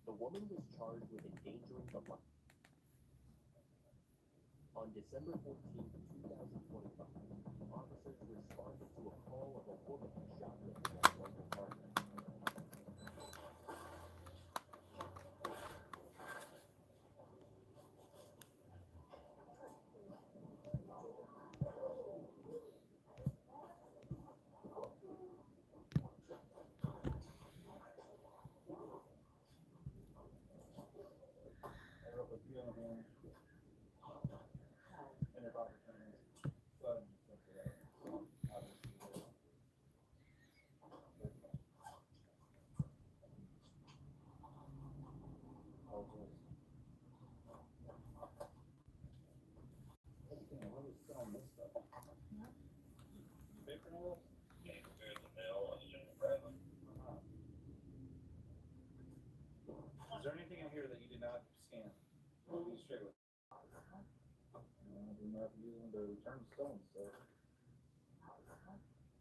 The woman was charged with endangering the life. On December 14th, 2025, officers responded to a call of a woman shot dead in a local apartment. Is there anything in here that you did not scan? We'll be straight with you. Do not use them to return stones, so.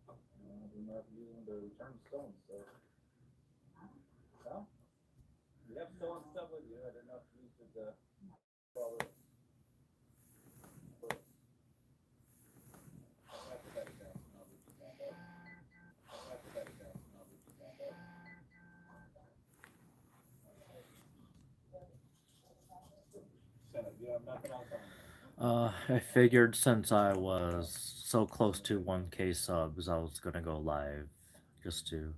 Do not use them to return stones, so. No? You have stolen stuff with you. I didn't know if you used it to follow it. I'll have to cut it down. I'll reach it back up. I'll have to cut it down. I'll reach it back up. Senate, you have nothing else on I figured since I was so close to 1K subs, I was gonna go live, just to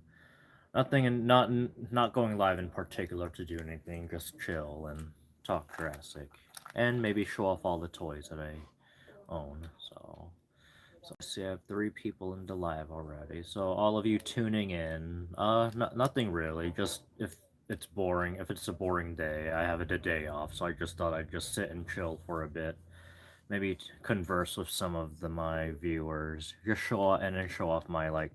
nothing and not going live in particular to do anything, just chill and talk Jurassic, and maybe show off all the toys that I own. So I see I have 3 people in the live already. So all of you tuning in, nothing really. Just if it's boring, if it's a boring day, I have a day off, so I just thought I'd just sit and chill for a bit. Maybe converse with some of my viewers, just and then show off my like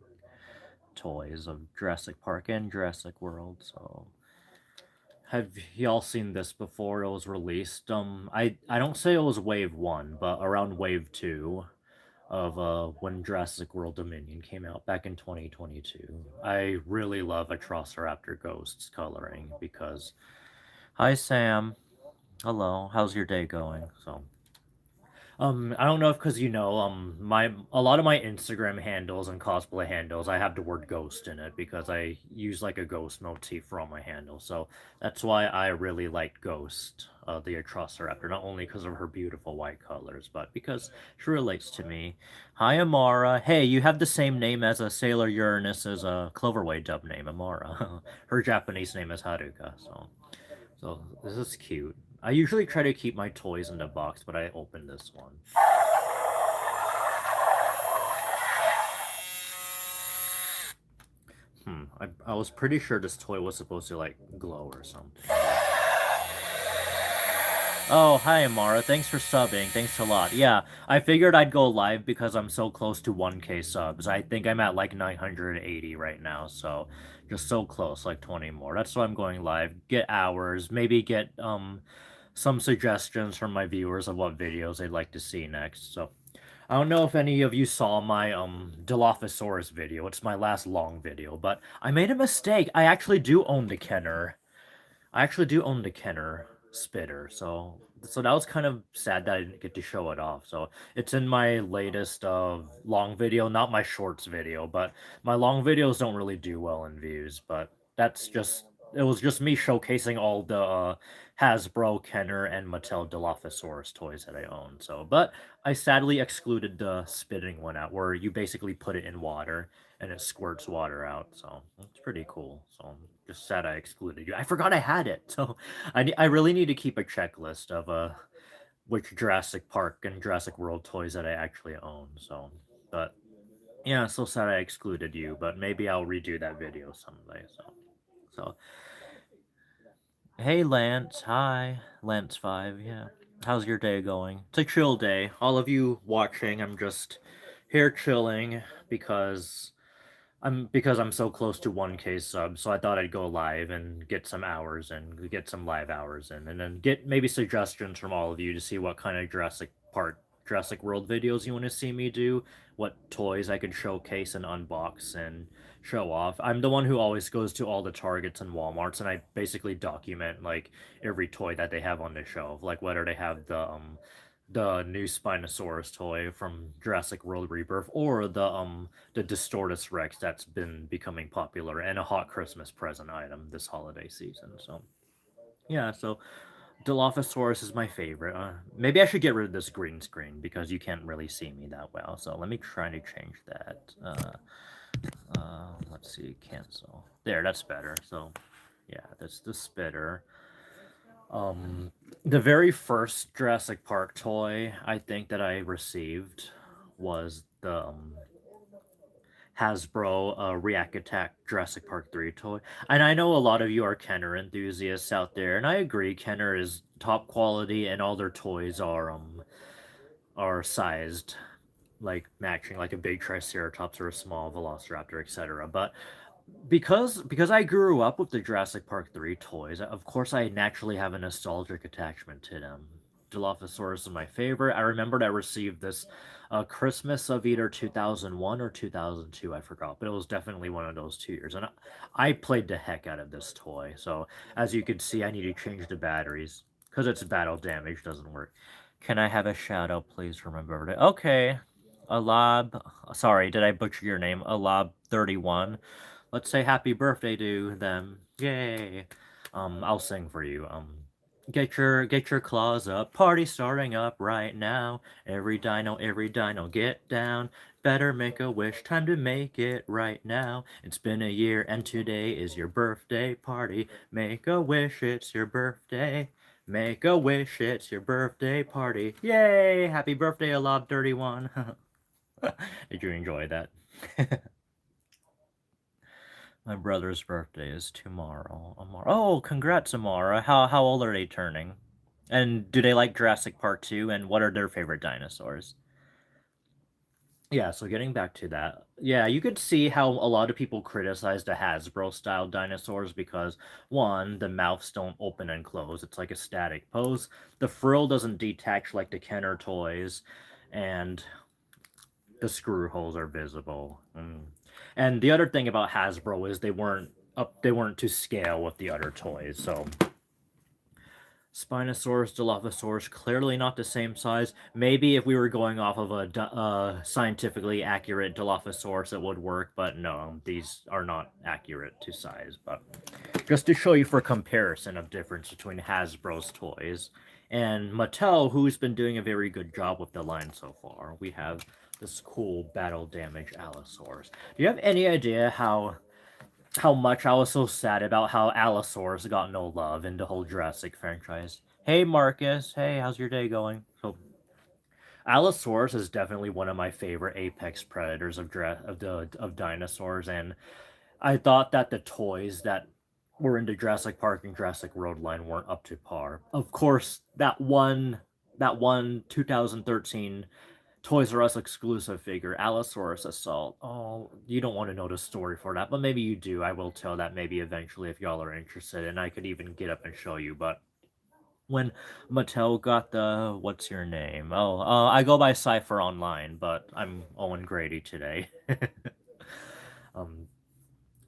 toys of Jurassic Park and Jurassic World. So have y'all seen this before it was released? I don't say it was wave 1, but around wave 2 of when Jurassic World Dominion came out back in 2022. I really love Atrociraptor Ghosts coloring because hi Sam. Hello, how's your day going? So I don't know if because a lot of my Instagram handles and cosplay handles, I have the word ghost in it because I use like a ghost motif for all my handles. So that's why I really like Ghost, the Atrociraptor, not only because of her beautiful white colors, but because she relates to me. Hi Amara. Hey, you have the same name as a Sailor Uranus's Cloverway dub name, Amara. Her Japanese name is Haruka. So this is cute. I usually try to keep my toys in the box, but I opened this one. I was pretty sure this toy was supposed to, like, glow or something. Oh, hi, Amara. Thanks for subbing. Thanks a lot. Yeah, I figured I'd go live because I'm so close to 1K subs. I think I'm at, like, 980 right now, so just so close, like 20 more. That's why I'm going live. Get hours, maybe get, some suggestions from my viewers of what videos they'd like to see next. So I don't know if any of you saw my Dilophosaurus video. It's my last long video, but I made a mistake. I actually do own the Kenner. I actually do own the Kenner spitter, so that was kind of sad that I didn't get to show it off. So it's in my latest long video, not my shorts video, but my long videos don't really do well in views, but that's just it was just me showcasing all the Hasbro, Kenner, and Mattel Dilophosaurus toys that I own. So, but I sadly excluded the spitting one out, where you basically put it in water and it squirts water out. So it's pretty cool. So I'm just sad I excluded you. I forgot I had it. So I really need to keep a checklist of which Jurassic Park and Jurassic World toys that I actually own. So, but yeah, so sad I excluded you, but maybe I'll redo that video someday. So hey Lance, hi Lance5, yeah. How's your day going? It's a chill day. All of you watching, I'm just here chilling because I'm so close to 1K subs, so I thought I'd go live and get some hours and get some live hours in, and then get maybe suggestions from all of you to see what kind of Jurassic World videos you want to see me do, what toys I could showcase and unbox and show off. I'm the one who always goes to all the Targets and Walmarts, and I basically document like every toy that they have on the shelf, like whether they have the new Spinosaurus toy from Jurassic World Rebirth or the Distortus Rex that's been becoming popular and a hot Christmas present item this holiday season. So yeah, so Dilophosaurus is my favorite. Maybe I should get rid of this green screen because you can't really see me that well. So let me try to change that. Let's see, cancel. There, that's better. So yeah, that's the spitter. The very first Jurassic Park toy I think that I received was the Hasbro React Attack Jurassic Park 3 toy. And I know a lot of you are Kenner enthusiasts out there, and I agree Kenner is top quality and all their toys are sized like matching like a big Triceratops or a small Velociraptor, etc. But because I grew up with the Jurassic Park 3 toys, of course I naturally have a nostalgic attachment to them. Dilophosaurus is my favorite. I remembered I received this Christmas of either 2001 or 2002, I forgot, but it was definitely one of those 2 years. And I played the heck out of this toy. So as you can see, I need to change the batteries because its battle damage doesn't work. Can I have a shout out, please, for my birthday? Okay. Alab, sorry, did I butcher your name? Alab31. Let's say happy birthday to them. Yay. I'll sing for you. Get your claws up. Party starting up right now. Every dino, get down. Better make a wish. Time to make it right now. It's been a year and today is your birthday party. Make a wish, it's your birthday. Make a wish, it's your birthday party. Yay! Happy birthday, Alob31. Did you enjoy that? My brother's birthday is tomorrow. Oh, congrats, Amara. How old are they turning? And do they like Jurassic Park 2? And what are their favorite dinosaurs? Yeah, so getting back to that. Yeah, you could see how a lot of people criticize the Hasbro-style dinosaurs because, one, the mouths don't open and close. It's like a static pose. The frill doesn't detach like the Kenner toys. And the screw holes are visible. And the other thing about Hasbro is they weren't to scale with the other toys. So Spinosaurus, Dilophosaurus, clearly not the same size. Maybe if we were going off of a scientifically accurate Dilophosaurus, it would work, but no, these are not accurate to size. But just to show you for comparison of difference between Hasbro's toys and Mattel, who's been doing a very good job with the line so far, we have this cool battle damage Allosaurus. Do you have any idea how much I was so sad about how Allosaurus got no love in the whole Jurassic franchise? Hey Marcus, hey, how's your day going? So Allosaurus is definitely one of my favorite apex predators of dinosaurs, and I thought that the toys that were in the Jurassic Park and Jurassic World line weren't up to par. Of course, that one 2013 Toys R Us exclusive figure, Allosaurus Assault. Oh, you don't want to know the story for that, but maybe you do. I will tell that maybe eventually if y'all are interested, and I could even get up and show you. But when Mattel got the what's your name? Oh, I go by Cipher online, but I'm Owen Grady today.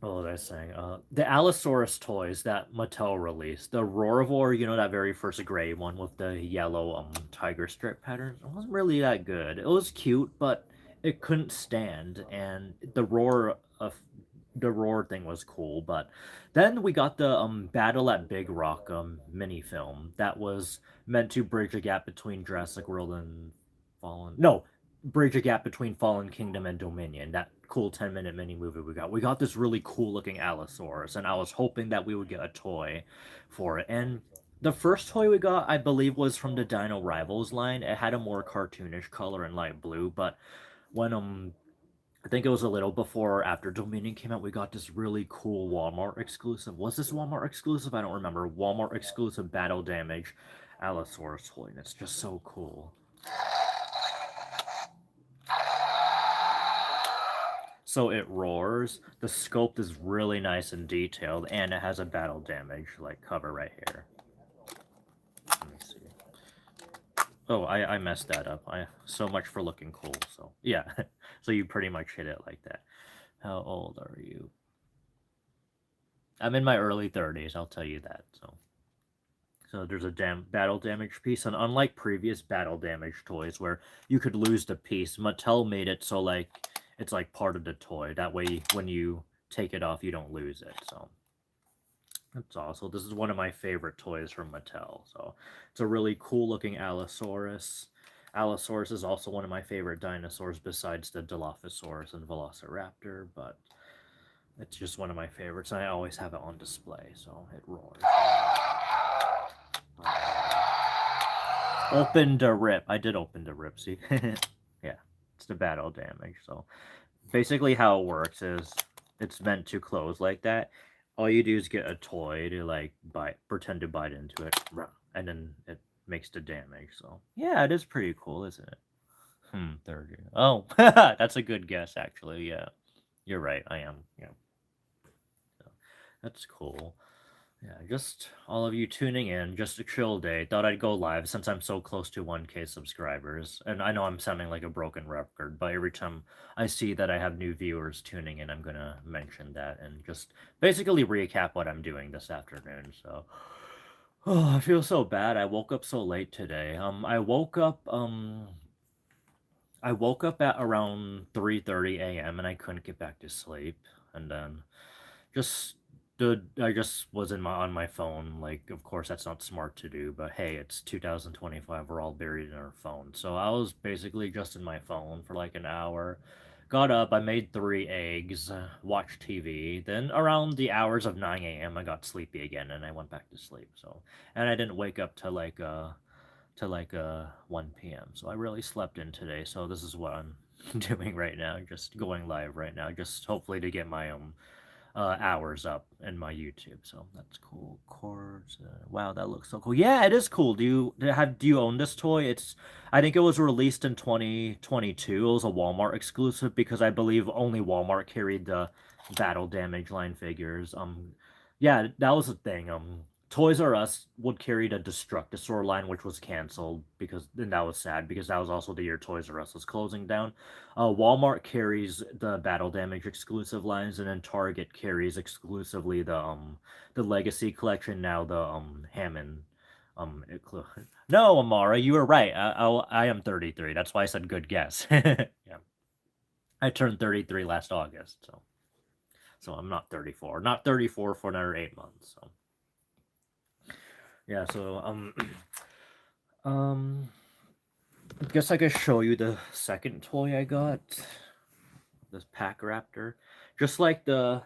What was I saying? The Allosaurus toys that Mattel released, the Roarivore, you know, that very first gray one with the yellow tiger strip pattern, it wasn't really that good. It was cute, but it couldn't stand, and the roar thing was cool. But then we got the Battle at Big Rock mini film that was meant to bridge a gap between Jurassic World and Fallen. No, bridge a gap between Fallen Kingdom and Dominion. That cool 10-minute mini movie we got. We got this really cool looking Allosaurus, and I was hoping that we would get a toy for it. And The first toy we got, I believe, was from the Dino Rivals line. It had a more cartoonish color in light blue, but when I think it was a little before or after Dominion came out, we got this really cool Walmart exclusive. Was this Walmart exclusive? I don't remember. Walmart exclusive Battle Damage Allosaurus toy, and it's just so cool. So it roars. The sculpt is really nice and detailed, and it has a battle damage like cover right here. Let me see. Oh, I messed that up. So much for looking cool. So yeah, so you pretty much hit it like that. How old are you? I'm in my early 30s. I'll tell you that. So there's a battle damage piece, and unlike previous battle damage toys where you could lose the piece, Mattel made it so like it's like part of the toy. That way, when you take it off, you don't lose it. So that's awesome. This is one of my favorite toys from Mattel. So it's a really cool looking Allosaurus. Allosaurus is also one of my favorite dinosaurs besides the Dilophosaurus and Velociraptor, but it's just one of my favorites. And I always have it on display, so it roars. Open the rip. I did open the rip, see? Yeah, it's the battle damage. So basically how it works is it's meant to close like that. All you do is get a toy to like pretend to bite into it, and then it makes the damage. So yeah, it is pretty cool, isn't it? 30. Oh, that's a good guess, actually. Yeah, you're right. I am. Yeah, so, that's cool. Yeah, just all of you tuning in, just a chill day. Thought I'd go live since I'm so close to 1K subscribers. And I know I'm sounding like a broken record, but every time I see that I have new viewers tuning in, I'm going to mention that and just basically recap what I'm doing this afternoon. So, oh, I feel so bad. I woke up so late today. I woke up at around 3:30 a.m. and I couldn't get back to sleep. And then just I just was on my phone. Like, of course, that's not smart to do, but hey, it's 2025. We're all buried in our phones. So I was basically just in my phone for like an hour. Got up, I made 3 eggs, watched TV. Then around the hours of 9 a.m., I got sleepy again, and I went back to sleep. So, and I didn't wake up till like 1 p.m. So I really slept in today. So this is what I'm doing right now, just going live right now, just hopefully to get my hours up in my YouTube. So that's cool. Chords. Wow, that looks so cool. Yeah, it is cool. Do you own this toy? I think it was released in 2022. It was a Walmart exclusive because I believe only Walmart carried the battle damage line figures. Yeah, that was the thing. Toys R Us would carry the Destructosaur line, which was canceled and that was sad because that was also the year Toys R Us was closing down. Walmart carries the battle damage exclusive lines, and then Target carries exclusively the Legacy collection. Now the Hammond No, Amara, you were right. I am 33. That's why I said good guess. Yeah, I turned 33 last August, so I'm not 34. Not 34 for another 8 months. So. Yeah, so I guess I could show you the second toy I got. This Pack Raptor. Just like the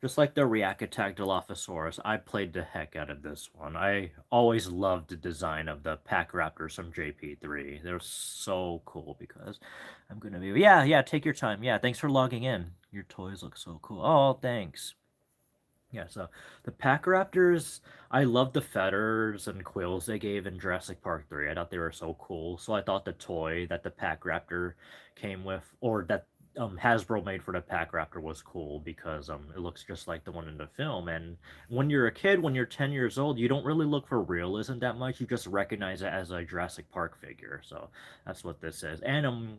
React Attack Dilophosaurus, I played the heck out of this one. I always loved the design of the Pack Raptors from JP3. They're so cool because I'm gonna be yeah, take your time. Yeah, thanks for logging in. Your toys look so cool. Oh, thanks. Yeah, so the Pack Raptors, I love the feathers and quills they gave in Jurassic Park 3. I thought they were so cool. So I thought the toy that the Pack Raptor came with, or that Hasbro made for the Pack Raptor, was cool because it looks just like the one in the film. And when you're a kid, when you're 10 years old, you don't really look for realism that much. You just recognize it as a Jurassic Park figure. So that's what this is. And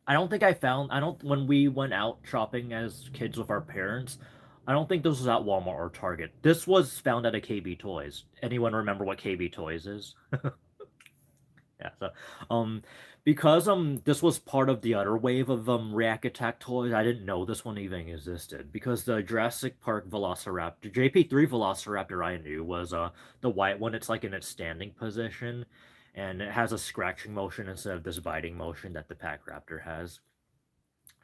when we went out shopping as kids with our parents, I don't think this was at Walmart or Target. This was found at a KB Toys. Anyone remember what KB Toys is? Yeah, so because this was part of the other wave of React Attack toys, I didn't know this one even existed. Because the Jurassic Park Velociraptor, JP3 Velociraptor I knew was the white one. It's like in its standing position, and it has a scratching motion instead of this biting motion that the Pack Raptor has.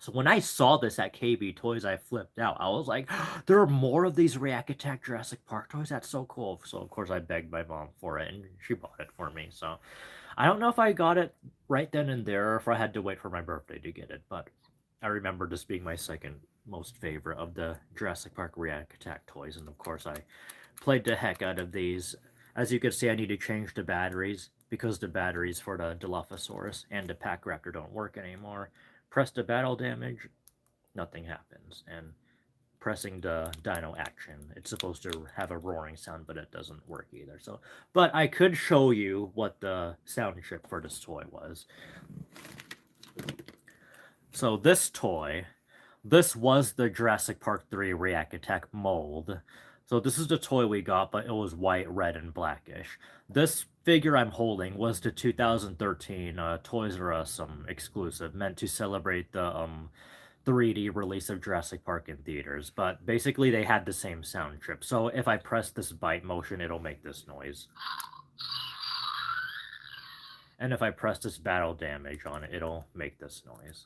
So when I saw this at KB Toys, I flipped out. I was like, there are more of these React Attack Jurassic Park toys? That's so cool. So of course I begged my mom for it, and she bought it for me. So I don't know if I got it right then and there or if I had to wait for my birthday to get it, but I remember this being my second most favorite of the Jurassic Park React Attack toys, and of course I played the heck out of these. As you can see, I need to change the batteries because the batteries for the Dilophosaurus and the Pack Raptor don't work anymore. Press the battle damage, nothing happens, and pressing the dino action, it's supposed to have a roaring sound, but it doesn't work either. So, but I could show you what the sound chip for this toy was. So this toy, this was the Jurassic Park 3 React Attack mold. So this is the toy we got, but it was white, red, and blackish. This figure I'm holding was the 2013 Toys R Us exclusive, meant to celebrate the 3D release of Jurassic Park in theaters. But basically, they had the same sound chip. So if I press this bite motion, it'll make this noise. And if I press this battle damage on it, it'll make this noise.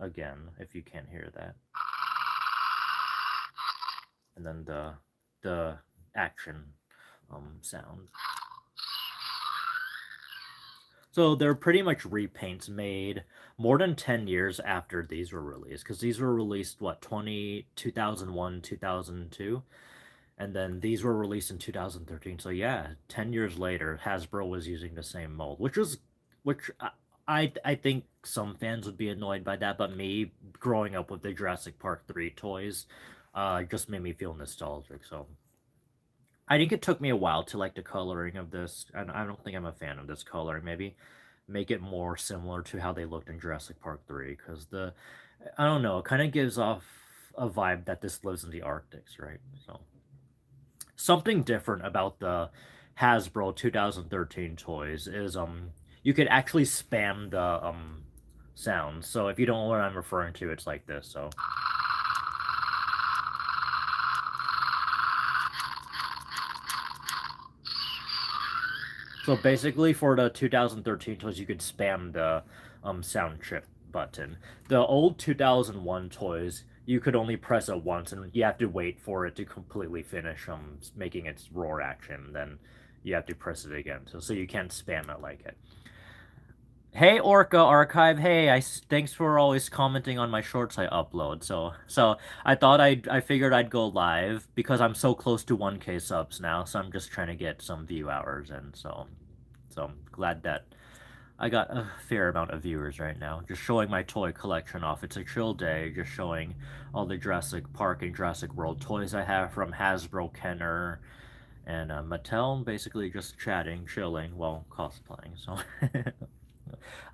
Again, if you can't hear that. And then the action sound. So they're pretty much repaints made more than 10 years after these were released, because these were released, what, 2001, 2002? And then these were released in 2013. So yeah, 10 years later, Hasbro was using the same mold, which I think some fans would be annoyed by that, but me, growing up with the Jurassic Park 3 toys, just made me feel nostalgic. So I think it took me a while to like the coloring of this, and I don't think I'm a fan of this coloring. Maybe make it more similar to how they looked in Jurassic Park 3, because I don't know, it kind of gives off a vibe that this lives in the Arctics, right? So something different about the Hasbro 2013 toys is you could actually spam the sounds. So if you don't know what I'm referring to, it's like this. So basically, for the 2013 toys, you could spam the sound chip button. The old 2001 toys, you could only press it once, and you have to wait for it to completely finish making its roar action. Then you have to press it again, so you can't spam it like it. Hey Orca Archive, hey, thanks for always commenting on my shorts I upload. So I figured I'd go live because I'm so close to 1K subs now, so I'm just trying to get some view hours, and so I'm glad that I got a fair amount of viewers right now. Just showing my toy collection off. It's a chill day, just showing all the Jurassic Park and Jurassic World toys I have from Hasbro, Kenner, and Mattel. Basically just chatting, chilling, while cosplaying. So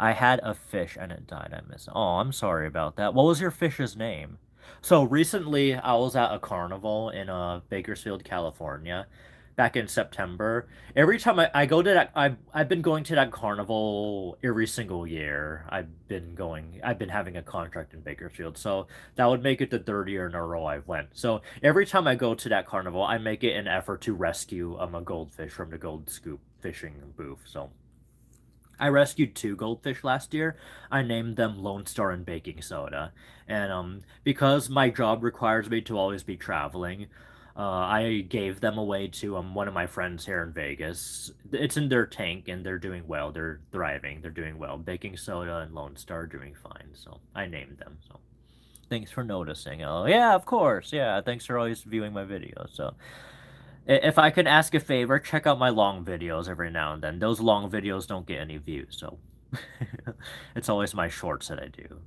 I had a fish and it died. I miss it. Oh, I'm sorry about that. What was your fish's name? So recently, I was at a carnival in Bakersfield, California, back in September. Every time I go to that, I've been going to that carnival every single year. I've been having a contract in Bakersfield, so that would make it the third year in a row I've went. So every time I go to that carnival, I make it an effort to rescue a goldfish from the Gold Scoop fishing booth. So I rescued 2 goldfish last year. I named them Lone Star and Baking Soda. And because my job requires me to always be traveling, I gave them away to one of my friends here in Vegas. It's in their tank and they're doing well. They're thriving. They're doing well. Baking Soda and Lone Star are doing fine. So I named them. So thanks for noticing. Oh, yeah, of course. Yeah, thanks for always viewing my videos. So if I can ask a favor, check out my long videos every now and then. Those long videos don't get any views, so it's always my shorts that I do.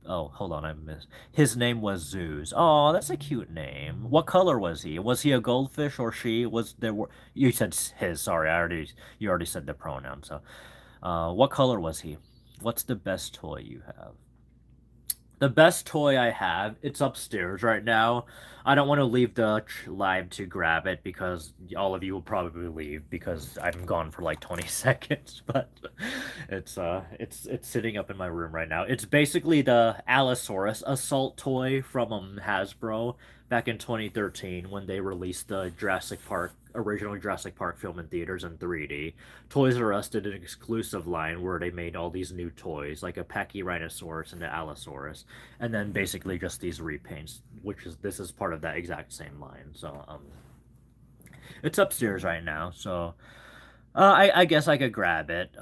Oh, hold on, I missed. His name was Zeus. Oh, that's a cute name. What color was he? Was he a goldfish or she? You said his, sorry, you already said the pronoun, so. What color was he? What's the best toy you have? The best toy I have, it's upstairs right now. I don't want to leave the live to grab it because all of you will probably leave because I'm gone for like 20 seconds, but it's sitting up in my room right now. It's basically the Allosaurus assault toy from Hasbro back in 2013 when they released the Jurassic Park original Jurassic Park film in theaters in 3D. Toys R Us did an exclusive line where they made all these new toys, like a Pachyrhinosaurus and an Allosaurus, and then basically just these repaints, this is part of that exact same line. So it's upstairs right now. So I guess I could grab it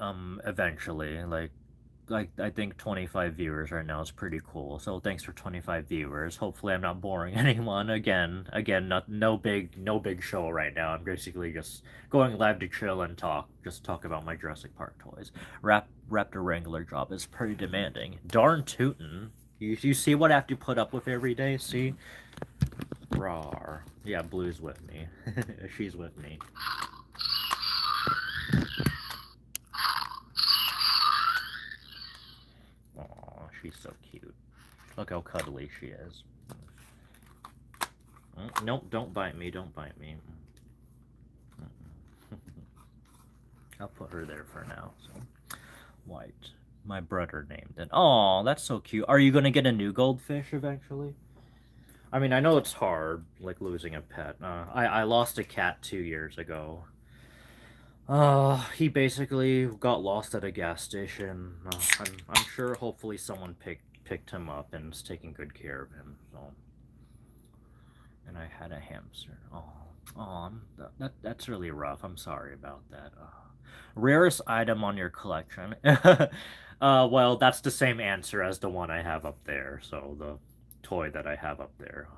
eventually. Like I think 25 viewers right now is pretty cool. So thanks for 25 viewers. Hopefully I'm not boring anyone. Again, no big show right now. I'm basically just going live to chill and talk about my Jurassic Park toys. Raptor Wrangler job is pretty demanding. Darn tootin'. You see what I have to put up with every day? See? Rawr. Yeah, Blue's with me. She's with me. Aw, she's so cute. Look how cuddly she is. Nope, don't bite me, don't bite me. I'll put her there for now. So, White. My brother named it. Aw, that's so cute. Are you gonna get a new goldfish eventually? I mean, I know it's hard, like losing a pet. I lost a cat 2 years ago. He basically got lost at a gas station. I'm sure hopefully someone picked him up and is taking good care of him. So, and I had a hamster. That's really rough. I'm sorry about that. Rarest item on your collection. Well, that's the same answer as the one I have up there. So the toy that I have up there.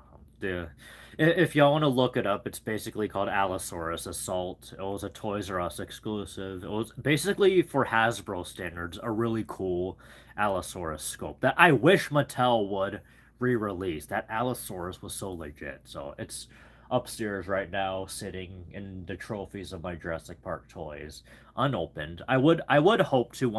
If y'all want to look it up, it's basically called Allosaurus Assault. It was a Toys R Us exclusive. It was basically, for Hasbro standards, a really cool Allosaurus scope that I wish Mattel would re-release. That Allosaurus was so legit. So it's upstairs right now, sitting in the trophies of my Jurassic Park toys, unopened. I would hope to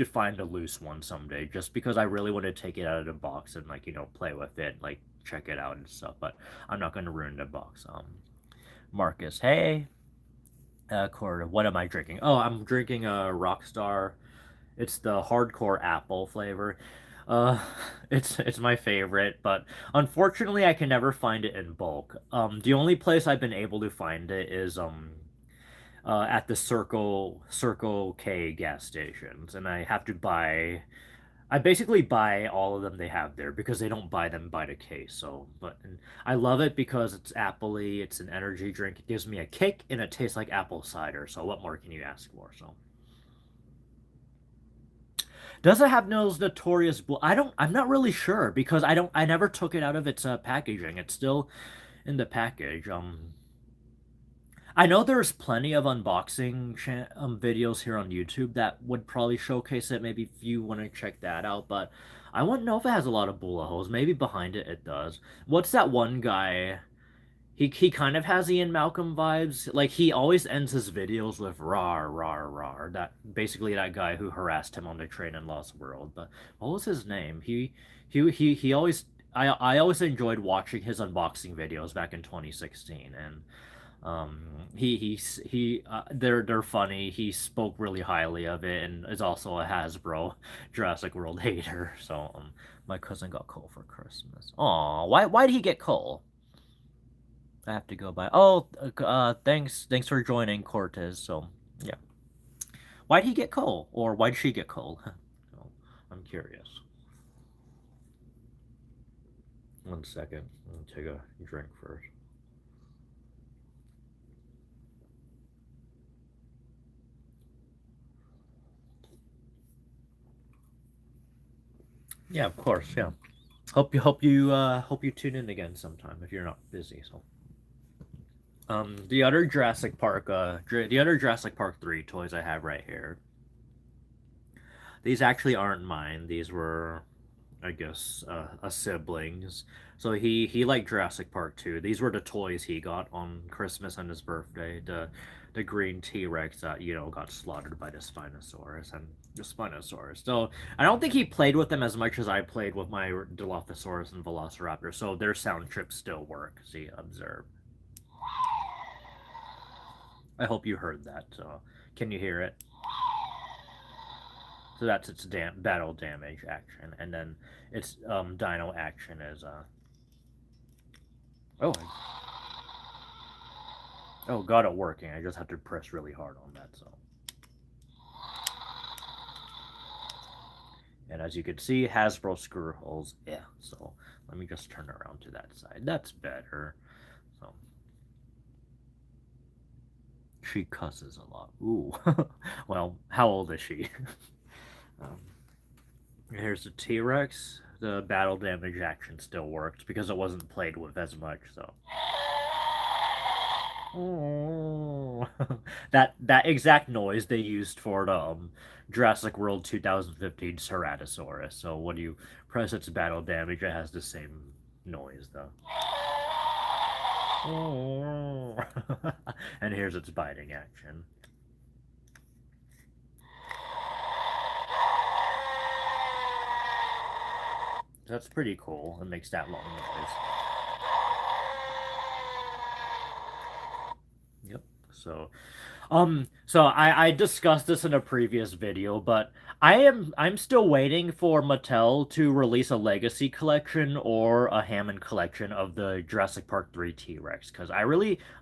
find a loose one someday, just because I really want to take it out of the box and, like, play with it, like check it out and stuff. But I'm not going to ruin the box. Marcus, hey. Corda, what am I drinking? Oh, I'm drinking a Rockstar. It's the hardcore apple flavor. Uh, it's my favorite, but unfortunately I can never find it in bulk. The only place I've been able to find it is at the Circle K gas stations, and I basically buy all of them they have there because they don't buy them by the case. So, and I love it because it's appley, it's an energy drink, it gives me a kick, and it tastes like apple cider. So what more can you ask for? So. Does it have those notorious blue? I'm not really sure because I never took it out of its packaging. It's still in the package. I know there's plenty of unboxing videos here on YouTube that would probably showcase it. Maybe if you want to check that out, but I wouldn't know if it has a lot of bullet holes. Maybe behind it does. What's that one guy? He kind of has Ian Malcolm vibes. Like, he always ends his videos with rar rar rar. That basically that guy who harassed him on the train in Lost World. But what was his name? He always I always enjoyed watching his unboxing videos back in 2016, and they're funny. He spoke really highly of it, and is also a Hasbro Jurassic World hater. So my cousin got coal for Christmas. Aw, why did he get coal? I have to go by. Oh, thanks for joining, Cortez. So, yeah. Why'd he get coal? Or why'd she get coal? So, I'm curious. 1 second. Let me take a drink first. Yeah, of course. Yeah. Hope you tune in again sometime if you're not busy. So. The other Jurassic Park 3 toys I have right here. These actually aren't mine. These were, I guess, a siblings. So he liked Jurassic Park 2. These were the toys he got on Christmas and his birthday. The green T-Rex that, got slaughtered by the Spinosaurus and the Spinosaurus. So I don't think he played with them as much as I played with my Dilophosaurus and Velociraptor. So their sound chips still work. See, observe. I hope you heard that. Can you hear it? So that's its battle damage action, and then its dino action is oh. Oh, got it working. I just have to press really hard on that, so. And as you can see, Hasbro screw holes. Yeah, so let me just turn around to that side. That's better. So she cusses a lot. Ooh. Well, how old is she? um, here's the T-Rex. The battle damage action still worked because it wasn't played with as much, so. Oh. that exact noise they used for the Jurassic World 2015 Ceratosaurus. So when you press its battle damage, it has the same noise though. Oh. And here's its biting action. That's pretty cool. It makes that long noise. Yep. So I discussed this in a previous video, but I'm still waiting for Mattel to release a Legacy collection or a Hammond collection of the Jurassic Park 3 T-Rex because I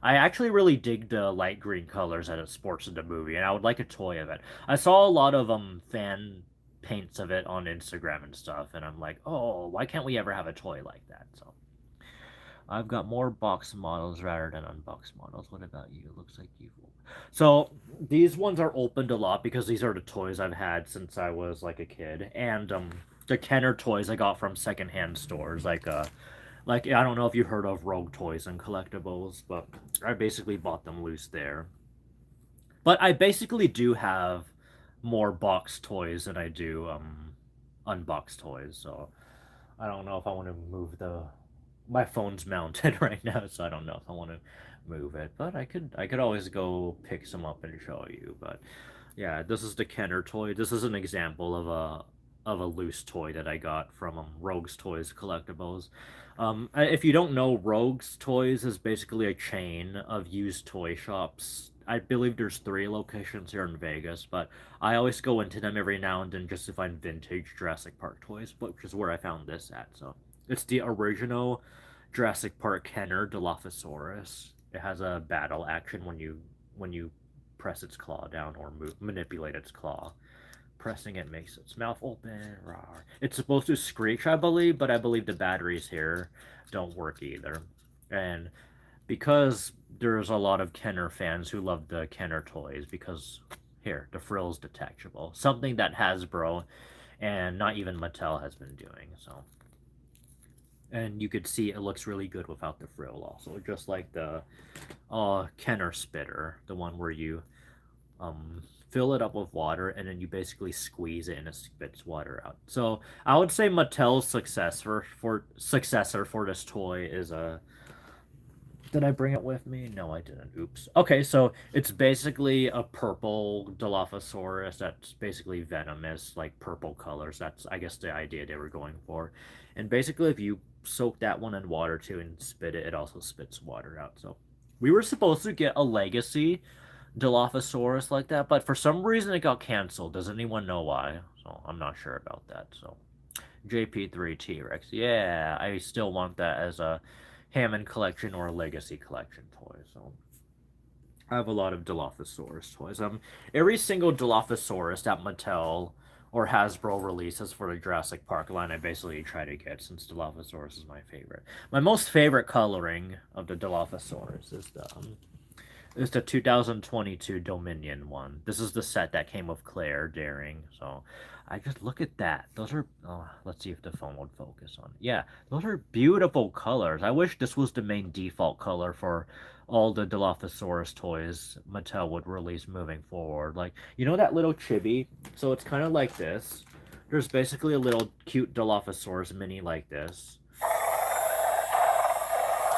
actually really dig the light green colors that it sports in the movie, and I would like a toy of it. I saw a lot of fan paints of it on Instagram and stuff, and I'm like, oh, why can't we ever have a toy like that? So I've got more box models rather than unboxed models. What about you? It looks like you've... So these ones are opened a lot because these are the toys I've had since I was like a kid, and the Kenner toys I got from secondhand stores, like I don't know if you heard of Rogue Toys and Collectibles, but I basically bought them loose there. But I basically do have more box toys than I do unboxed toys, so I don't know if I want to move the... My phone's mounted right now, so I don't know if I want to move it, but I could always go pick some up and show you. But yeah, this is the Kenner toy. This is an example of a loose toy that I got from Rogue's Toys Collectibles. If you don't know, Rogue's Toys is basically a chain of used toy shops. I believe there's 3 locations here in Vegas, but I always go into them every now and then just to find vintage Jurassic Park toys, which is where I found this at. So it's the original Jurassic Park Kenner Dilophosaurus. It has a battle action when you press its claw down or manipulate its claw. Pressing it makes its mouth open. Rawr. It's supposed to screech, I believe, but I believe the batteries here don't work either. And because there's a lot of Kenner fans who love the Kenner toys, because here, the frill's detachable. Something that Hasbro and not even Mattel has been doing, so. And you could see it looks really good without the frill also, just like the Kenner Spitter, the one where you fill it up with water and then you basically squeeze it and it spits water out. So I would say Mattel's successor for this toy is a... Did I bring it with me? No, I didn't. Oops. Okay, so it's basically a purple Dilophosaurus that's basically venomous, like purple colors. That's, I guess, the idea they were going for. And basically, if you soak that one in water too and spit it, it also spits water out. So we were supposed to get a legacy Dilophosaurus like that, but for some reason it got canceled. Does anyone know why? So I'm not sure about that. So JP3 T-Rex. Yeah, I still want that as a Hammond collection or a Legacy collection toy. So I have a lot of Dilophosaurus toys. Every single Dilophosaurus that Mattel or Hasbro releases for the Jurassic Park line, I basically try to get, since Dilophosaurus is my favorite. My most favorite coloring of the Dilophosaurus is the 2022 Dominion one. This is the set that came with Claire Daring. So I just look at that. Those are, oh, let's see if the phone would focus on it. Yeah, those are beautiful colors. I wish this was the main default color for all the Dilophosaurus toys Mattel would release moving forward. Like, you know that little chibi? So it's kind of like this. There's basically a little cute Dilophosaurus mini like this.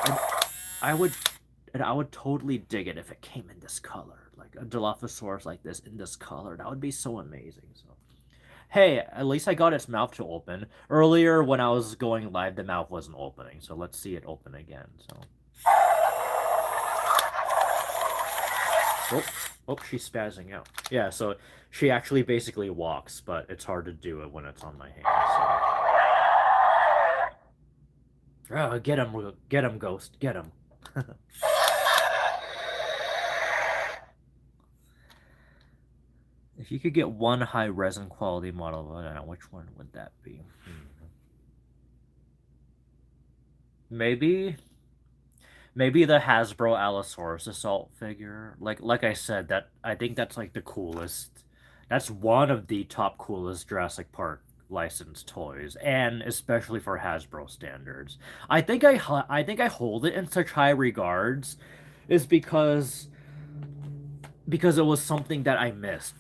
And I would totally dig it if it came in this color. Like a Dilophosaurus like this in this color. That would be so amazing. So, hey, at least I got its mouth to open. Earlier when I was going live, the mouth wasn't opening. So let's see it open again. So. Oh, she's spazzing out. Yeah, so she actually basically walks, but it's hard to do it when it's on my hand. So. Oh, get him, Ghost. Get him. If you could get one high resin quality model, I don't know which one would that be. Maybe the Hasbro Allosaurus Assault figure. Like I said, that I think that's like the coolest. That's one of the top coolest Jurassic Park licensed toys, and especially for Hasbro standards. I think I hold it in such high regards, is because it was something that I missed.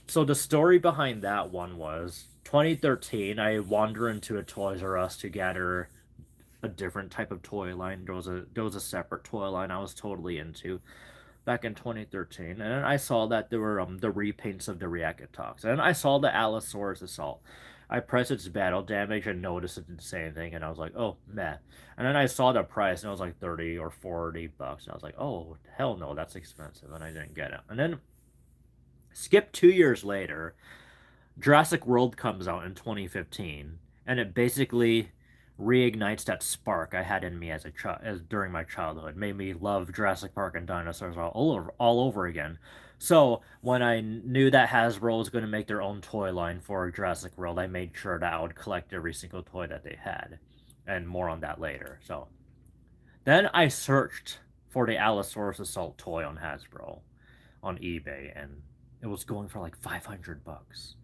So the story behind that one was 2013. I wander into a Toys R Us to gather a different type of toy line. There was a separate toy line I was totally into back in 2013, and I saw that there were the repaints of the Reactotox, and I saw the Allosaurus Assault. I pressed its battle damage and noticed it didn't say anything, and I was like, oh, meh. And then I saw the price, and it was like 30 or 40 bucks, and I was like, oh, hell no, that's expensive, and I didn't get it. And then, skip 2 years later, Jurassic World comes out in 2015, and it basically reignites that spark I had in me as a child, as during my childhood, made me love Jurassic Park and dinosaurs all over again. So when I knew that Hasbro was going to make their own toy line for Jurassic World, I made sure that I would collect every single toy that they had, and more on that later. So then I searched for the Allosaurus Assault toy on Hasbro on eBay, and it was going for like 500 bucks.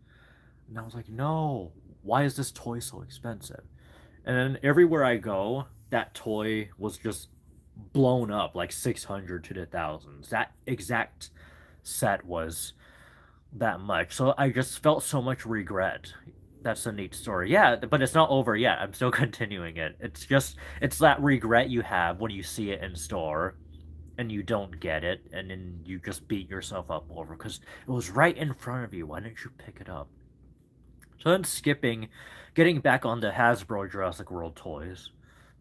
And I was like, no, why is this toy so expensive? And then everywhere I go, that toy was just blown up like 600 to the thousands. That exact set was that much. So I just felt so much regret. That's a neat story. Yeah, but it's not over yet. I'm still continuing it. It's that regret you have when you see it in store and you don't get it, and then you just beat yourself up over because it was right in front of you. Why didn't you pick it up? So then getting back on the Hasbro Jurassic World toys,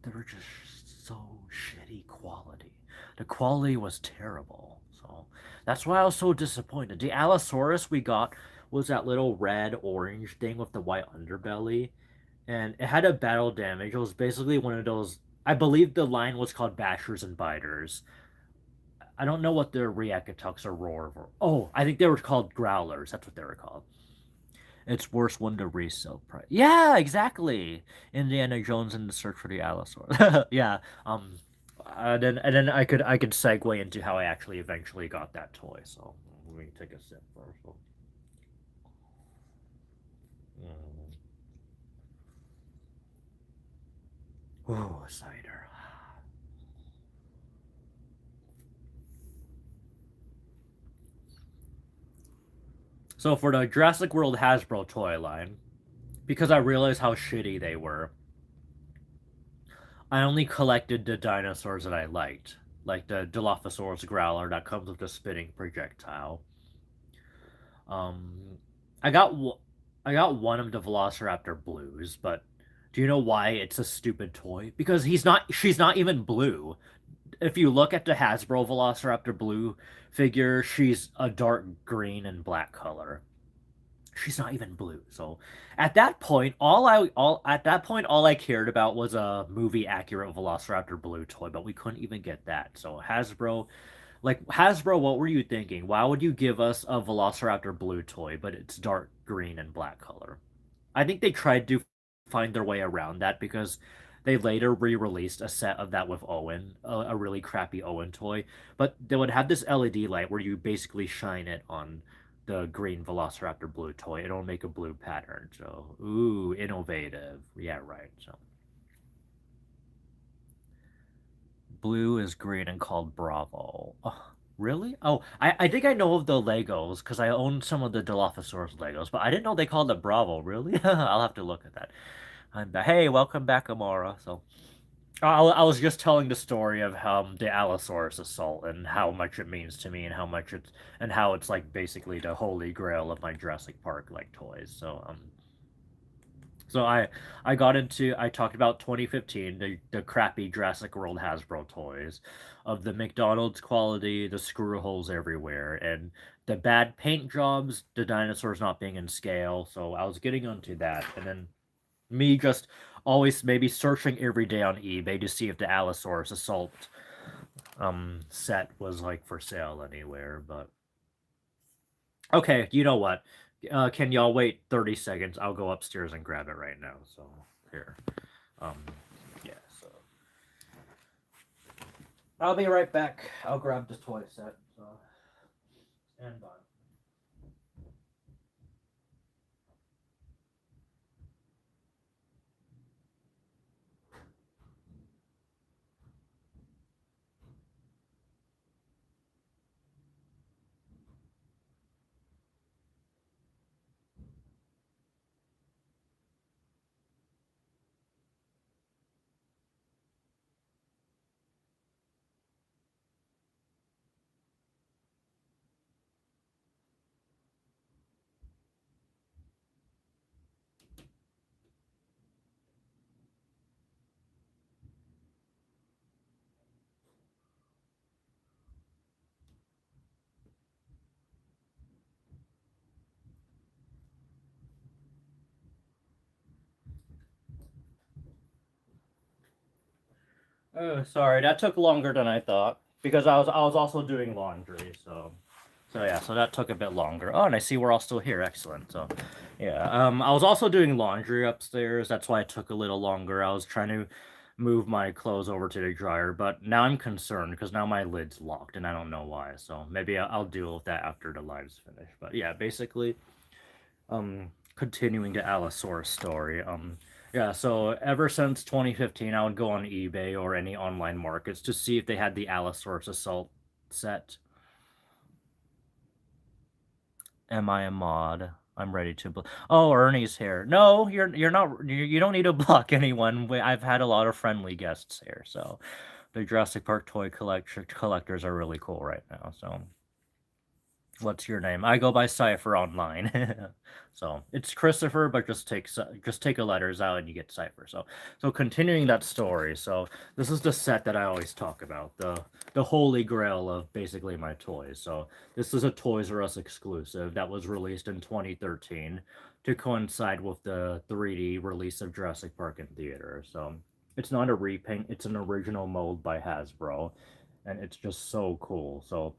they were just so shitty quality. The quality was terrible. So that's why I was so disappointed. The Allosaurus we got was that little red orange thing with the white underbelly, and it had a battle damage. It was basically one of those. I believe the line was called Bashers and Biters. I don't know what their Reactotucks or Roar were. Oh, I think they were called Growlers. That's what they were called. It's worth one to resale price. Yeah, exactly. Indiana Jones and the Search for the Allosaurus. Yeah. And then I could segue into how I actually eventually got that toy. So let me take a sip first. Ooh, cider. So for the Jurassic World Hasbro toy line, because I realized how shitty they were, I only collected the dinosaurs that I liked, like the Dilophosaurus Growler that comes with the spinning projectile. Um, I got I got one of the Velociraptor blues, but do you know why it's a stupid toy? Because she's not even blue. If you look at the Hasbro Velociraptor blue figure, she's a dark green and black color. She's not even blue. So at that point, all I cared about was a movie accurate Velociraptor blue toy, but we couldn't even get that. So Hasbro, what were you thinking? Why would you give us a Velociraptor blue toy, but it's dark green and black color? I think they tried to find their way around that because they later re-released a set of that with Owen, a really crappy Owen toy, but they would have this LED light where you basically shine it on the green Velociraptor blue toy. It'll make a blue pattern. So, ooh, innovative. Yeah, right. So, blue is green and called Bravo. Oh, really? Oh, I think I know of the Legos because I own some of the Dilophosaurus Legos, but I didn't know they called it Bravo. Really? I'll have to look at that. Hey, welcome back, Amara. So, I was just telling the story of the Allosaurus assault and how much it means to me and how it's like basically the holy grail of my Jurassic Park like toys. So I talked about 2015, the crappy Jurassic World Hasbro toys, of the McDonald's quality, the screw holes everywhere, and the bad paint jobs, the dinosaurs not being in scale. So I was getting onto that, and then me just always maybe searching every day on eBay to see if the Allosaurus Assault set was like for sale anywhere, but Okay, you know what? Can y'all wait 30 seconds? I'll go upstairs and grab it right now. So here. Um yeah, so I'll be right back. I'll grab the toy set. So stand by. Oh, sorry, that took longer than I thought because I was also doing laundry, so yeah, so that took a bit longer. Oh, and I see we're all still here. Excellent. So, yeah, I was also doing laundry upstairs. That's why it took a little longer. I was trying to move my clothes over to the dryer, but now I'm concerned because now my lid's locked and I don't know why. So maybe I'll deal with that after the live's finished. But yeah, basically, continuing the Allosaurus story. Yeah, so ever since 2015, I would go on eBay or any online markets to see if they had the Allosaurus Assault set. Am I a mod? I'm ready to. Oh, Ernie's here. No, you're not. You don't need to block anyone. I've had a lot of friendly guests here, so the Jurassic Park toy collectors are really cool right now. So. What's your name? I go by Cipher online. So it's Christopher, but just take a letters out and you get Cipher. So continuing that story. So this is the set that I always talk about, the holy grail of basically my toys. So this is a Toys R Us exclusive that was released in 2013 to coincide with the 3D release of Jurassic Park in theater. So it's not a repaint, it's an original mold by Hasbro, and it's just so cool. So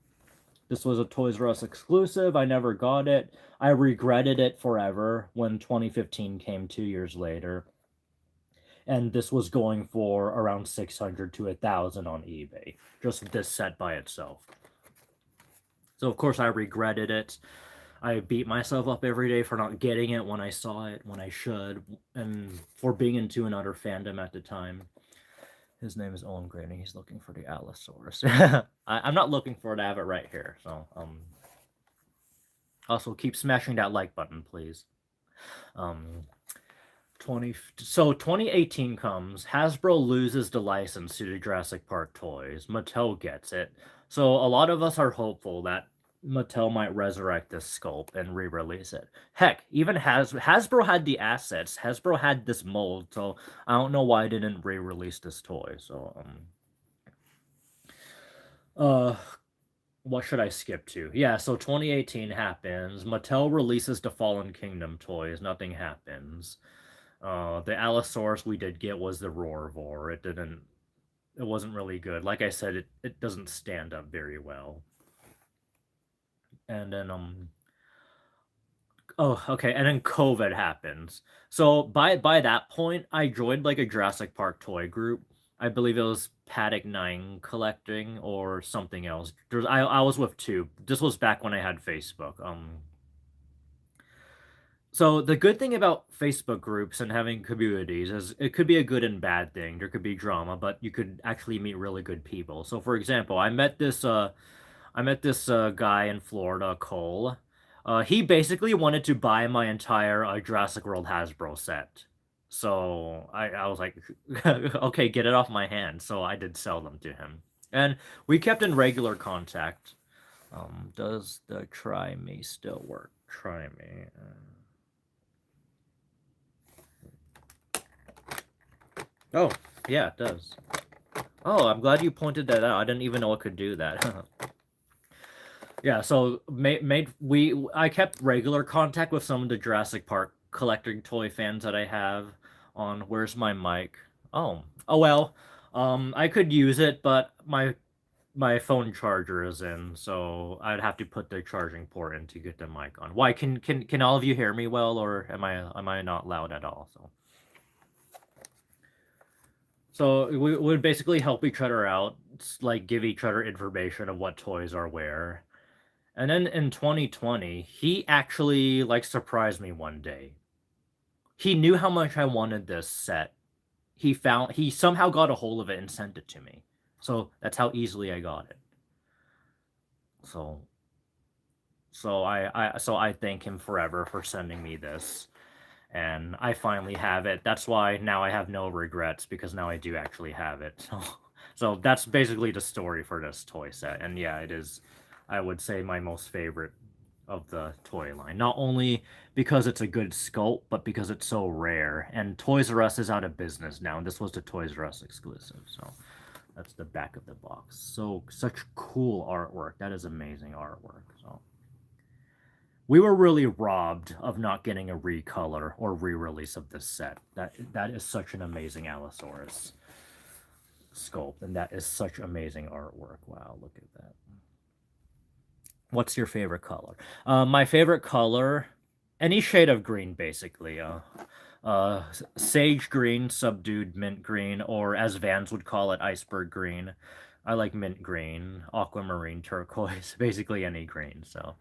this was a Toys R Us exclusive. I never got it. I regretted it forever when 2015 came 2 years later. And this was going for around 600 to 1,000 on eBay. Just this set by itself. So of course I regretted it. I beat myself up every day for not getting it when I saw it, when I should, and for being into another fandom at the time. His name is Owen Graney. He's looking for the Allosaurus. I'm not looking for it. I have it right here. So, also keep smashing that like button, please. 2018 comes. Hasbro loses the license to the Jurassic Park toys. Mattel gets it. So a lot of us are hopeful that Mattel might resurrect this sculpt and re-release it. Heck, even Hasbro had the assets. Hasbro had this mold, so I don't know why I didn't re-release this toy. So what should I skip to? Yeah, so 2018 happens. Mattel releases the Fallen Kingdom toys. Nothing happens. The Allosaurus we did get was the Roarvor. It wasn't really good. Like I said, it doesn't stand up very well. And then oh, okay, and then COVID happens. So by that point, I joined like a Jurassic Park toy group. I believe it was Paddock 9 collecting or something else. I was with two. This was back when I had Facebook. So the good thing about Facebook groups and having communities is it could be a good and bad thing. There could be drama, but you could actually meet really good people. So for example, I met this guy in Florida, Cole. He basically wanted to buy my entire Jurassic World Hasbro set. So I was like, okay, get it off my hand. So I did sell them to him. And we kept in regular contact. Does the try me still work? Try me. Oh, yeah, it does. Oh, I'm glad you pointed that out. I didn't even know it could do that. Yeah, so I kept regular contact with some of the Jurassic Park collecting toy fans that I have on Where's My Mic? Oh well, I could use it, but my phone charger is in, so I'd have to put the charging port in to get the mic on. Why can all of you hear me well, or am I not loud at all? So we would basically help each other out, like give each other information of what toys are where. And then in 2020, he actually like surprised me one day. He knew how much I wanted this set. He somehow got a hold of it and sent it to me. So that's how easily I got it. So I thank him forever for sending me this. And I finally have it. That's why now I have no regrets, because now I do actually have it. So that's basically the story for this toy set. And yeah, it is, I would say, my most favorite of the toy line. Not only because it's a good sculpt, but because it's so rare. And Toys R Us is out of business now, and this was the Toys R Us exclusive. So that's the back of the box. So such cool artwork. That is amazing artwork. So we were really robbed of not getting a recolor or re-release of this set. That is such an amazing Allosaurus sculpt, and that is such amazing artwork. Wow, look at that. What's your favorite color? My favorite color, any shade of green, basically. Sage green, subdued mint green, or as Vans would call it, iceberg green. I like mint green, aquamarine turquoise, basically any green. So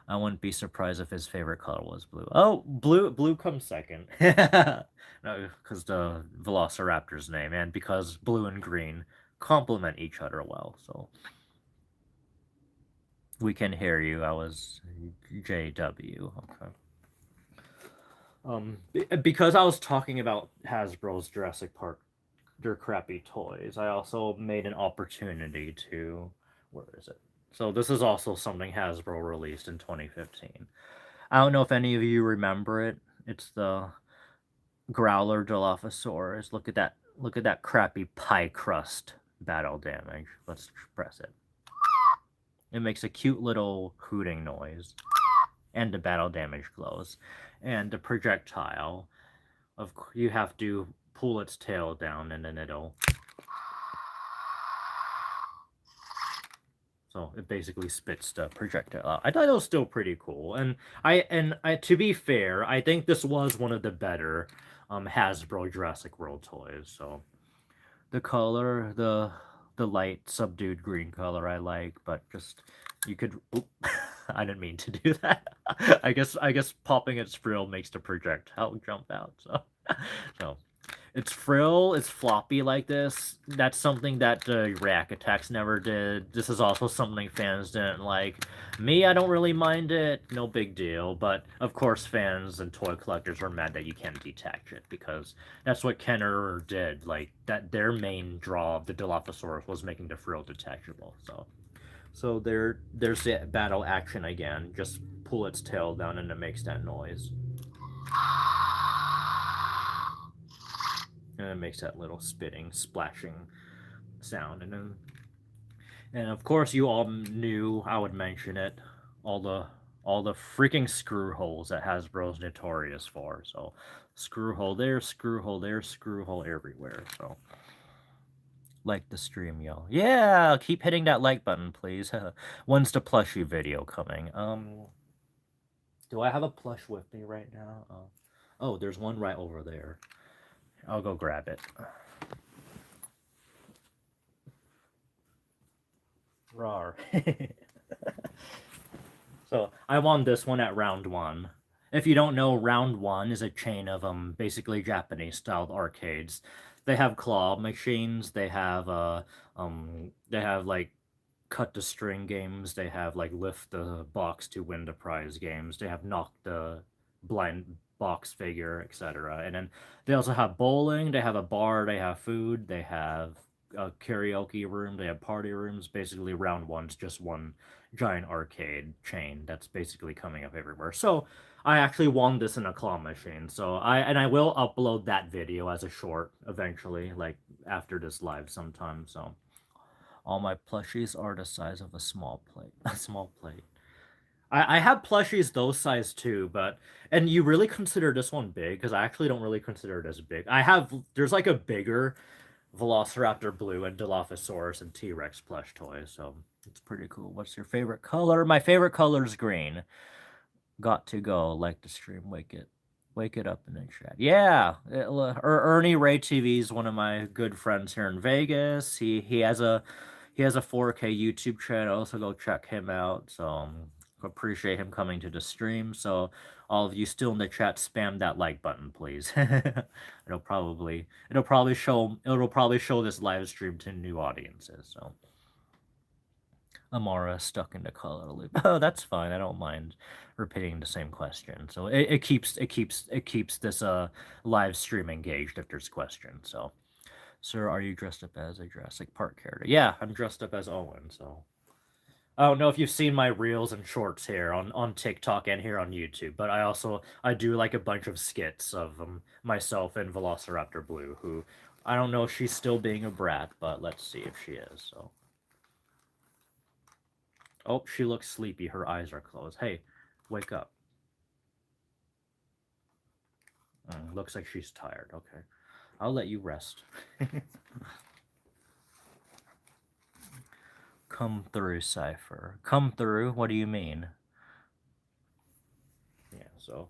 I wouldn't be surprised if his favorite color was blue. Oh, blue comes second. No, because the Velociraptor's name, and because blue and green complement each other well. So we can hear you. I was JW. Okay. Because I was talking about Hasbro's Jurassic Park, their crappy toys, I also made an opportunity to, where is it? So this is also something Hasbro released in 2015. I don't know if any of you remember it. It's the Growler Dilophosaurus. Look at that. Look at that crappy pie crust battle damage. Let's press it. It makes a cute little hooting noise. And the battle damage glows. And the projectile, you have to pull its tail down, and then it'll... So it basically spits the projectile out. I thought it was still pretty cool. And I to be fair, I think this was one of the better Hasbro Jurassic World toys. So the color, the light subdued green color I like, but just you could oop, I didn't mean to do that. I guess popping its frill makes the projectile jump out. So its frill is floppy like this. That's something that the React Attacks never did. This is also something fans didn't like. Me, I don't really mind it. No big deal. But, of course, fans and toy collectors were mad that you can't detach it, because that's what Kenner did. Like, that their main draw of the Dilophosaurus was making the frill detachable. So there's the battle action again. Just pull its tail down and it makes that noise. And it makes that little spitting, splashing sound. And of course you all knew I would mention it. All the freaking screw holes that Hasbro's notorious for. So screw hole there, screw hole there, screw hole everywhere. So like the stream, y'all. Yeah, keep hitting that like button, please. When's the plushie video coming? Do I have a plush with me right now? Oh, there's one right over there. I'll go grab it. Rawr. So I won this one at round 1. If you don't know, round 1 is a chain of basically Japanese styled arcades. They have claw machines. They have like cut the string games. They have like lift the box to win the prize games. They have knock the blind box figure, etc. And then they also have bowling. They have a bar. They have food. They have a karaoke room. They have party rooms. Basically, round 1's just one giant arcade chain that's basically coming up everywhere. So I actually won this in a claw machine. So I will upload that video as a short eventually, like after this live sometime. So all my plushies are the size of a small plate. A small plate. I have plushies those size too, and you really consider this one big? Because I actually don't really consider it as big. There's like a bigger Velociraptor Blue and Dilophosaurus and T-Rex plush toys. So it's pretty cool. What's your favorite color? My favorite color is green. Got to go. Like the stream. Wake it up in the chat. Yeah, Ernie Ray TV is one of my good friends here in Vegas. He has a 4K YouTube channel, so go check him out. So appreciate him coming to the stream. So all of you still in the chat, spam that like button, please. it'll probably show this live stream to new audiences. So Amara stuck in the color loop. Oh, that's fine. I don't mind repeating the same question. So it keeps this live stream engaged if there's questions. So, sir, are you dressed up as a Jurassic Park character? Yeah, I'm dressed up as Owen. So I don't know if you've seen my reels and shorts here on TikTok and here on YouTube, but I do like a bunch of skits of myself and Velociraptor Blue, who I don't know if she's still being a brat, but let's see if she is. So. Oh, she looks sleepy. Her eyes are closed. Hey, wake up. Looks like she's tired. Okay. I'll let you rest. Come through, Cipher. Come through? What do you mean? Yeah, so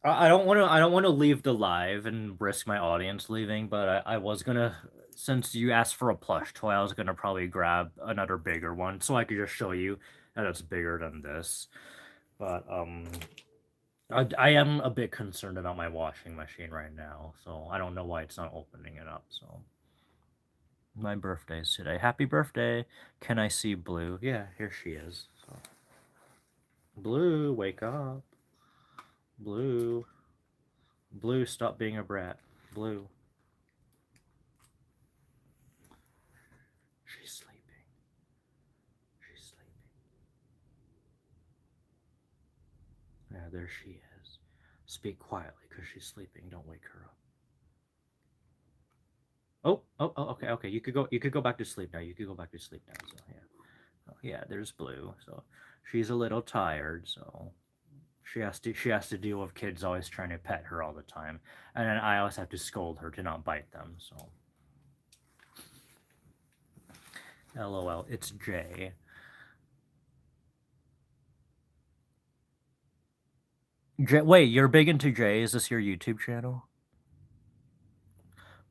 I don't want to leave the live and risk my audience leaving, but I was gonna, since you asked for a plush toy, I was gonna probably grab another bigger one so I could just show you that it's bigger than this. But I am a bit concerned about my washing machine right now, so I don't know why it's not opening it up. So my birthday's today. Happy birthday! Can I see Blue? Yeah, here she is. So. Blue, wake up. Blue. Blue, stop being a brat. Blue. She's sleeping. She's sleeping. Yeah, there she is. Speak quietly because she's sleeping. Don't wake her up. Oh, okay. You could go back to sleep now. You could go back to sleep now. So yeah. Oh, yeah, there's Blue. So she's a little tired, so she has to deal with kids always trying to pet her all the time. And then I always have to scold her to not bite them, so LOL, it's Jay. Wait, you're big into Jay? Is this your YouTube channel?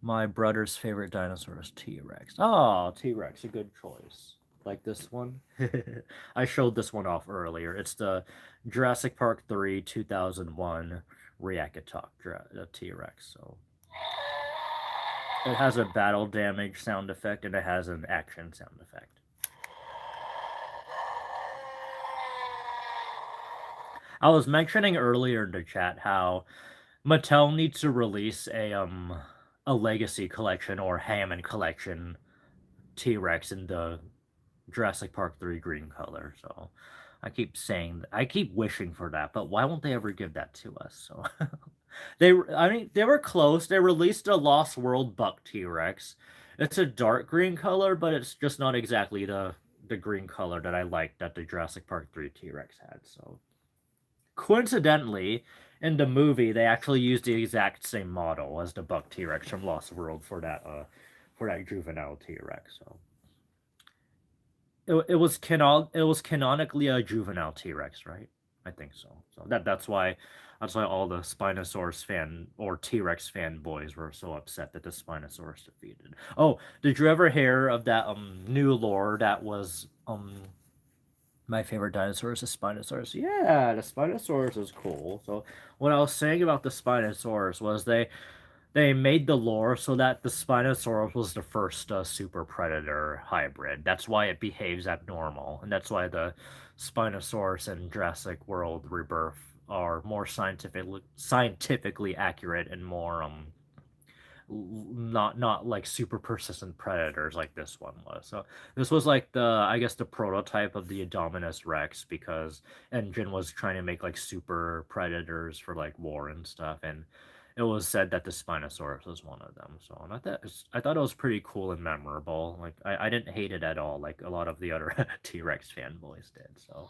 My brother's favorite dinosaur is T-Rex. Oh, T-Rex, a good choice. Like this one? I showed this one off earlier. It's the Jurassic Park 3 2001 React-A-Talk T-Rex. So it has a battle damage sound effect and it has an action sound effect. I was mentioning earlier in the chat how Mattel needs to release a Legacy collection or Hammond collection T-Rex in the Jurassic Park 3 green color. So I keep wishing for that, but why won't they ever give that to us? So they were close. They released a Lost World Buck T-Rex. It's a dark green color, but it's just not exactly the green color that I liked that the Jurassic Park 3 T-Rex had. So coincidentally, in the movie, they actually used the exact same model as the Buck T-Rex from Lost World for that juvenile T-Rex. So it was canonically a juvenile T-Rex, right? I think so. So that's why all the Spinosaurus fan or T-Rex fanboys were so upset that the Spinosaurus defeated. Oh, did you ever hear of that new lore that was my favorite dinosaur is the Spinosaurus? Yeah, the Spinosaurus is cool. So what I was saying about the Spinosaurus was they made the lore so that the Spinosaurus was the first super predator hybrid. That's why it behaves abnormal, and that's why the Spinosaurus and Jurassic World Rebirth are more scientifically accurate and more not like super persistent predators like this one was. So this was like the prototype of the Indominus Rex, because Engine was trying to make like super predators for like war and stuff, and it was said that the Spinosaurus was one of them. So I thought it was pretty cool and memorable. Like I didn't hate it at all, like a lot of the other T-Rex fanboys did. So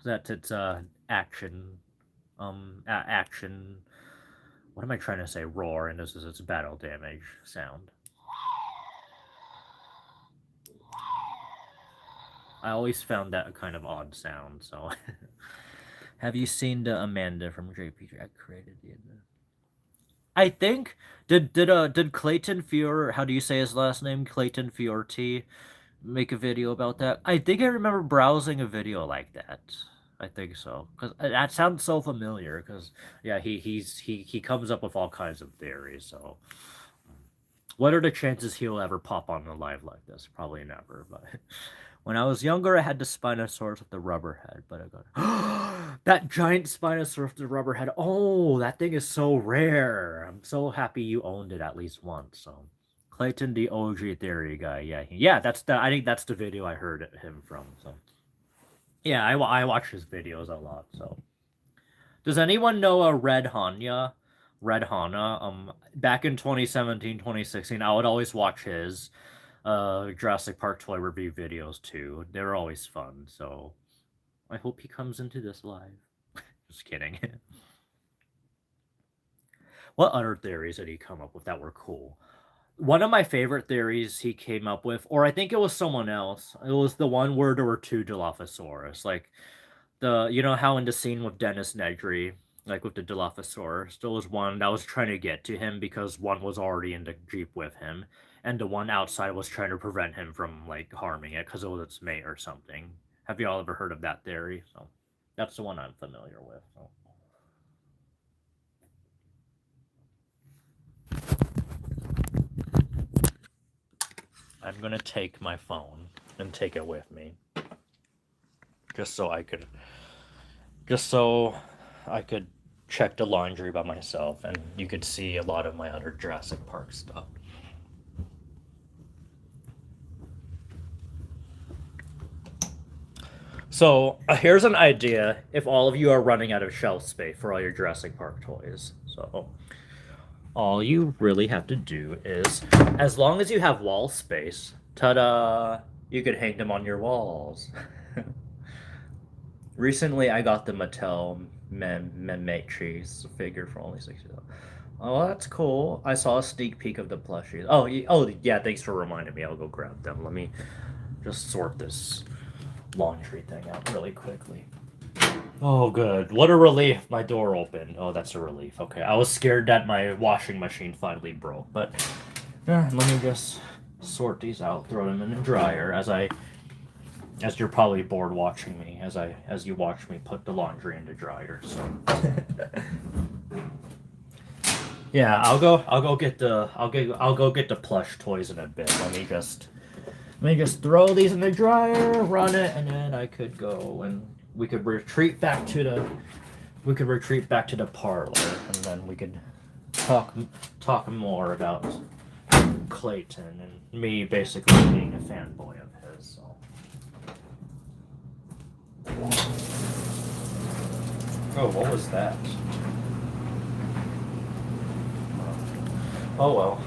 it's action, action. What am I trying to say? Roar, and this is its battle damage sound. I always found that a kind of odd sound. So, have you seen the Amanda from JP Jack created the? I think did Clayton Fior, how do you say his last name? Clayton Fiorti, make a video about that? I think I remember browsing a video like that. I think so, because that sounds so familiar. Because yeah, he comes up with all kinds of theories. So, what are the chances he'll ever pop on a live like this? Probably never. But when I was younger, I had the Spinosaurus with the rubber head, but I got that giant Spinosaurus with the rubber head. Oh, that thing is so rare. I'm so happy you owned it at least once. So, Clayton, the OG theory guy, yeah, that's the. I think that's the video I heard him from. So, yeah, I watch his videos a lot. So, does anyone know a Red Hanya? Red Hana. Back in 2017, 2016, I would always watch his Jurassic Park toy review videos too. They were always fun, so I hope he comes into this live. Just kidding. What other theories did he come up with that were cool? One of my favorite theories he came up with, or I think it was someone else, it was the one where there were two Dilophosaurus. Like, you know how in the scene with Dennis Nedry, like with the Dilophosaurus, there was one that was trying to get to him because one was already in the Jeep with him, and the one outside was trying to prevent him from, like, harming it because it was its mate or something. Have you all ever heard of that theory? So, that's the one I'm familiar with. So. I'm gonna take my phone and take it with me, just so I could check the laundry by myself, and you could see a lot of my other Jurassic Park stuff. So here's an idea if all of you are running out of shelf space for all your Jurassic Park toys. So all you really have to do is, as long as you have wall space, ta-da, you could hang them on your walls. Recently, I got the Mattel Memetres figure for only $60. Oh, that's cool. I saw a sneak peek of the plushies. Oh, yeah, thanks for reminding me. I'll go grab them. Let me just sort this laundry thing out really quickly. Oh, good. What a relief. My door opened. Oh, that's a relief. Okay, I was scared that my washing machine finally broke, but let me just sort these out, throw them in the dryer as you're probably bored watching me as you watch me put the laundry in the dryer. So yeah, I'll go get the plush toys in a bit. Let me just throw these in the dryer, run it, and then I could go and we could retreat back to the parlor, and then we could talk more about Clayton and me basically being a fanboy of his. So. Oh, what was that? Oh well.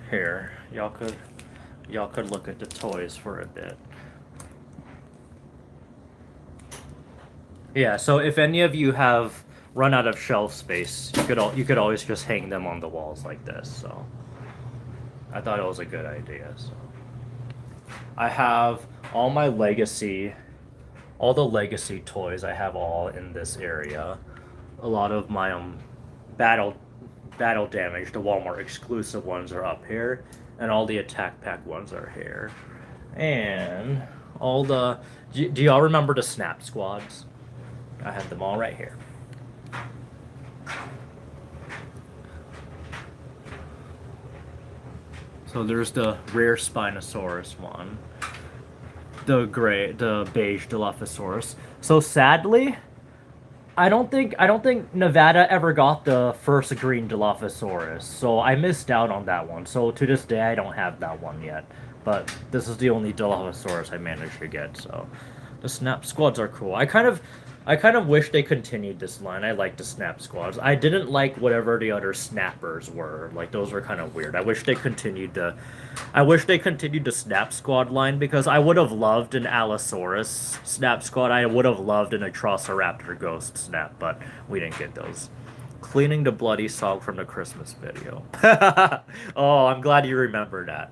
Here, y'all could look at the toys for a bit. Yeah, so if any of you have run out of shelf space, you could always just hang them on the walls like this. So I thought it was a good idea. So I have all the legacy toys. I have all in this area. A lot of my battle damage, the Walmart exclusive ones are up here, and all the attack pack ones are here. And all the do y'all remember the Snap Squads? I have them all right here. So there's the rare Spinosaurus one, the beige Dilophosaurus. So sadly, I don't think Nevada ever got the first green Dilophosaurus, so I missed out on that one. So to this day, I don't have that one yet. But this is the only Dilophosaurus I managed to get. So the Snap Squads are cool. I kind of wish they continued this line. I like the snap squads. I didn't like whatever the other snappers were. Like those were kind of weird. I wish they continued the snap squad line because I would have loved an Allosaurus snap squad. I would have loved an Atrociraptor ghost snap, but we didn't get those. Cleaning the bloody sock from the Christmas video. Oh, I'm glad you remember that.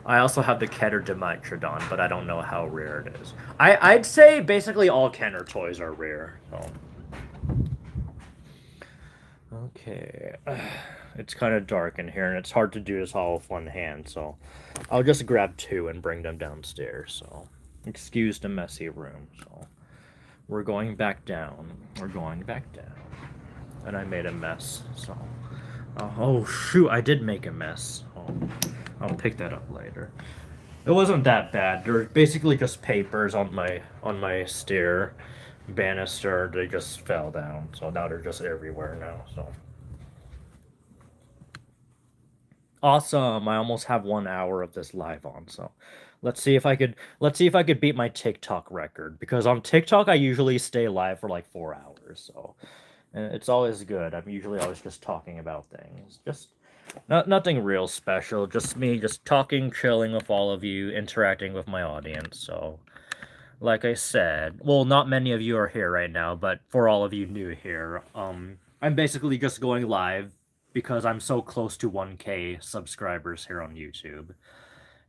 I also have the Kenner Dimetrodon, but I don't know how rare it is. I'd say basically all Kenner toys are rare. So. Okay. It's kind of dark in here, and it's hard to do this all with one hand, so I'll just grab two and bring them downstairs. So, excuse the messy room. So, we're going back down. We're going back down. And I made a mess, so... Oh, shoot, I did make a mess. Oh, I'll pick that up later. It wasn't that bad. There were basically just papers on my stair banister. They just fell down, so now they're just everywhere now, so... Awesome! I almost have 1 hour of this live on, so... Let's see if I could beat my TikTok record, because on TikTok I usually stay live for like 4 hours, so... And it's always good. I'm usually always just talking about things. Just nothing real special. Just me just talking, chilling with all of you, interacting with my audience. So, like I said, well, not many of you are here right now, but for all of you new here, I'm basically just going live because I'm so close to 1K subscribers here on YouTube.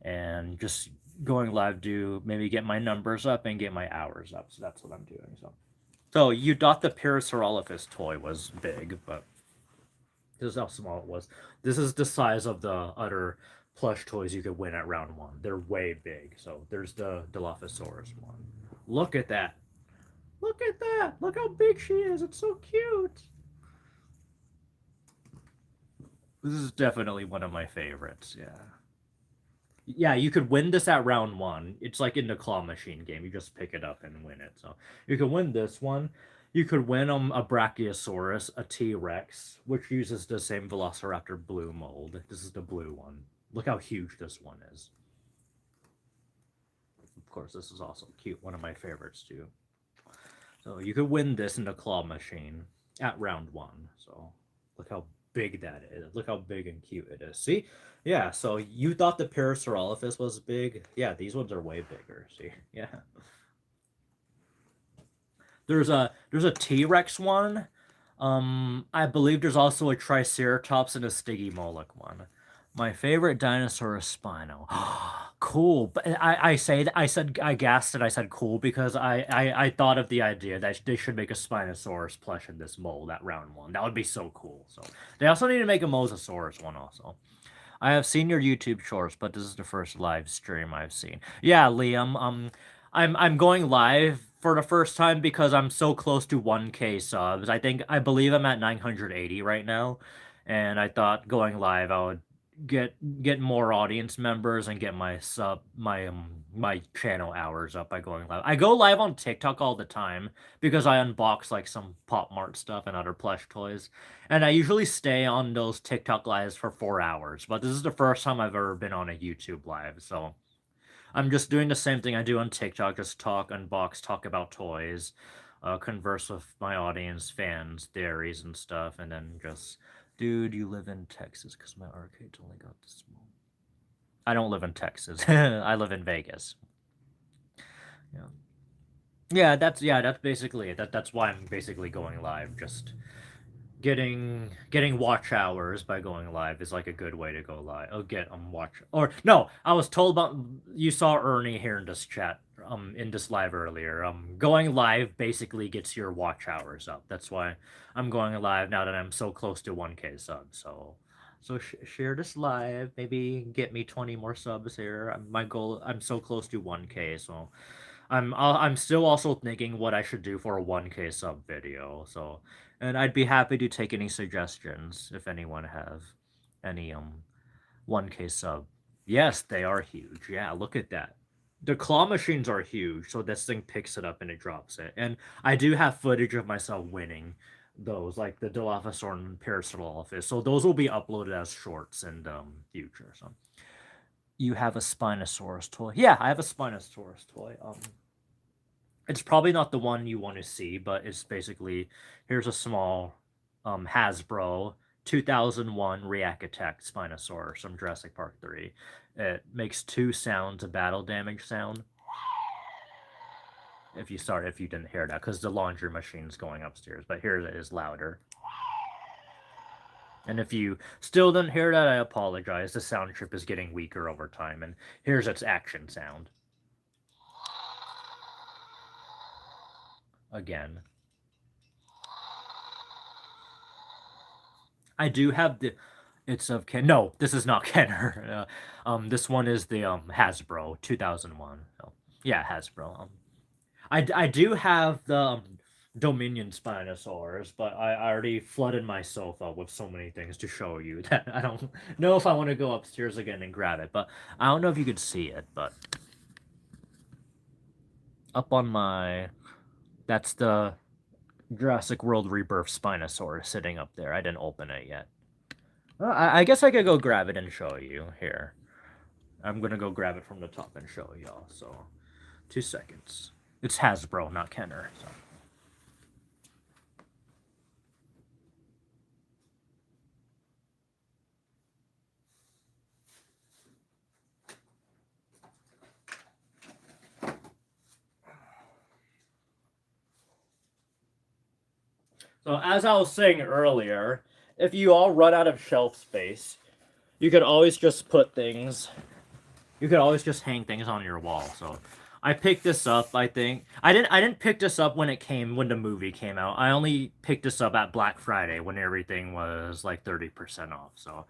And just going live to maybe get my numbers up and get my hours up. So that's what I'm doing. So you thought the Parasaurolophus toy was big, but this is how small it was. This is the size of the other plush toys you could win at round 1. They're way big. So there's the Dilophosaurus one. Look at that. Look at that. Look how big she is. It's so cute. This is definitely one of my favorites, yeah. Yeah, you could win this at round 1. It's like in the claw machine game. You just pick it up and win it. So you can win this one. You could win a Brachiosaurus, a T-Rex, which uses the same Velociraptor blue mold. This is the blue one. Look how huge this one is. Of course, this is also cute. One of my favorites, too. So you could win this in the claw machine at round 1. So look how big that is. Look how big and cute it is. See? Yeah, so you thought the Parasaurolophus was big? Yeah, these ones are way bigger. See? Yeah. There's a T-Rex one. I believe there's also a Triceratops and a Stygimoloch one. My favorite dinosaur is Spino. Cool. But I gasped and I said cool because I thought of the idea that they should make a Spinosaurus plush in this mold at round 1. That would be so cool. So they also need to make a Mosasaurus one also. I have seen your YouTube shorts, but this is the first live stream I've seen. Yeah, Liam. I'm going live for the first time because I'm so close to 1K subs. I believe I'm at 980 right now, and I thought going live I would get more audience members and get my channel hours up by going live. I go live on TikTok all the time because I unbox like some Pop Mart stuff and other plush toys. And I usually stay on those TikTok lives for 4 hours, but this is the first time I've ever been on a YouTube live, so I'm just doing the same thing I do on TikTok, just talk, unbox, talk about toys, converse with my audience, fans, theories, and stuff, and then just, dude, you live in Texas, because my arcade's only got this small. I don't live in Texas. I live in Vegas. Yeah, that's basically it. That's why I'm basically going live. Just getting watch hours by going live is like a good way to go live. Oh, get watch, or no, I was told about, you saw Ernie here in this chat in this live earlier. Going live basically gets your watch hours up. That's why I'm going live now that I'm so close to 1K subs. So share this live, maybe get me 20 more subs here. My goal, I'm so close to 1K, so I'm still also thinking what I should do for a 1K sub video. So, and I'd be happy to take any suggestions if anyone have any 1K sub. Yes, they are huge. Yeah, look at that. The claw machines are huge, so this thing picks it up and it drops it. And I do have footage of myself winning those, like the Dilophosaurus and Parasaurolophus. So those will be uploaded as shorts in the future. So you have a Spinosaurus toy. Yeah, I have a Spinosaurus toy. It's probably not the one you want to see, but it's basically here's a small Hasbro 2001 React Attack Spinosaurus from Jurassic Park 3. It makes two sounds, a battle damage sound. If you didn't hear that, because the laundry machine's going upstairs, but here it is louder. And if you still didn't hear that, I apologize. The sound chip is getting weaker over time, and here's its action sound. Again. I do have the... It's of Ken... No, this is not Kenner. This one is the Hasbro 2001. Oh, yeah, Hasbro. I do have the Dominion Spinosaurus, but I already flooded my sofa with so many things to show you that I don't know if I want to go upstairs again and grab it. But I don't know if you could see it, but up on my... That's the Jurassic World Rebirth Spinosaurus sitting up there. I didn't open it yet. Well, I guess I could go grab it and show you. Here. I'm going to go grab it from the top and show y'all. So, 2 seconds. It's Hasbro, not Kenner. So. So as I was saying earlier, if you all run out of shelf space, you could always just put things... You could always just hang things on your wall. So I picked this up, I think. I didn't pick this up when the movie came out. I only picked this up at Black Friday when everything was like 30% off. So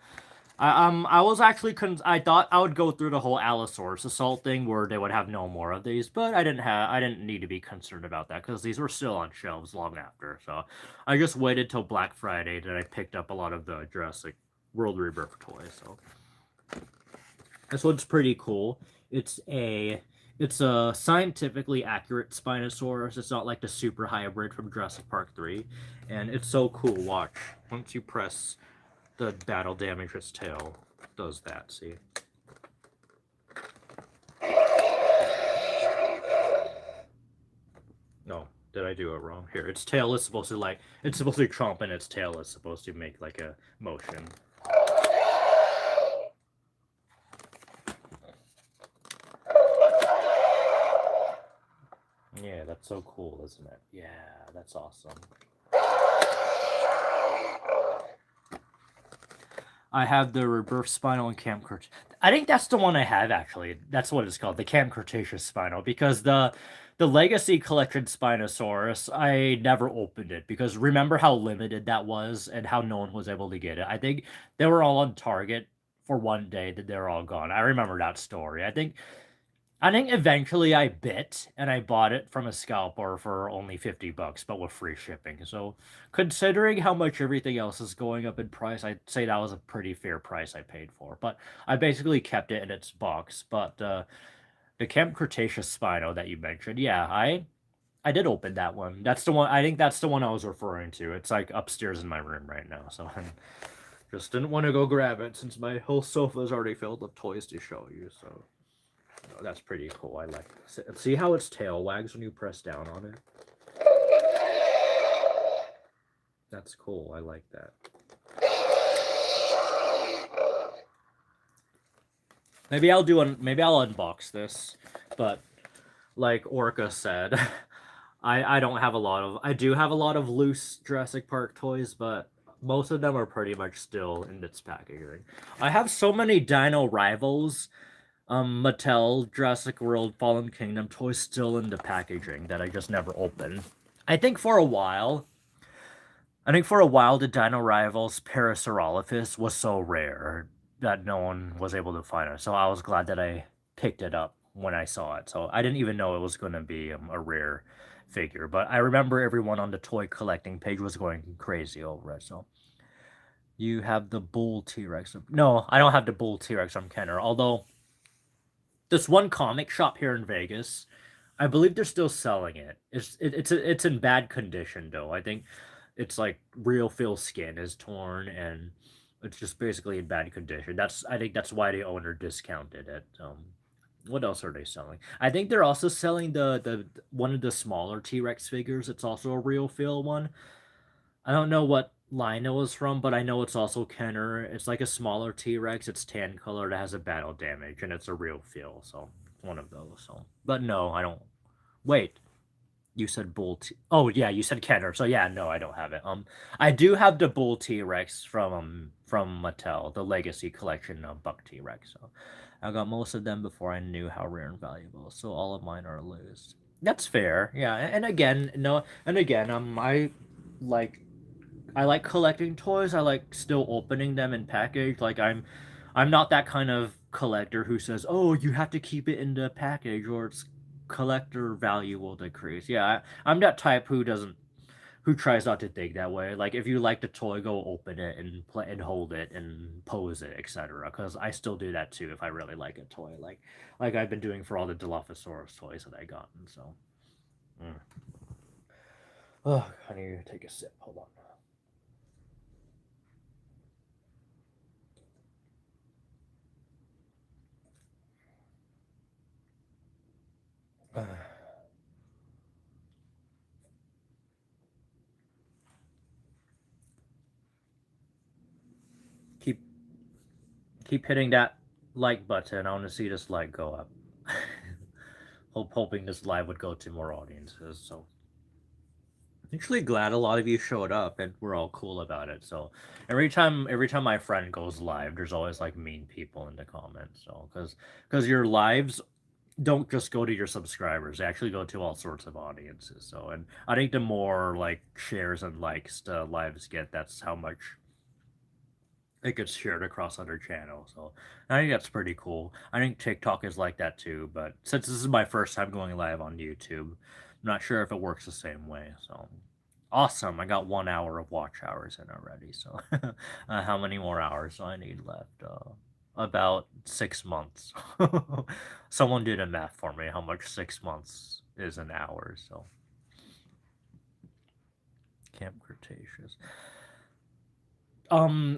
I was actually I thought I would go through the whole Allosaurus assault thing where they would have no more of these, but I didn't need to be concerned about that because these were still on shelves long after. So I just waited till Black Friday that I picked up a lot of the Jurassic World Rebirth toys. So this one's pretty cool. It's a scientifically accurate Spinosaurus. It's not like the super hybrid from Jurassic Park 3, and it's so cool. Watch, once you press the battle damage, its tail does that. See? No, did I do it wrong? Here, its tail is supposed to chomp, and its tail is supposed to make like a motion. Yeah, that's so cool, isn't it? Yeah, that's awesome. I have the Rebirth Spinal and Camp Cretaceous. I think that's the one I have, actually. That's what it's called, the Camp Cretaceous Spinal, because the Legacy Collection Spinosaurus, I never opened it, because remember how limited that was and how no one was able to get it? I think they were all on Target for one day, that they were all gone. I remember that story. I think eventually I bit and I bought it from a scalper for only $50, but with free shipping. So considering how much everything else is going up in price, I'd say that was a pretty fair price I paid for. But I basically kept it in its box. But the Camp Cretaceous Spino that you mentioned, yeah, I did open that one. That's the one. I think that's the one I was referring to. It's like upstairs in my room right now. So I just didn't want to go grab it since my whole sofa is already filled with toys to show you. So. Oh, that's pretty cool. I like it. See how its tail wags when you press down on it? That's cool. I like that. Maybe I'll unbox this, but like Orca said, I do have a lot of loose Jurassic Park toys, but most of them are pretty much still in its packaging. I have so many Dino Rivals Mattel Jurassic World Fallen Kingdom toys still in the packaging that I just never opened. I think for a while the Dino Rivals Parasaurolophus was so rare that no one was able to find it. So I was glad that I picked it up when I saw it. So I didn't even know it was going to be a rare figure, but I remember everyone on the toy collecting page was going crazy over it. So you have the Bull T-Rex. No, I don't have the Bull T-Rex from Kenner, although this one comic shop here in Vegas, I believe they're still selling it. It's in bad condition though. I think it's like real feel skin is torn and it's just basically in bad condition. I think that's why the owner discounted it. What else are they selling? I think they're also selling the one of the smaller T-Rex figures. It's also a real feel one. I don't know what line it was from, but I know it's also Kenner. It's like a smaller T-Rex. It's tan colored. It has a battle damage, and it's a real feel. So one of those. So, but no, I don't. Wait, you said bull. Oh yeah, you said Kenner. So yeah, no, I don't have it. I do have the bull T-Rex from Mattel, the Legacy collection of Buck T-Rex. So I got most of them before I knew how rare and valuable. So all of mine are loose. That's fair. Yeah, and again, no, and again, like I like collecting toys. I like still opening them in package. Like I'm not that kind of collector who says, "Oh, you have to keep it in the package or its collector value will decrease." Yeah, I'm that type who tries not to think that way. Like if you like the toy, go open it and play and hold it and pose it, etc. Because I still do that too if I really like a toy. Like I've been doing for all the Dilophosaurus toys that I gotten. So, oh, I need to take a sip. Hold on. keep keep hitting that like button. I want to see this like go up. Hoping this live would go to more audiences. So I'm actually glad a lot of you showed up and we're all cool about it. So every time my friend goes live, there's always like mean people in the comments. So because your lives don't just go to your subscribers, they actually go to all sorts of audiences. So and I think the more like shares and likes the lives get, that's how much it gets shared across other channels. So I think that's pretty cool. I think TikTok is like that too, but since this is my first time going live on YouTube, I'm not sure if it works the same way. So awesome. I got 1 hour of watch hours in already. So how many more hours do I need left? About 6 months. Someone did a math for me how much 6 months is in hours. So Camp Cretaceous.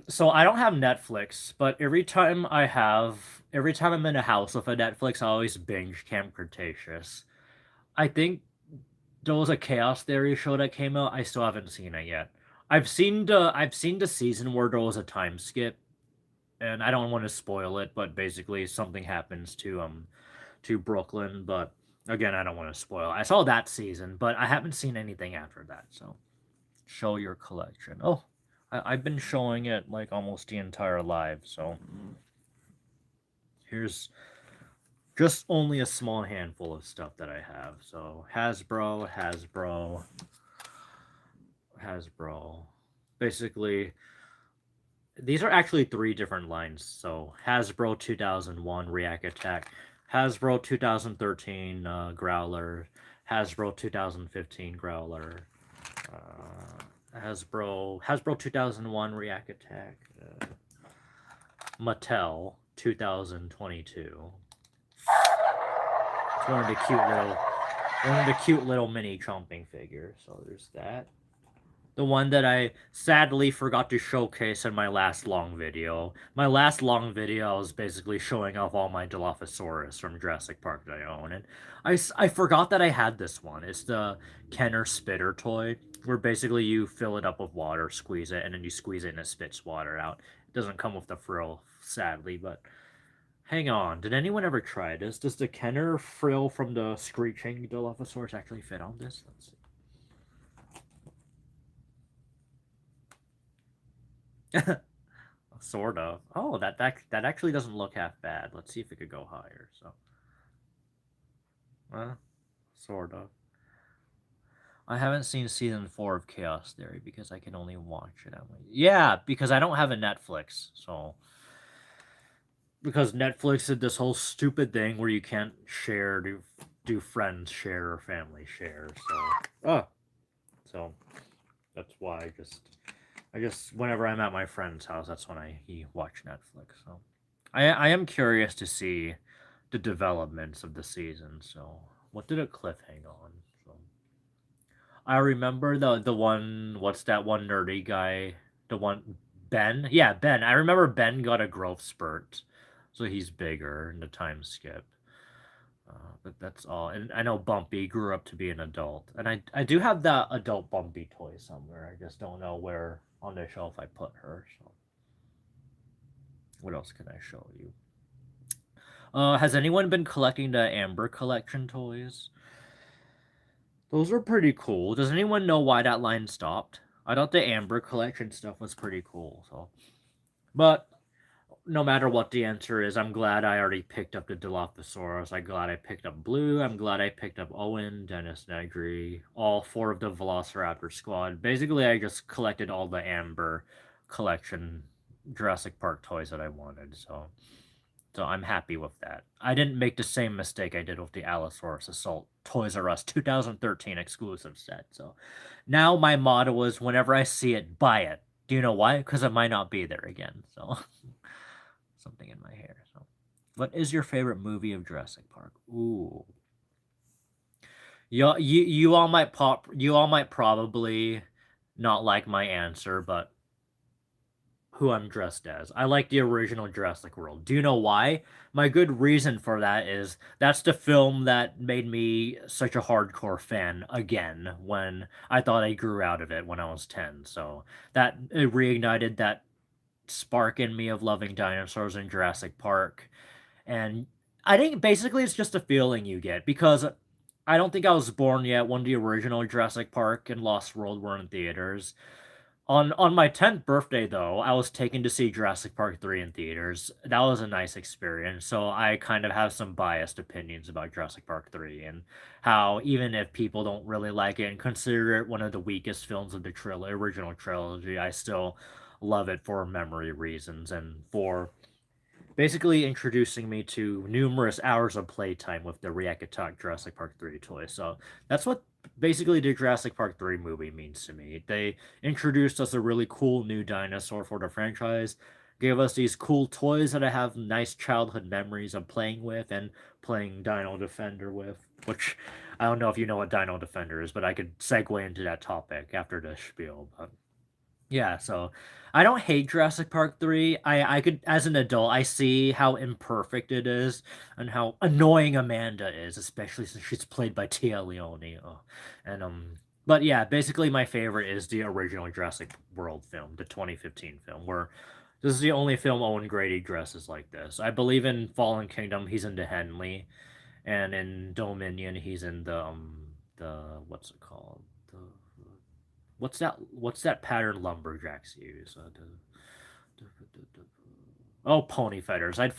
So I don't have Netflix, but every time I'm in a house with a Netflix, I always binge Camp Cretaceous. I think there was a Chaos Theory show that came out. I still haven't seen it yet. I've seen the season where there was a time skip, and I don't want to spoil it, but basically something happens to Brooklyn, but again, I don't want to spoil. I saw that season, but I haven't seen anything after that, so show your collection. Oh, I've been showing it like almost the entire live, so here's just only a small handful of stuff that I have. So Hasbro. Basically, these are actually 3 different lines. So Hasbro 2001 React Attack, Hasbro 2013 Growler, Hasbro 2015 Growler, Hasbro 2001 React Attack, Mattel 2022. It's one of the cute little mini chomping figures. So there's that. The one that I sadly forgot to showcase in my last long video. My last long video, I was basically showing off all my Dilophosaurus from Jurassic Park that I own. And I forgot that I had this one. It's the Kenner Spitter toy, where basically you fill it up with water, squeeze it, and then you squeeze it and it spits water out. It doesn't come with the frill, sadly, but hang on. Did anyone ever try this? Does the Kenner frill from the Screeching Dilophosaurus actually fit on this? Let's see. Sort of. Oh, that actually doesn't look half bad. Let's see if it could go higher. So, sort of. I haven't seen season 4 of Chaos Theory because I can only watch it on my... Yeah, because I don't have a Netflix. So, because Netflix did this whole stupid thing where you can't share, do friends share or family share. So that's why I just whenever I'm at my friend's house, that's when I watch Netflix. So I am curious to see the developments of the season. So what did it cliffhang on? So I remember the one. What's that one nerdy guy? The one Ben. Yeah, Ben. I remember Ben got a growth spurt, so he's bigger in the time skip. But that's all. And I know Bumpy grew up to be an adult, and I do have that adult Bumpy toy somewhere. I just don't know where on the shelf I put her. So, what else can I show you? Has anyone been collecting the Amber Collection toys? Those are pretty cool. Does anyone know why that line stopped? I thought the Amber Collection stuff was pretty cool. So, but no matter what the answer is, I'm glad I already picked up the Dilophosaurus. I'm glad I picked up Blue. I'm glad I picked up Owen, Dennis Negri, all 4 of the Velociraptor squad. Basically, I just collected all the Amber Collection Jurassic Park toys that I wanted. So I'm happy with that. I didn't make the same mistake I did with the Allosaurus Assault Toys R Us 2013 exclusive set. So now my motto is whenever I see it, buy it. Do you know why? Because it might not be there again. So something in my hair. So what is your favorite movie of Jurassic Park? Ooh. You all might probably not like my answer, but who I'm dressed as. I like the original Jurassic World. Do you know why? My good reason for that is that's the film that made me such a hardcore fan again when I thought I grew out of it when I was 10. So that it reignited that spark in me of loving dinosaurs in Jurassic Park. And I think basically it's just a feeling you get because I don't think I was born yet when the original Jurassic Park and Lost World were in theaters. On my 10th birthday, though, I was taken to see Jurassic Park 3 in theaters. That was a nice experience, so I kind of have some biased opinions about Jurassic Park 3 and how even if people don't really like it and consider it one of the weakest films of the original trilogy, I still love it for memory reasons and for basically introducing me to numerous hours of playtime with the React Attack Jurassic Park 3 toy. So that's what basically the Jurassic Park 3 movie means to me. They introduced us a really cool new dinosaur for the franchise, gave us these cool toys that I have nice childhood memories of playing with and playing Dino Defender with, which I don't know if you know what Dino Defender is, but I could segue into that topic after the spiel. But yeah, so I don't hate Jurassic Park 3. I could as an adult I see how imperfect it is and how annoying Amanda is, especially since she's played by Tia Leone. Oh. And but yeah, basically my favorite is the original Jurassic World film, the 2015 film, where this is the only film Owen Grady dresses like this. I believe in Fallen Kingdom he's in the Henley, and in Dominion he's in the what's it called? The What's that pattern lumberjacks use? Oh, pony feathers. I'd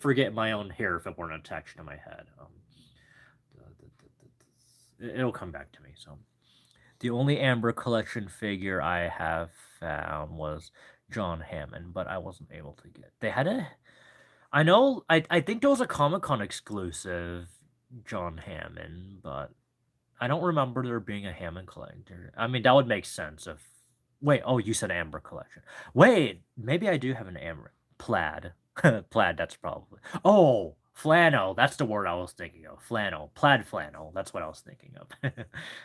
forget my own hair if it weren't attached to my head. It'll come back to me. So the only Amber Collection figure I have found was John Hammond, but I wasn't able to get. They had a. I know. I think there was a Comic-Con exclusive John Hammond, but I don't remember there being a Hammond collector. I mean, that would make sense if. Wait, oh, you said Amber collection. Wait, maybe I do have an Amber. Plaid. Plaid, that's probably. Oh, flannel. That's the word I was thinking of. Flannel. Plaid flannel. That's what I was thinking of.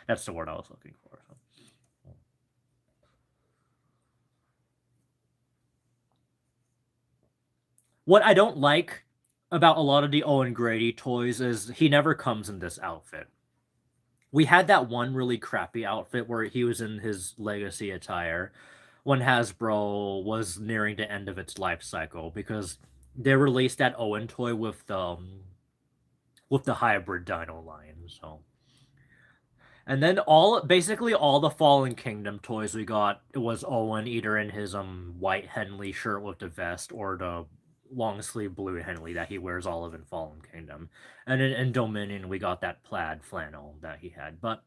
That's the word I was looking for. What I don't like about a lot of the Owen Grady toys is he never comes in this outfit. We had that one really crappy outfit where he was in his legacy attire when Hasbro was nearing the end of its life cycle because they released that Owen toy with the hybrid dino line. So, and then basically all the Fallen Kingdom toys we got was Owen either in his white Henley shirt with the vest or the long sleeve blue Henley that he wears all of in Fallen Kingdom. And in Dominion we got that plaid flannel that he had. But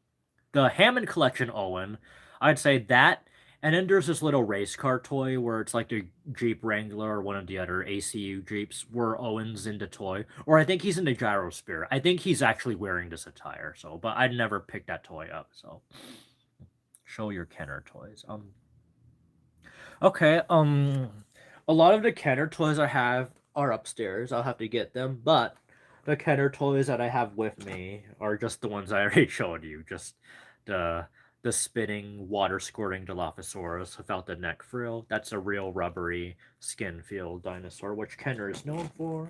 the Hammond collection Owen, I'd say that. And then there's this little race car toy where it's like the Jeep Wrangler or one of the other ACU Jeeps where Owen's in the toy. Or I think he's in the Gyrosphere. I think he's actually wearing this attire. So, but I'd never picked that toy up. So, show your Kenner toys. Okay. A lot of the Kenner toys I have are upstairs. I'll have to get them. But the Kenner toys that I have with me are just the ones I already showed you. Just the spinning, water squirting Dilophosaurus without the neck frill. That's a real rubbery skin feel dinosaur, which Kenner is known for.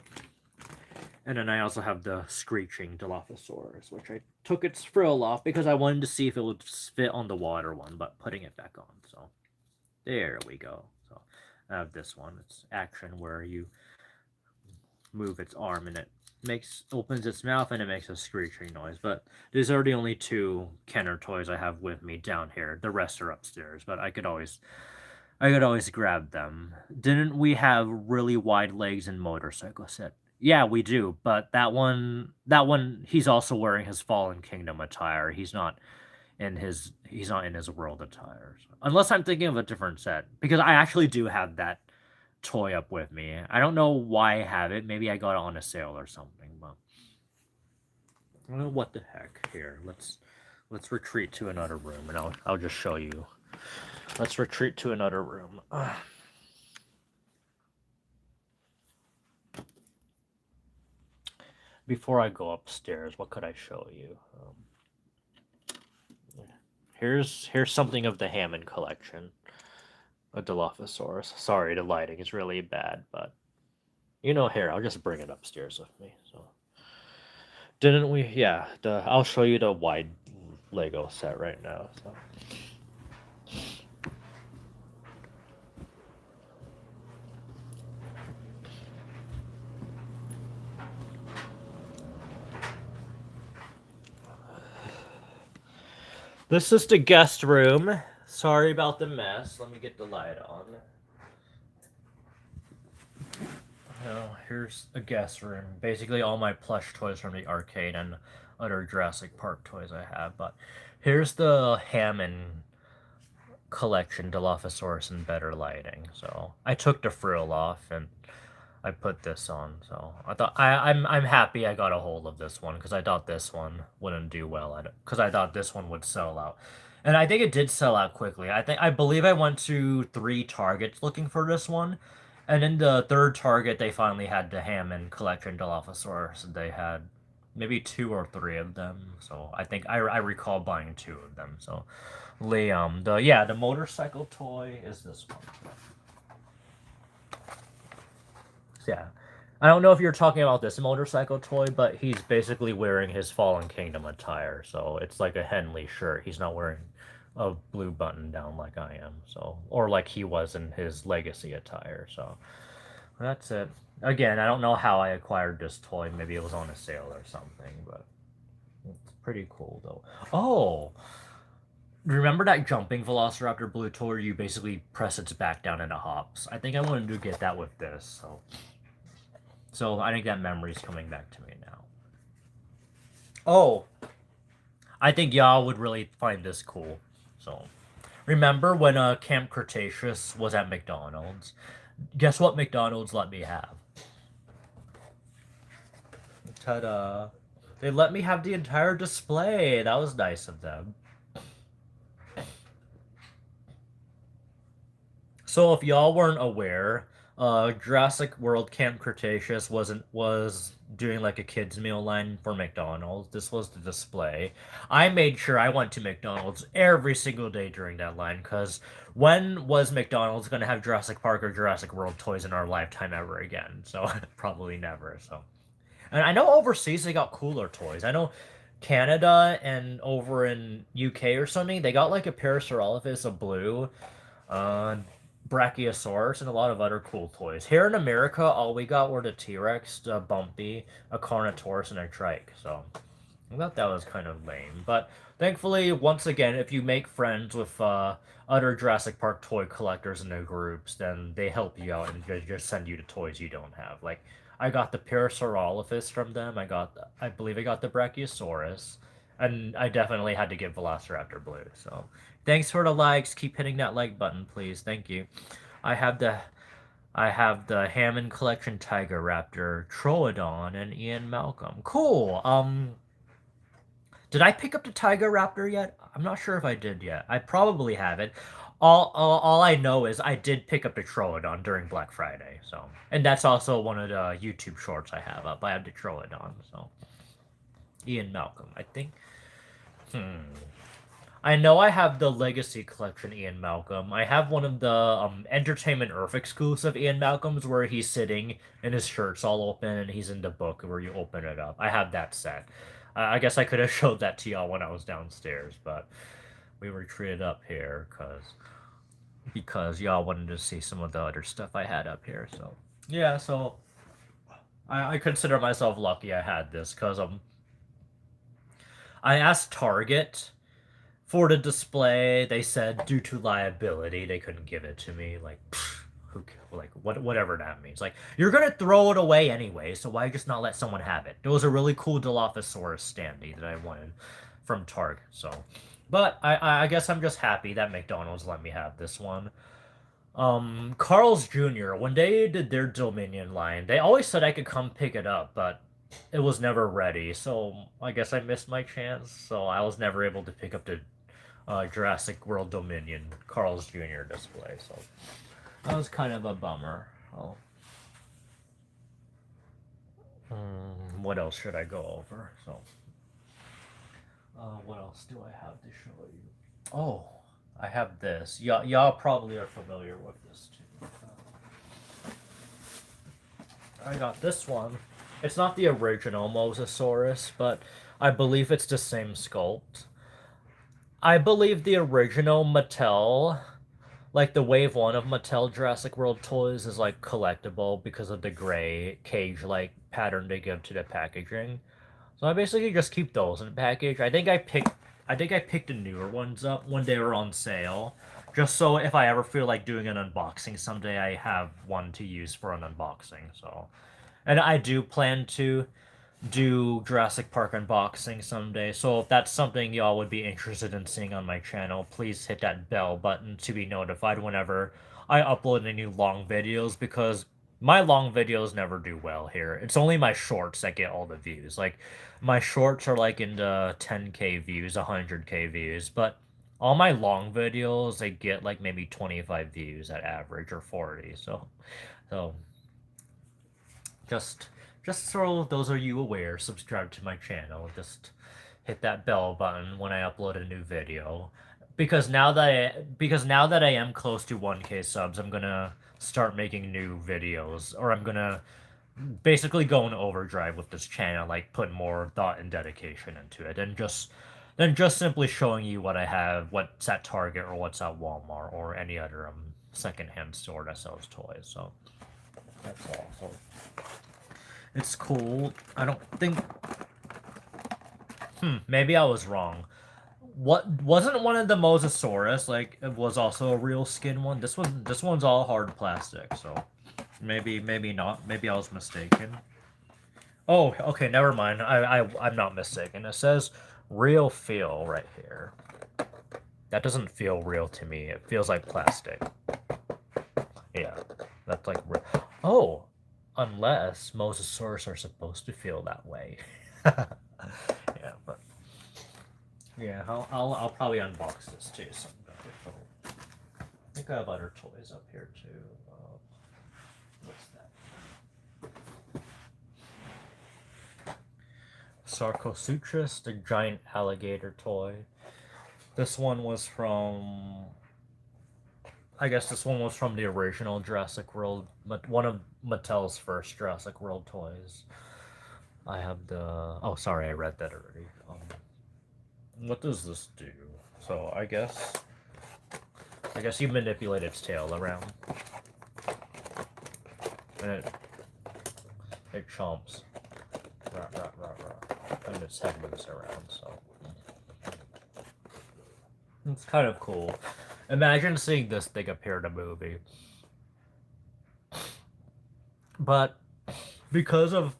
And then I also have the screeching Dilophosaurus, which I took its frill off because I wanted to see if it would fit on the water one, but putting it back on. So there we go. So I have this one. It's action where you move its arm and it opens its mouth and it makes a screeching noise. But these are the only two Kenner toys I have with me down here. The rest are upstairs, but I could always grab them. Didn't we have really wide legs and motorcycle set? Yeah, we do, but that one he's also wearing his Fallen Kingdom attire. He's not in his world attire. Unless I'm thinking of a different set. Because I actually do have that toy up with me. I don't know why I have it. Maybe I got it on a sale or something, but I don't know what the heck. Here, let's retreat to another room and I'll just show you. Let's retreat to another room. Before I go upstairs, what could I show you? Here's something of the Hammond collection. A Dilophosaurus. Sorry, the lighting is really bad, but here, I'll just bring it upstairs with me. So, didn't we? Yeah, I'll show you the wide Lego set right now. So. This is the guest room. Sorry about the mess. Let me get the light on. Here's a guest room. Basically all my plush toys from the arcade and other Jurassic Park toys I have. But here's the Hammond collection, Dilophosaurus in better lighting. So I took the frill off and I put this on. So I thought I'm happy I got a hold of this one because I thought this one wouldn't do well because I thought this one would sell out. And I think it did sell out quickly. I believe I went to 3 Targets looking for this one. And in the 3rd Target, they finally had the Hammond collection Dilophosaurus. They had maybe 2 or 3 of them. So I think I recall buying 2 of them. So Liam, the motorcycle toy is this one. Yeah. I don't know if you're talking about this motorcycle toy, but he's basically wearing his Fallen Kingdom attire. So it's like a Henley shirt. He's not wearing a blue button down like I am. So, or like he was in his Legacy attire. So that's it. Again, I don't know how I acquired this toy. Maybe it was on a sale or something, but it's pretty cool though. Oh, remember that jumping Velociraptor blue toy where you basically press its back down and it hops? I think I wanted to get that with this. So I think that memory's coming back to me now. Oh, I think y'all would really find this cool. So, remember when Camp Cretaceous was at McDonald's? Guess what McDonald's let me have? Ta-da! They let me have the entire display. That was nice of them. So if y'all weren't aware, Jurassic World Camp Cretaceous was doing like a kids meal line for McDonald's. This was the display. I made sure I went to McDonald's every single day during that line because when was McDonald's gonna have Jurassic Park or Jurassic World toys in our lifetime ever again? So probably never. So, and I know overseas they got cooler toys. I know Canada and over in UK or something they got like a Parasaurolophus, a blue. Brachiosaurus, and a lot of other cool toys. Here in America, all we got were the T-Rex, the Bumpy, a Carnotaurus, and a Trike. So I thought that was kind of lame. But thankfully, once again, if you make friends with other Jurassic Park toy collectors in their groups, then they help you out and just send you the toys you don't have. Like I got the Parasaurolophus from them. I believe I got the Brachiosaurus. And I definitely had to get Velociraptor Blue. So thanks for the likes. Keep hitting that like button, please. Thank you. I have the Hammond Collection Tiger Raptor, Troodon, and Ian Malcolm. Cool. Did I pick up the Tiger Raptor yet? I'm not sure if I did yet. I probably haven't. All I know is I did pick up the Troodon during Black Friday. So, and that's also one of the YouTube shorts I have up. I have the Troodon. So, Ian Malcolm, I think. I know I have the Legacy Collection Ian Malcolm. I have one of the Entertainment Earth exclusive Ian Malcolms where he's sitting and his shirt's all open and he's in the book where you open it up. I have that set. I guess I could have showed that to y'all when I was downstairs, but we retreated up here because y'all wanted to see some of the other stuff I had up here. So yeah, so I consider myself lucky I had this because I asked Target for the display. They said due to liability they couldn't give it to me. Like, whatever that means. Like, you're gonna throw it away anyway, so why just not let someone have it? There was a really cool Dilophosaurus standee that I wanted from Target. So, but I guess I'm just happy that McDonald's let me have this one. Carl's Jr., when they did their Dominion line, they always said I could come pick it up, but it was never ready. So I guess I missed my chance. So I was never able to pick up the Jurassic World Dominion Carl's Jr. display. So that was kind of a bummer. Oh. What else should I go over? So, what else do I have to show you? Oh, I have this. Y'all probably are familiar with this too. I got this one. It's not the original Mosasaurus, but I believe it's the same sculpt. I believe the original Mattel, like the Wave 1 of Mattel Jurassic World toys, is like collectible because of the gray cage-like pattern they give to the packaging. So I basically just keep those in the package. I think I picked the newer ones up when they were on sale, just so if I ever feel like doing an unboxing someday, I have one to use for an unboxing. So, and I do plan to do Jurassic Park unboxing someday. So if that's something y'all would be interested in seeing on my channel, please hit that bell button to be notified whenever I upload any new long videos, because my long videos never do well here. It's only my shorts that get all the views. Like, my shorts are like in the 10K views, 100K views, but all my long videos, they get like maybe 25 views at average, or 40. So just just so those are you aware, subscribe to my channel. Just hit that bell button when I upload a new video. Because now that I am close to 1K subs, I'm gonna start making new videos, or I'm gonna basically go in overdrive with this channel, like put more thought and dedication into it, and just simply showing you what I have, what's at Target or what's at Walmart or any other secondhand store that sells toys. So that's all. So it's cool. I don't think. Maybe I was wrong. What wasn't one of the Mosasaurus like it was also a real skin one? This one's all hard plastic. So maybe not. Maybe I was mistaken. Oh, okay. Never mind. I'm not mistaken. It says real feel right here. That doesn't feel real to me. It feels like plastic. Yeah, that's like. Oh, unless Mosasaurus are supposed to feel that way. Yeah, but yeah, I'll probably unbox this too someday. I think I have other toys up here too. What's that? Sarcosutrus, the giant alligator toy. This one was from. I guess this one was from the original Jurassic World, one of Mattel's first Jurassic World toys. I have the. Oh, sorry, I read that already. What does this do? So I guess you manipulate its tail around, and it chomps, and its head moves around. So it's kind of cool. Imagine seeing this thing appear in a movie. But because of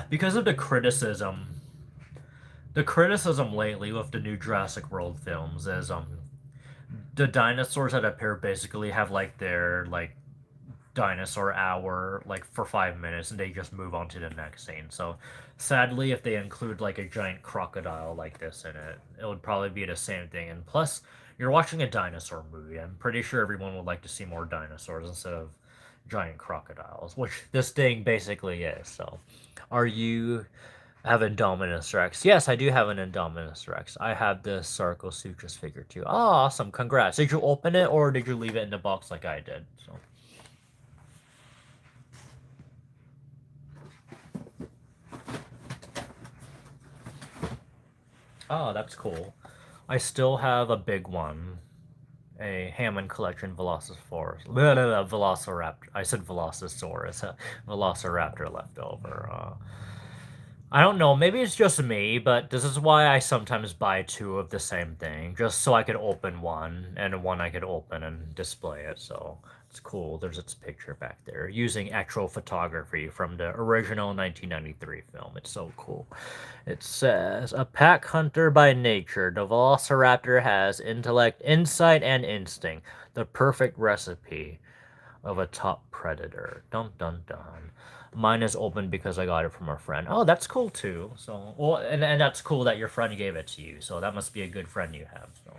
because of the criticism lately with the new Jurassic World films is the dinosaurs that appear basically have like their like dinosaur hour like for 5 minutes, and they just move on to the next scene. So sadly, if they include like a giant crocodile like this in it, it would probably be the same thing. And plus, you're watching a dinosaur movie. I'm pretty sure everyone would like to see more dinosaurs instead of giant crocodiles, which this thing basically is. So I have Indominus Rex. Yes, I do have an Indominus Rex. I have the Sarcosuchus figure too. Oh, awesome. Congrats. Did you open it or did you leave it in the box like I did? So. Oh, that's cool. I still have a big one. A Hammond Collection Velociraptor. I said Velocisaurus. Velociraptor left over. I don't know. Maybe it's just me, but this is why I sometimes buy two of the same thing, just so I could open one, and one I could open and display it. So it's cool. There's its picture back there using actual photography from the original 1993 film. It's so cool. It says, a pack hunter by nature, the Velociraptor has intellect, insight, and instinct. The perfect recipe of a top predator. Dun dun dun. Mine is open because I got it from a friend. Oh, that's cool too. So, well, and that's cool that your friend gave it to you. So that must be a good friend you have. So.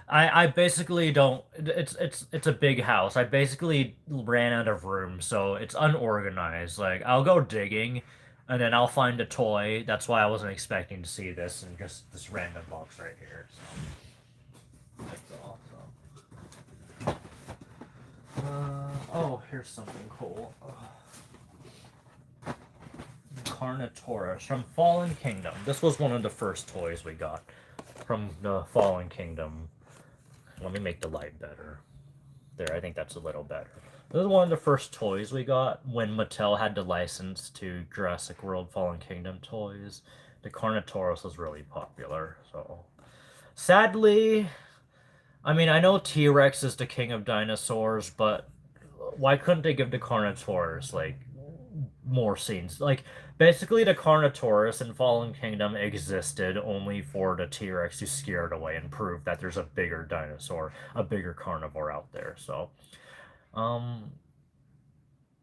I basically don't. It's a big house. I basically ran out of room, so it's unorganized. Like I'll go digging, and then I'll find a toy. That's why I wasn't expecting to see this and just this random box right here. So that's awesome. Oh, here's something cool. Carnotaurus from Fallen Kingdom. This was one of the first toys we got from the Fallen Kingdom. Let me make the light better. There, I think that's a little better. This is one of the first toys we got when Mattel had the license to Jurassic World Fallen Kingdom toys. The Carnotaurus was really popular, so... Sadly, I mean, I know T-Rex is the king of dinosaurs, but why couldn't they give the Carnotaurus, like, more scenes? Like, basically the Carnotaurus in Fallen Kingdom existed only for the T-Rex to scare it away and prove that there's a bigger dinosaur, a bigger carnivore out there, so...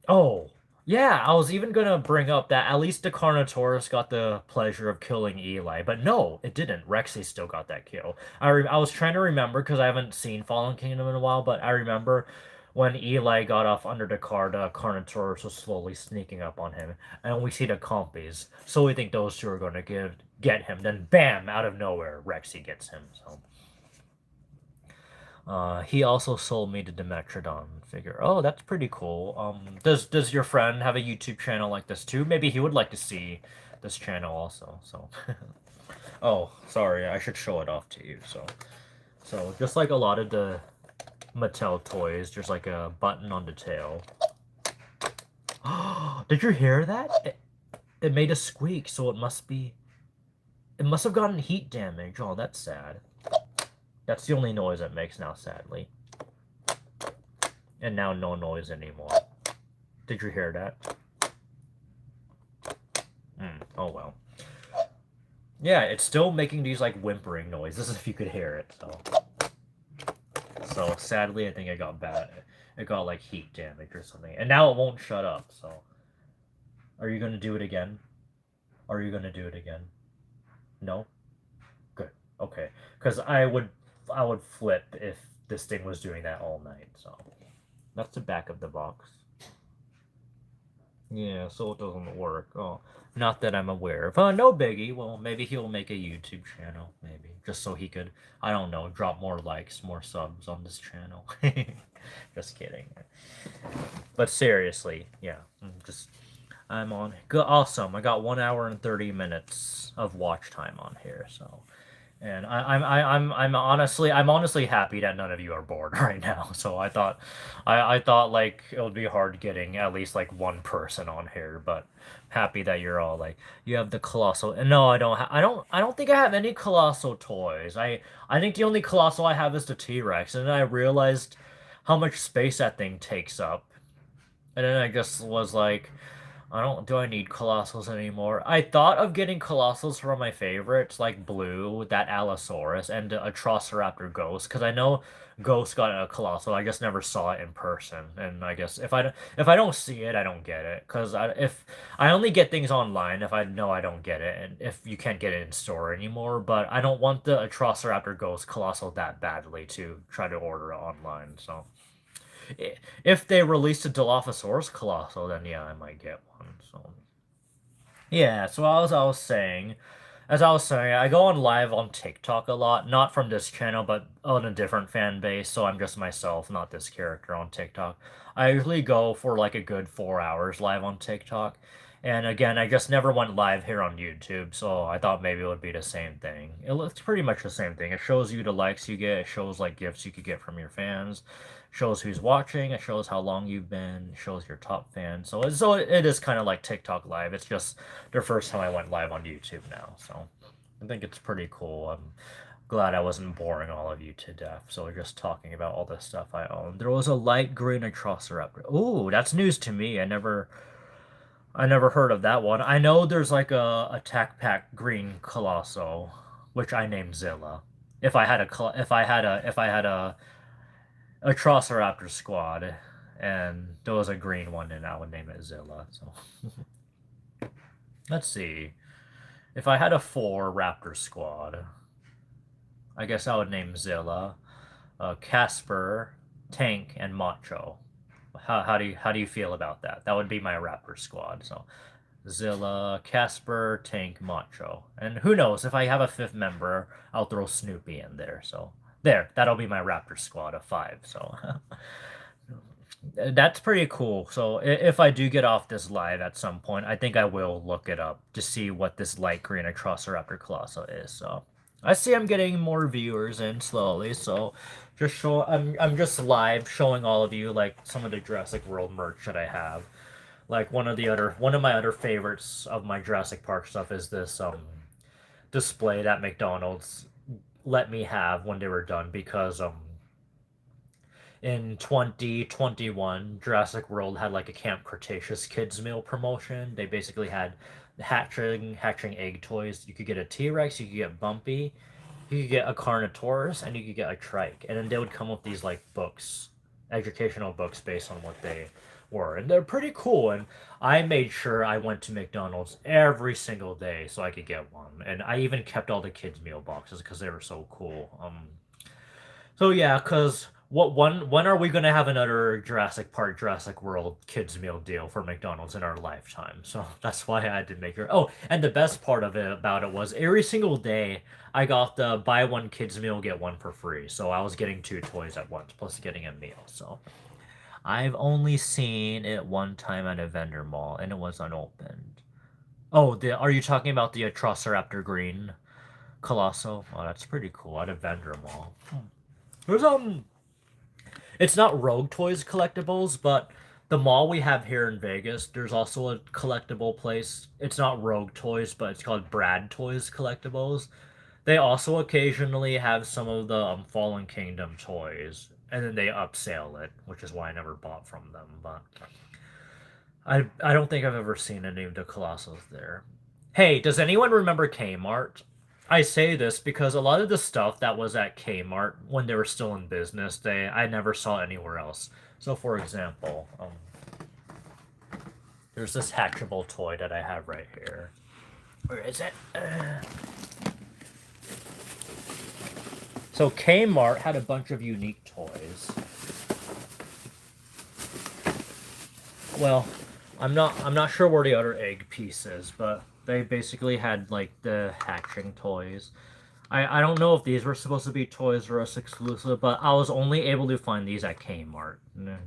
Oh, yeah, I was even gonna bring up that at least the Carnotaurus got the pleasure of killing Eli, but no, it didn't. Rexy still got that kill. I was trying to remember because I haven't seen Fallen Kingdom in a while, but I remember when Eli got off under the car, the Carnotaurus was slowly sneaking up on him, and we see the compies. So we think those two are gonna get him. Then bam, out of nowhere, Rexy gets him. So. He also sold me the Dimetrodon figure. Oh, that's pretty cool. Does your friend have a YouTube channel like this too? Maybe he would like to see this channel also. So, oh, sorry, I should show it off to you. So just like a lot of the Mattel toys, there's like a button on the tail. Did you hear that? It made a squeak, so it must have gotten heat damage. Oh, that's sad. That's the only noise it makes now, sadly. And now no noise anymore. Did you hear that? Oh well. Yeah, it's still making these like whimpering noises if you could hear it, so sadly I think it got bad. It got like heat damage or something. And now it won't shut up, so. Are you gonna do it again? Are you gonna do it again? No? Good. Okay. Because I would flip if this thing was doing that all night, so. That's the back of the box. Yeah, so it doesn't work. Oh, not that I'm aware of. No biggie. Well, maybe he'll make a YouTube channel, maybe. Just so he could, I don't know, drop more likes, more subs on this channel. Just kidding. But seriously, yeah, I'm on. Good, awesome. I got 1 hour and 30 minutes of watch time on here, so. And I'm honestly happy that none of you are bored right now. So I thought like it would be hard getting at least like one person on here, but happy that you're all like you have the colossal. And no, I don't think I have any colossal toys. I think the only colossal I have is the T-Rex, and then I realized how much space that thing takes up, and then I just was like, do I need Colossals anymore? I thought of getting Colossals from my favorites, like Blue, that Allosaurus, and a Atrociraptor Ghost, because I know Ghost got a Colossal, I just never saw it in person, and I guess if I don't see it, I don't get it, because if I only get things online if I know I don't get it, and if you can't get it in store anymore, but I don't want the Atrociraptor Ghost Colossal that badly to try to order it online, so... If they released a Dilophosaurus Colossal, then yeah, I might get one. So, Yeah, so as I was saying, I go on live on TikTok a lot, not from this channel, but on a different fan base, so I'm just myself, not this character on TikTok. I usually go for like a good 4 hours live on TikTok. And again, I just never went live here on YouTube, so I thought maybe it would be the same thing. It's pretty much the same thing. It shows you the likes you get, it shows like gifts you could get from your fans, shows who's watching, it shows how long you've been, it shows your top fans. So it is kind of like TikTok live. It's just the first time I went live on YouTube now. So I think it's pretty cool. I'm glad I wasn't boring all of you to death. So we're just talking about all the stuff I own. There was a light green Atrociraptor. Ooh, that's news to me. I never heard of that one. I know there's like a attack pack green Colosso, which I named Zilla. If I had a Atrociraptor squad and there was a green one, and I would name it Zilla. So let's see. If I had a 4 Raptor squad, I guess I would name Zilla, Casper, Tank, and Macho. How do you feel about that? That would be my Raptor squad. So Zilla, Casper, Tank, Macho, and who knows if I have a 5th member, I'll throw Snoopy in there. So there, that'll be my Raptor squad of 5. So that's pretty cool. So if I do get off this live at some point, I think I will look it up to see what this light green Atrociraptor Colossal is. So I see I'm getting more viewers in slowly. So I'm just live showing all of you like some of the Jurassic World merch that I have. Like one of my other favorites of my Jurassic Park stuff is this display that McDonald's let me have when they were done because in 2021, Jurassic World had like a Camp Cretaceous kids meal promotion. They basically had hatching egg toys. You could get a T-Rex, you could get Bumpy, you could get a Carnotaurus, and you could get a Trike. And then they would come with these like books, educational books based on what they were. And they're pretty cool. And I made sure I went to McDonald's every single day so I could get one. And I even kept all the kids meal boxes because they were so cool. So yeah, cause when are we gonna have another Jurassic Park, Jurassic World kids meal deal for McDonald's in our lifetime? So that's why I had to make her. Oh, and the best part of it about it was every single day I got the buy one kids meal get one for free. So I was getting 2 toys at once plus getting a meal. So I've only seen it one time at a vendor mall and it was unopened. Oh, are you talking about the Atrociraptor Green Colosso? Oh, that's pretty cool at a vendor mall. There's it's not Rogue Toys collectibles, but the mall we have here in Vegas, there's also a collectible place. It's not Rogue Toys, but it's called Brad Toys Collectibles. They also occasionally have some of the Fallen Kingdom toys, and then they upsell it, which is why I never bought from them. But I don't think I've ever seen any of the Colossus there. Hey, does anyone remember Kmart? I say this because a lot of the stuff that was at Kmart when they were still in business, I never saw anywhere else. So, for example, there's this hatchable toy that I have right here. Where is it? So Kmart had a bunch of unique toys. Well, I'm not sure where the other egg piece is, but they basically had like the hatching toys. I don't know if these were supposed to be Toys R Us exclusive, but I was only able to find these at Kmart.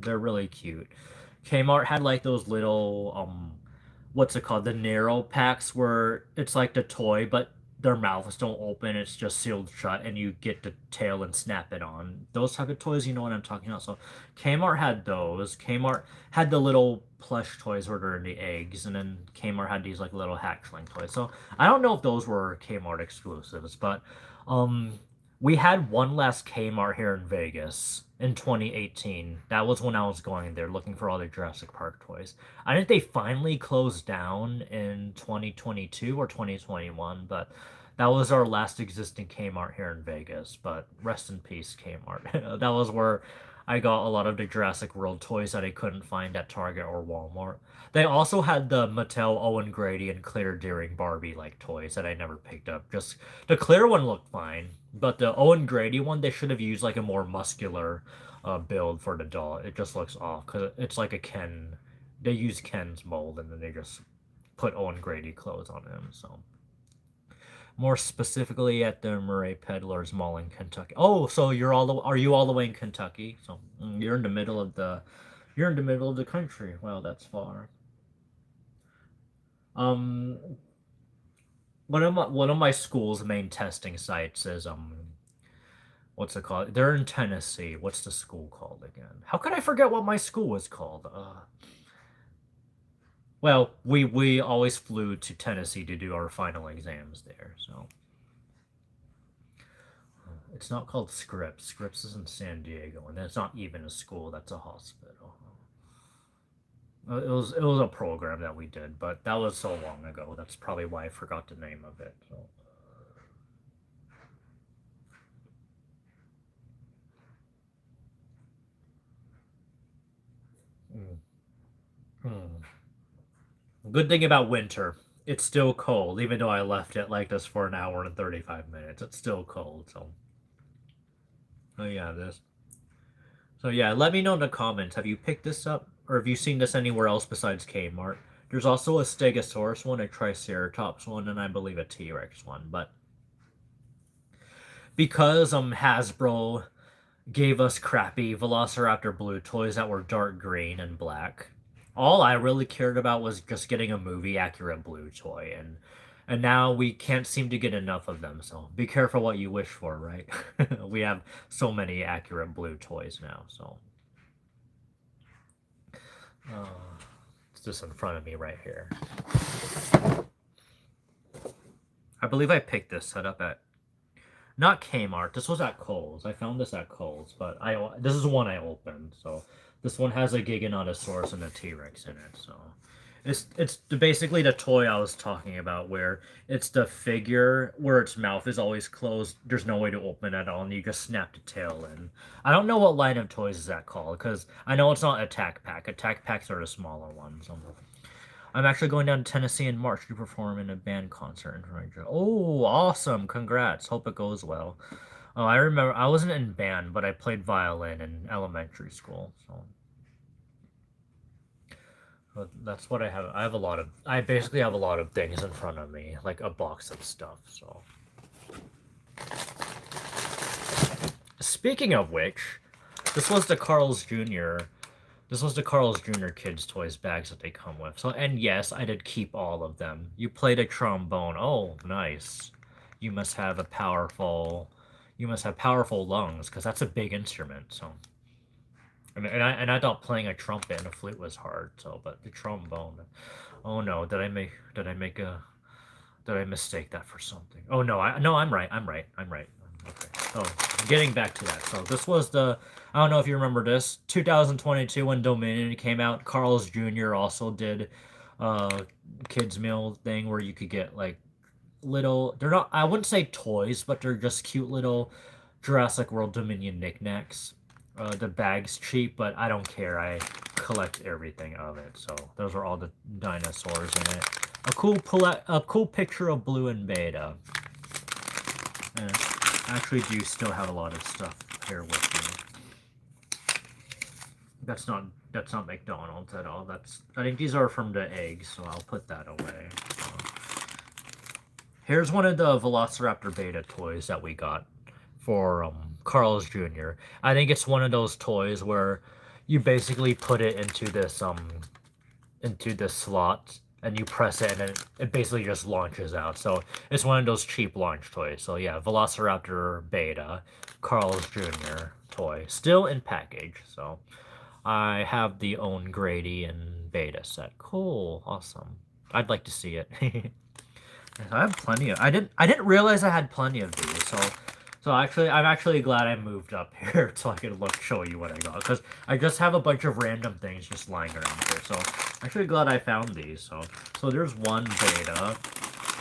They're really cute. Kmart had like those little what's it called? The narrow packs where it's like the toy, but their mouths don't open. It's just sealed shut, and you get the tail and snap it on. Those type of toys, you know what I'm talking about. So Kmart had those. Kmart had the little plush toys where they're in the eggs, and then Kmart had these like little hatchling toys. So I don't know if those were Kmart exclusives, but um, we had one last Kmart here in Vegas in 2018. That was when I was going there looking for all the Jurassic Park toys. I think they finally closed down in 2022 or 2021, but that was our last existing Kmart here in Vegas. But rest in peace, Kmart. That was where I got a lot of the Jurassic World toys that I couldn't find at Target or Walmart. They also had the Mattel Owen Grady and Claire Dearing Barbie like toys that I never picked up. Just the Claire one looked fine, but the Owen Grady one they should have used like a more muscular build for the doll. It just looks off because it's like a Ken. They use Ken's mold and then they just put Owen Grady clothes on him. So more specifically at the Murray Peddlers Mall in Kentucky. Oh, so are you all the way in Kentucky? So you're in the middle of the country. Well, that's far. Um, one of my school's main testing sites is what's it called? They're in Tennessee. What's the school called again? How could I forget what my school was called? Well, we always flew to Tennessee to do our final exams there, so it's not called Scripps. Scripps is in San Diego, and that's not even a school, that's a hospital. It was a program that we did, but that was so long ago. That's probably why I forgot the name of it. So. Good thing about winter, it's still cold, even though I left it like this for an hour and 35 minutes. It's still cold, so. Oh yeah, this. So yeah, let me know in the comments. Have you picked this up? Or have you seen this anywhere else besides Kmart? There's also a Stegosaurus one, a Triceratops one, and I believe a T-Rex one. But because Hasbro gave us crappy Velociraptor blue toys that were dark green and black, all I really cared about was just getting a movie accurate blue toy, and now we can't seem to get enough of them. So be careful what you wish for, right? We have so many accurate blue toys now. So it's just in front of me right here. I believe I picked this set up at not Kmart. This was at Kohl's. I found this at Kohl's, but this is one I opened. So this one has a Giganotosaurus and a T-Rex in it. So it's basically the toy I was talking about, where it's the figure where its mouth is always closed. There's no way to open it at all, and you just snap the tail in. I don't know what line of toys is that called, because I know it's not Attack Pack. Attack Packs are the smaller ones. I'm actually going down to Tennessee in March to perform in a band concert in Georgia. Oh, awesome. Congrats. Hope it goes well. Oh, I remember I wasn't in band, but I played violin in elementary school. So that's what I have. I basically have a lot of things in front of me, like a box of stuff. So speaking of which, this was the Carl's Jr. Kids Toys bags that they come with. So, and yes, I did keep all of them. You played a trombone. Oh, nice. You must have powerful lungs, because that's a big instrument. So, and I thought playing a trumpet and a flute was hard. So, but the trombone. Oh no, did I mistake that for something? Oh no, I'm right. Okay. So, getting back to that. So this was I don't know if you remember this, 2022 when Dominion came out, Carl's Jr. also did kids meal thing where you could get like they're not, I wouldn't say toys, but they're just cute little Jurassic World Dominion knickknacks. The bag's cheap, but I don't care. I collect everything of it. So those are all the dinosaurs in it. A cool picture of Blue and Beta. And I actually do still have a lot of stuff here with me. That's not McDonald's at all. I think these are from the eggs, so I'll put that away. So, here's one of the Velociraptor Beta toys that we got for Carl's Jr. I think it's one of those toys where you basically put it into this slot, and you press it, and it basically just launches out. So it's one of those cheap launch toys. So yeah, Velociraptor Beta, Carl's Jr. toy, still in package. So I have the Owen Grady and Beta set. Cool, awesome. I'd like to see it. I have plenty of. I didn't realize I had plenty of these. So actually, I'm actually glad I moved up here so I could show you what I got, because I just have a bunch of random things just lying around here. So I'm actually glad I found these. So there's one Beta.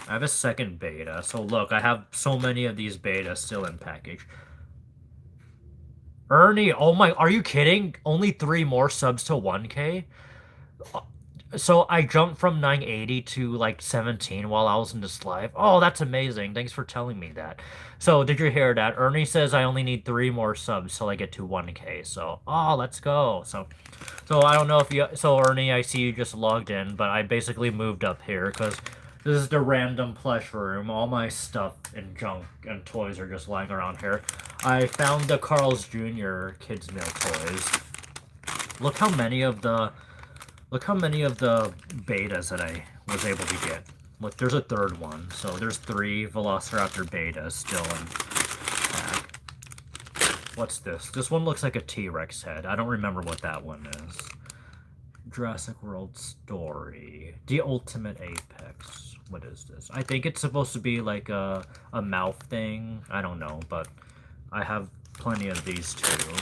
I have a second Beta. So look, I have so many of these Betas still in package. Ernie, oh my, are you kidding? Only 3 more subs to 1K? So I jumped from 980 to like 17 while I was in this live. Oh, that's amazing. Thanks for telling me that. So did you hear that? Ernie says I only need 3 more subs till I get to 1K. So, oh, let's go. So I don't know if you, so Ernie, I see you just logged in, but I basically moved up here because this is the random plush room. All my stuff and junk and toys are just lying around here. I found the Carl's Jr. Kids Meal toys. Look how many of the betas that I was able to get. Look, there's a third one. So there's 3 Velociraptor betas still in pack. What's this? This one looks like a T-Rex head. I don't remember what that one is. Jurassic World Story. The Ultimate Apex. What is this? I think it's supposed to be like a mouth thing. I don't know, but I have plenty of these too.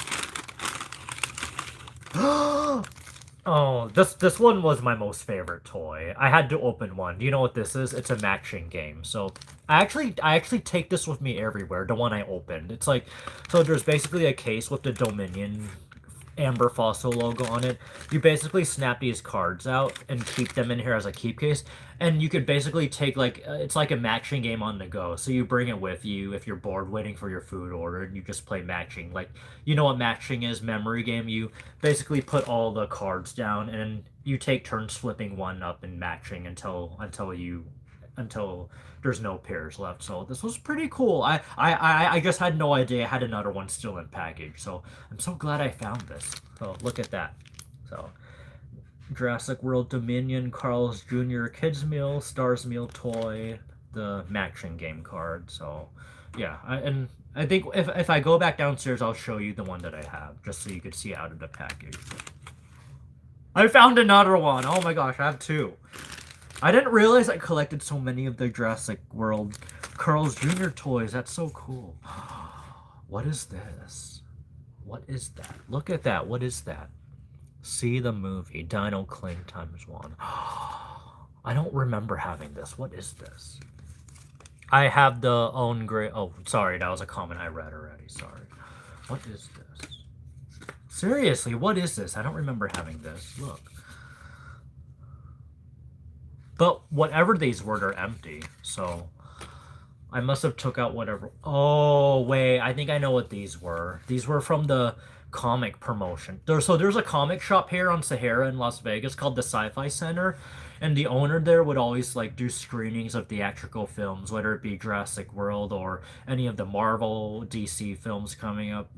Oh, this one was my most favorite toy. I had to open one. Do you know what this is? It's a matching game. So I actually take this with me everywhere. The one I opened. It's like, so there's basically a case with the Dominion Amber Fossil logo on it. You basically snap these cards out and keep them in here as a keep case, and you could basically take like it's like a matching game on the go. So you bring it with you if you're bored waiting for your food order, and you just play matching. Like, you know what matching is? Memory game. You basically put all the cards down and you take turns flipping one up and matching until there's no pairs left. So this was pretty cool. I just had no idea I had another one still in package. So I'm so glad I found this. So look at that. So Jurassic World Dominion, Carl's Jr. Kids Meal, Stars Meal toy, the matching game card. So yeah, I think if I go back downstairs, I'll show you the one that I have, just so you could see out of the package. I found another one. Oh my gosh, I have 2. I didn't realize I collected so many of the Jurassic World Carl's Jr. toys. That's so cool. What is this? What is that? Look at that. What is that? See the movie. Dino Cling ×1. I don't remember having this. What is this? I have the own gray. Oh, sorry. That was a comment I read already. Sorry. What is this? Seriously, what is this? I don't remember having this. Look. But whatever these were, they're empty. So I must have took out whatever. Oh, wait. I think I know what these were. These were from the comic promotion. There's a comic shop here on Sahara in Las Vegas called the Sci-Fi Center. And the owner there would always like do screenings of theatrical films, whether it be Jurassic World or any of the Marvel, DC films coming up,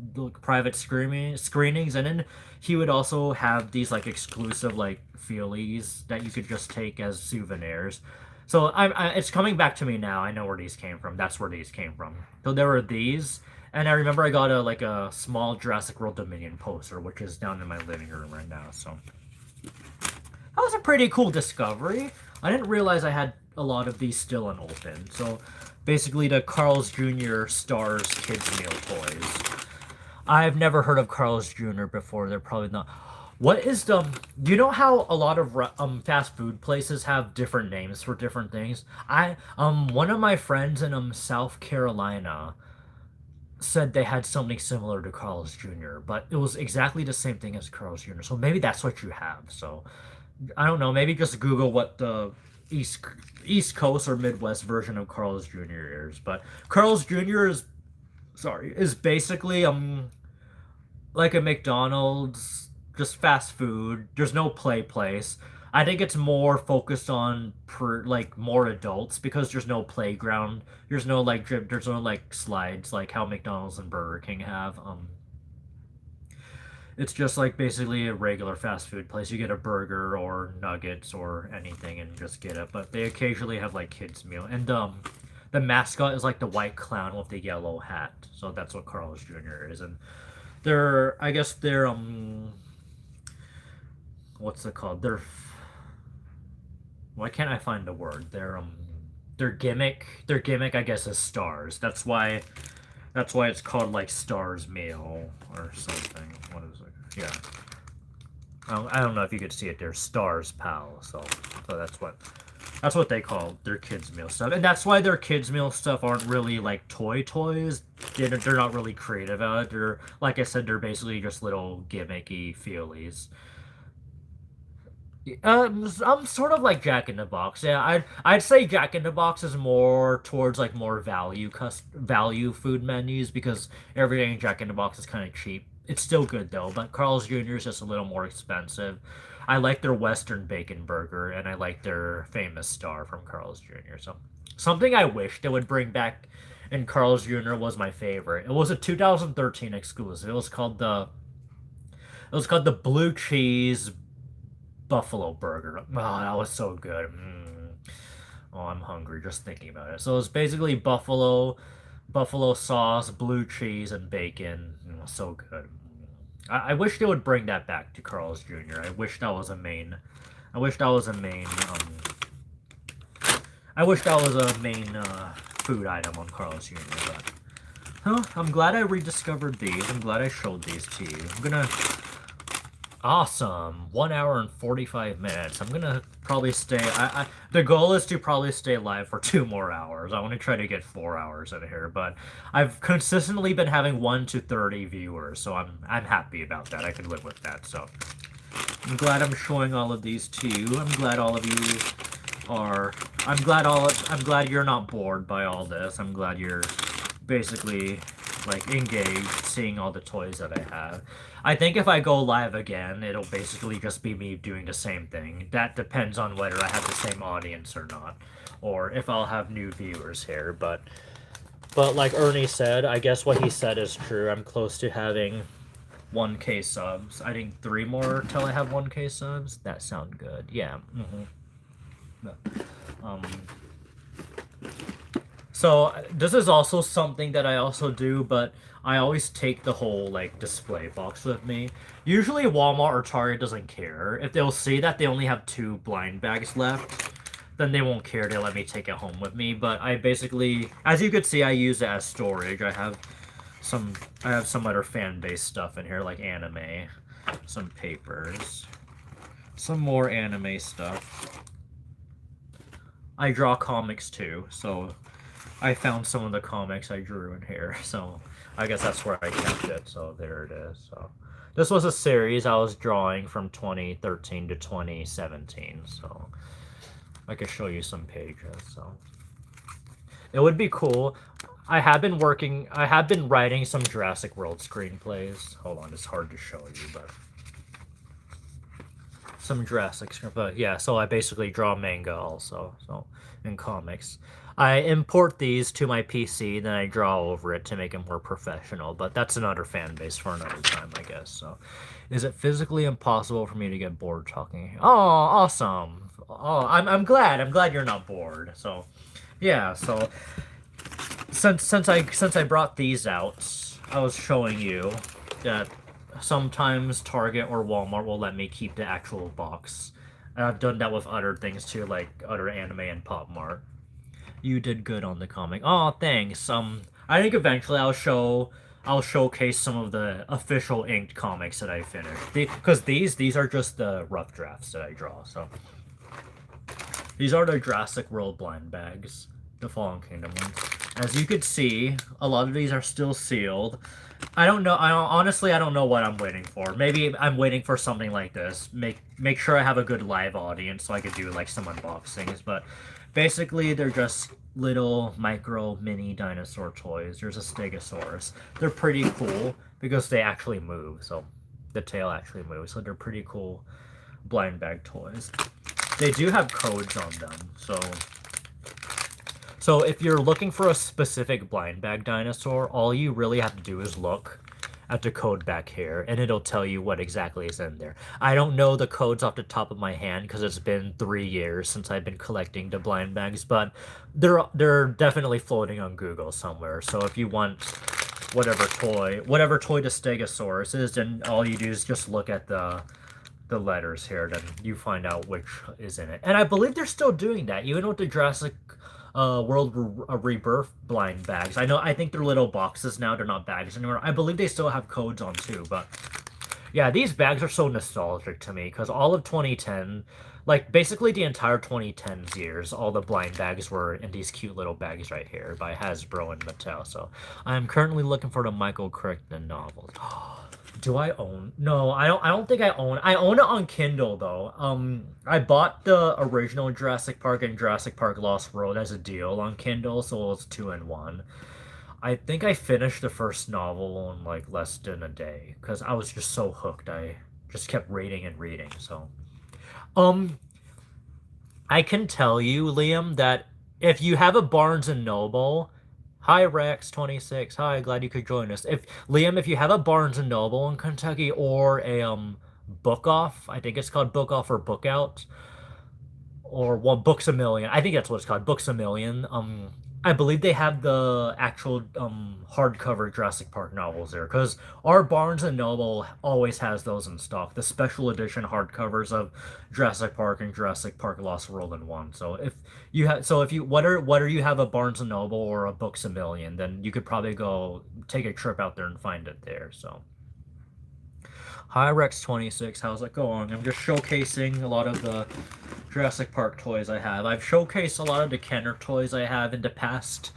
private screenings, and then he would also have these like exclusive like feelies that you could just take as souvenirs. So it's coming back to me now. I know where these came from. That's where these came from. So there were these, and I remember I got a small Jurassic World Dominion poster, which is down in my living room right now. So that was a pretty cool discovery. I didn't realize I had a lot of these still unopened. So basically the Carl's Jr. Stars Kids Meal toys. I've never heard of Carl's Jr. before. They're probably not. What is the... Do you know how a lot of fast food places have different names for different things? One of my friends in South Carolina said they had something similar to Carl's Jr., but it was exactly the same thing as Carl's Jr. So maybe that's what you have. So I don't know. Maybe just Google what the East Coast or Midwest version of Carl's Jr. is. But Carl's Jr. is basically like a McDonald's, just fast food. There's no play place. I think it's more focused on more adults because there's no playground. There's no slides like how McDonald's and Burger King have. It's just like basically a regular fast food place. You get a burger or nuggets or anything and just get it. But they occasionally have like kids meal. And the mascot is like the white clown with the yellow hat. So that's what Carl's Jr. is. And I guess they're what's it called? Why can't I find the word? Their gimmick I guess is stars. That's why it's called like Stars Meal or something. What is it? Yeah. I don't know if you could see it there. Stars Pal. So that's what they call their kids meal stuff. And that's why their kids meal stuff aren't really like toys. They're not really creative at it. They're, like I said, they're basically just little gimmicky feelies. I'm sort of like Jack in the Box. Yeah, I'd say Jack in the Box is more towards like more value food menus because everything in Jack in the Box is kind of cheap. It's still good though, but Carl's Jr. is just a little more expensive. I like their Western Bacon Burger and I like their Famous Star from Carl's Jr. So something I wish they would bring back in Carl's Jr. was my favorite. It was a 2013 exclusive. It was called the Blue Cheese Buffalo Burger. Oh, that was so good. Oh, I'm hungry just thinking about it. So it's basically buffalo sauce, blue cheese, and bacon. So good. I wish they would bring that back to Carl's Jr. I wish that was a main. I wish that was a main. I wish that was a main food item on Carl's Jr. But I'm glad I rediscovered these. I'm glad I showed these to you. I'm gonna. Awesome. 1 hour and 45 minutes. I'm gonna probably stay. The goal is to probably stay live for 2 more hours. I want to try to get 4 hours in here, but I've consistently been having 1 to 30 viewers, so I'm happy about that. I can live with that. So I'm glad I'm showing all of these to you. I'm glad all of you are. I'm glad you're not bored by all this. I'm glad you're basically like engaged seeing all the toys that I have. I think if I go live again, it'll basically just be me doing the same thing. That depends on whether I have the same audience or not, or if I'll have new viewers here. But like Ernie said, I guess what he said is true. I'm close to having 1K subs. I think 3 more till I have 1K subs. That sound good. Yeah. Um. So this is also something that I also do, but I always take the whole like display box with me. Usually Walmart or Target doesn't care. If they'll see that they only have 2 blind bags left, then they won't care to let me take it home with me. But I basically, as you could see, I use it as storage. Some I have some other fan-based stuff in here like anime, some papers, some more anime stuff. I draw comics too, so I found some of the comics I drew in here, so I guess that's where I kept it. So there it is. So this was a series I was drawing from 2013 to 2017. So I could show you some pages. So it would be cool. I have been writing some Jurassic World screenplays. Hold on, it's hard to show you, but some Jurassic screenplays. But yeah, so I basically draw manga also. So in comics. I import these to my PC, then I draw over it to make it more professional, but that's another fan base for another time, I guess. So, is it physically impossible for me to get bored talking? Oh, awesome. Oh, I'm glad. I'm glad you're not bored. So, yeah, so since I brought these out, I was showing you that sometimes Target or Walmart will let me keep the actual box. And I've done that with other things too, like other anime and Pop Mart. You did good on the comic. Oh, thanks. I think eventually I'll showcase some of the official inked comics that I finished. Because these are just the rough drafts that I draw. So these are the Jurassic World blind bags, the Fallen Kingdom ones. As you could see, a lot of these are still sealed. I don't know. Honestly, I don't know what I'm waiting for. Maybe I'm waiting for something like this. Make sure I have a good live audience so I could do like some unboxings. But basically, they're just little micro mini dinosaur toys. There's a Stegosaurus. They're pretty cool because they actually move. So the tail actually moves. So they're pretty cool blind bag toys. They do have codes on them. So if you're looking for a specific blind bag dinosaur, all you really have to do is look at the code back here, and it'll tell you what exactly is in there. I don't know the codes off the top of my hand because it's been 3 years since I've been collecting the blind bags, but they're definitely floating on Google somewhere. So if you want whatever toy the Stegosaurus is, then all you do is just look at the letters here, then you find out which is in it. And I believe they're still doing that, even with the Jurassic World Rebirth blind bags. I think they're little boxes now. They're not bags anymore. I believe they still have codes on too, but yeah, these bags are so nostalgic to me because all of 2010, like basically the entire 2010s years, all the blind bags were in these cute little bags right here by Hasbro and Mattel. So I'm currently looking for the Michael Crichton novels. Do I own? No, I don't think I own. I own it on Kindle though. I bought the original Jurassic Park and Jurassic Park Lost World as a deal on Kindle, so it's 2 in 1. I think I finished the first novel in like less than a day because I was just so hooked. I just kept reading and reading. So, um, I can tell you, Liam, that if you have a Barnes and Noble, hi Rex26, hi, glad you could join us. If Liam, if you have a Barnes and Noble in Kentucky or a Book Off, I think it's called Book Off or Book Out, or well, Books a Million. I think that's what it's called, Books a Million. I believe they have the actual hardcover Jurassic Park novels there because our Barnes and Noble always has those in stock, the special edition hardcovers of Jurassic Park and Jurassic Park Lost World in one. So if you whether you have a Barnes and Noble or a Books a Million, then you could probably go take a trip out there and find it there. So. Hi Rex26, how's it going? I'm just showcasing a lot of the Jurassic Park toys I have. I've showcased a lot of the Kenner toys I have in the past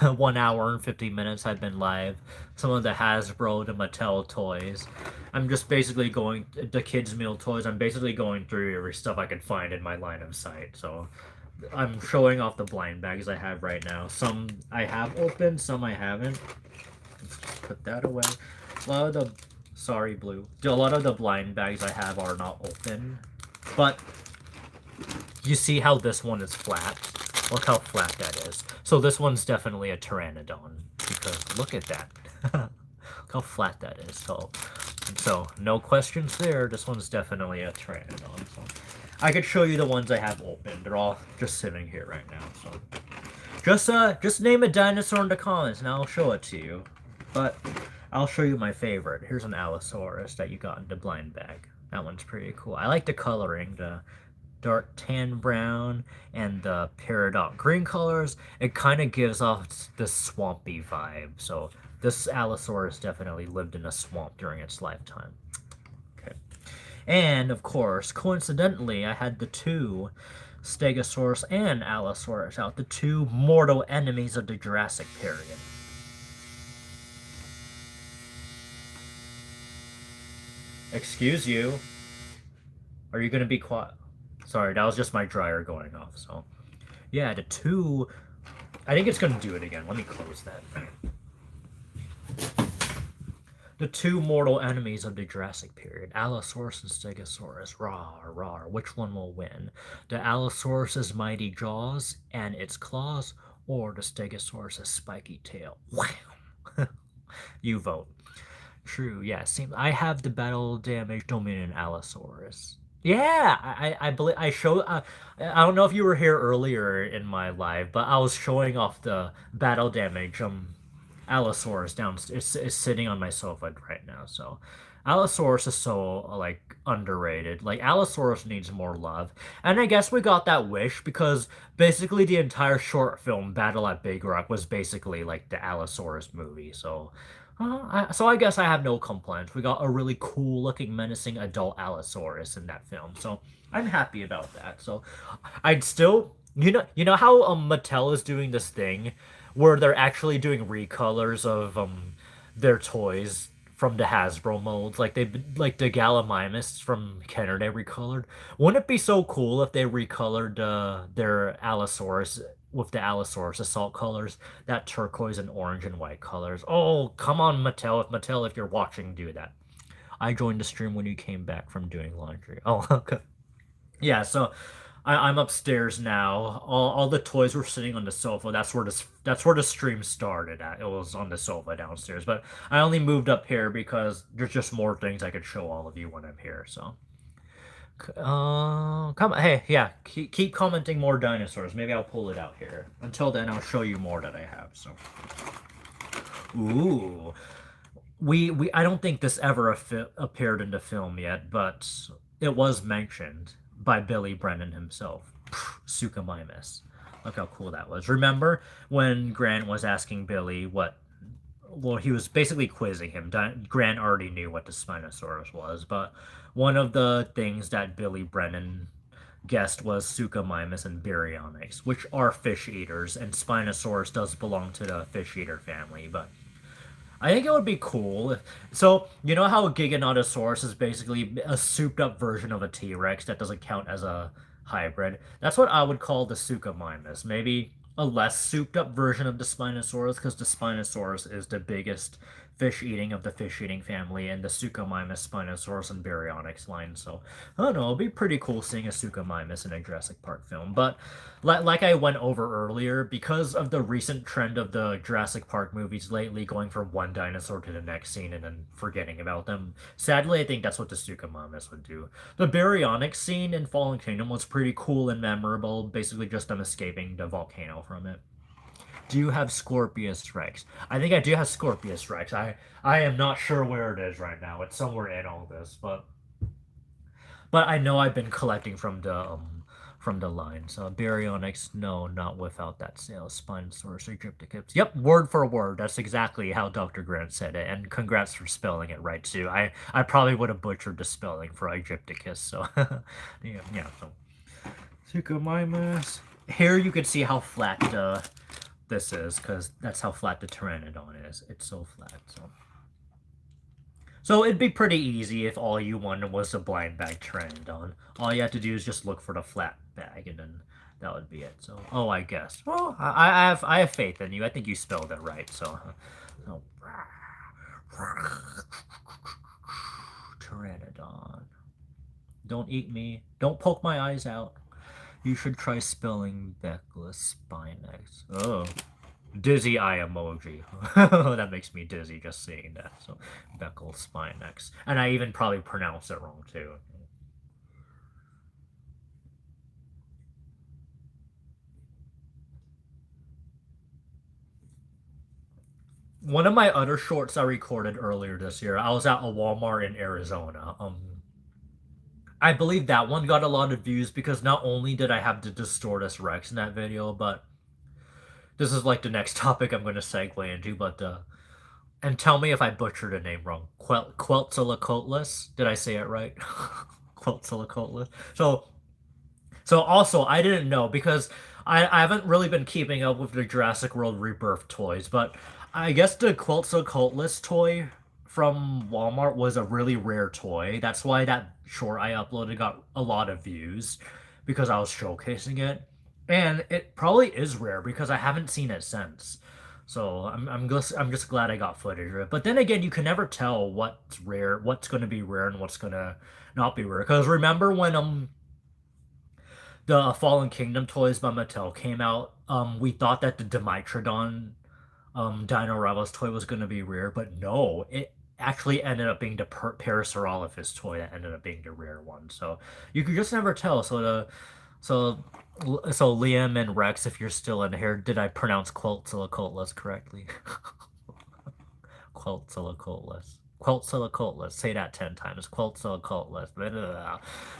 1 hour and 50 minutes I've been live. Some of the Hasbro, the Mattel toys. I'm just basically going, the kids' meal toys, I'm basically going through every stuff I can find in my line of sight. So I'm showing off the blind bags I have right now. Some I have opened, some I haven't. Let's just put that away. A lot of the Sorry, Blue. A lot of the blind bags I have are not open, but you see how this one is flat? Look how flat that is. So this one's definitely a Pteranodon, because look at that. Look how flat that is. So no questions there. This one's definitely a Pteranodon. So I could show you the ones I have open. They're all just sitting here right now. So just name a dinosaur in the comments and I'll show it to you. But I'll show you my favorite. Here's an Allosaurus that you got in the blind bag. That one's pretty cool. I like the coloring, the dark tan brown and the peridot green colors. It kind of gives off this swampy vibe. So this Allosaurus definitely lived in a swamp during its lifetime. Okay. And of course, coincidentally, I had the two Stegosaurus and Allosaurus out, the two mortal enemies of the Jurassic period. Excuse you. Are you gonna be quiet? Sorry, that was just my dryer going off, so. Yeah, the two... I think it's gonna do it again. Let me close that. The two mortal enemies of the Jurassic period, Allosaurus and Stegosaurus. Rawr, rawr. Which one will win? The Allosaurus's mighty jaws and its claws, or the Stegosaurus's spiky tail? Wow. You vote. True, yeah. I have the battle damage Dominion Allosaurus. Yeah, I believe I showed. I don't know if you were here earlier in my live, but I was showing off the battle damage. Allosaurus downstairs is sitting on my sofa right now. So, Allosaurus is so like underrated. Like Allosaurus needs more love, and I guess we got that wish because basically the entire short film Battle at Big Rock was basically like the Allosaurus movie. So. So I guess I have no complaints. We got a really cool-looking, menacing adult Allosaurus in that film, so I'm happy about that. So I'd still, you know how Mattel is doing this thing where they're actually doing recolors of their toys from the Hasbro molds, like the Gallimimus from Kenner they recolored. Wouldn't it be so cool if they recolored their Allosaurus with the Allosaurus assault colors, that turquoise and orange and white colors? Oh, come on, Mattel, if you're watching, do that. I joined the stream when you came back from doing laundry. Oh, okay. Yeah, so I'm upstairs now. All the toys were sitting on the sofa. That's where the stream started at. It was on the sofa downstairs. But I only moved up here because there's just more things I could show all of you when I'm here. So, hey, yeah, keep commenting more dinosaurs. Maybe I'll pull it out here. Until then, I'll show you more that I have. So, ooh, I don't think this ever appeared in the film yet, but it was mentioned by Billy Brennan himself. Suchomimus. Look how cool that was. Remember when Grant was asking Billy what... Well, he was basically quizzing him. Grant already knew what the Spinosaurus was, but one of the things that Billy Brennan guessed was Suchomimus and Baryonyx, which are fish eaters, and Spinosaurus does belong to the fish eater family, but I think it would be cool if, so you know how a Giganotosaurus is basically a souped up version of a T-Rex that doesn't count as a hybrid. That's what I would call the Suchomimus. Maybe a less souped up version of the Spinosaurus, because the Spinosaurus is the biggest fish eating of the fish eating family, and the Suchomimus, Spinosaurus, and Baryonyx line. So I don't know, it'd be pretty cool seeing a Suchomimus in a Jurassic Park film. But like I went over earlier, because of the recent trend of the Jurassic Park movies lately going from one dinosaur to the next scene and then forgetting about them, sadly, I think that's what the Suchomimus would do. The Baryonyx scene in Fallen Kingdom was pretty cool and memorable, basically just them escaping the volcano from it. Do you have Scorpius Rex? I think I do have Scorpius Rex. I am not sure where it is right now. It's somewhere in all this, but I know I've been collecting from the line. So Baryonyx, no, not without that sail. Spinosaurus, Egypticaps. Yep, word for word. That's exactly how Dr. Grant said it. And congrats for spelling it right too. I probably would have butchered the spelling for Egypticus. So yeah. So Suchomimus. Here you can see how flat this is, because that's how flat the Pteranodon is. It's so flat. So it'd be pretty easy if all you wanted was a blind bag Pteranodon. All you have to do is just look for the flat bag, and then that would be it. So, oh, I guess. Well, I have faith in you. I think you spelled it right. So Pteranodon. Don't eat me. Don't poke my eyes out. You should try spelling Beckless Spinex. Oh. Dizzy eye emoji. That makes me dizzy just seeing that. So, Beckel Spinex. And I even probably pronounced it wrong too. One of my other shorts I recorded earlier this year, I was at a Walmart in Arizona. I believe that one got a lot of views because not only did I have the Distortus Rex in that video, but this is like the next topic I'm going to segue into, but and tell me if I butchered a name wrong. Quetzalcoatlus? Did I say it right? Quetzalcoatlus. So also I didn't know because I haven't really been keeping up with the Jurassic World Rebirth toys, but I guess the Quetzalcoatlus toy from Walmart was a really rare toy. That's why that short I uploaded got a lot of views because I was showcasing it. And it probably is rare because I haven't seen it since. So I'm just glad I got footage of it. But then again, you can never tell what's rare, what's going to be rare, and what's going to not be rare. Because remember when the Fallen Kingdom toys by Mattel came out, we thought that the Dimetrodon Dino Ravos toy was going to be rare, but no, it actually ended up being the Parasaurolophus toy that ended up being the rare one. So you could just never tell. So Liam and Rex, if you're still in here, did I pronounce Quetzalcoatlus correctly? Quetzalcoatlus. Quetzalcoatlus. Say that 10 times. Quetzalcoatlus.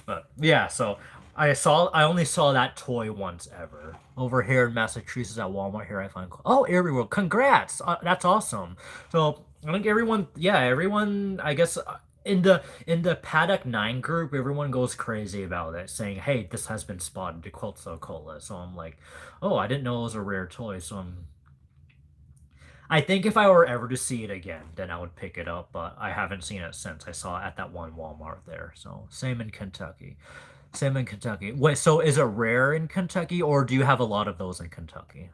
But yeah, so I only saw that toy once ever. Over here in Massachusetts at Walmart, here I find, oh, everyone, congrats. That's awesome. So I think everyone, I guess, in the Paddock 9 group, everyone goes crazy about it, saying, hey, this has been spotted to Quetzalcoatlus. So I'm like, oh, I didn't know it was a rare toy. So I think if I were ever to see it again, then I would pick it up, but I haven't seen it since I saw it at that one Walmart there. So same in Kentucky. Same in Kentucky. Wait, so is it rare in Kentucky, or do you have a lot of those in Kentucky?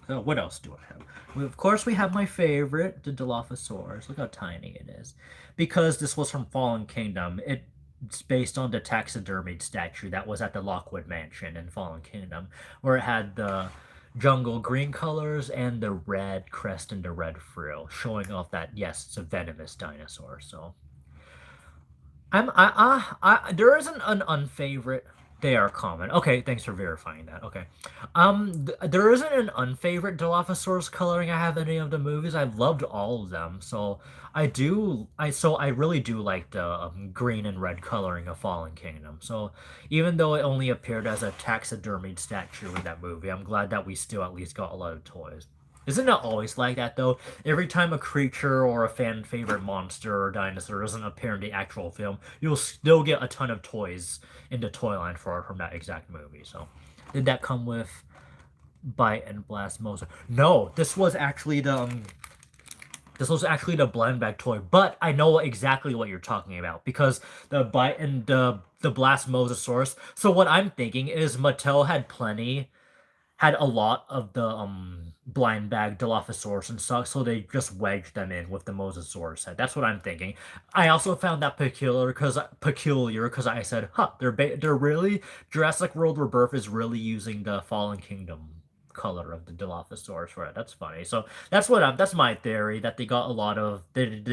So what else do I have? Of course, we have my favorite, the Dilophosaurus. Look how tiny it is. Because this was from Fallen Kingdom, it's based on the taxidermied statue that was at the Lockwood Mansion in Fallen Kingdom, where it had the jungle green colors and the red crest and the red frill, showing off that, yes, it's a venomous dinosaur. So there isn't an unfavorite. They are common. Okay, thanks for verifying that. Okay. There isn't an unfavorite Dilophosaurus coloring I have in any of the movies. I've loved all of them. So I really do like the green and red coloring of Fallen Kingdom. So even though it only appeared as a taxidermied statue in that movie, I'm glad that we still at least got a lot of toys. Isn't it always like that though? Every time a creature or a fan favorite monster or dinosaur doesn't appear in the actual film, you'll still get a ton of toys in the toy line from that exact movie. So, did that come with Bite and Blast Moser. No, this was actually the blind bag toy, but I know exactly what you're talking about because the Bite and the Blast Mosasaurus. So what I'm thinking is Mattel had a lot of the blind bag Dilophosaurus and stuff, so they just wedged them in with the Mosasaurus head. That's what I'm thinking. I also found that peculiar because I said, "Huh, they're really Jurassic World Rebirth is really using the Fallen Kingdom color of the Dilophosaurus for it." That's funny. So that's my theory that they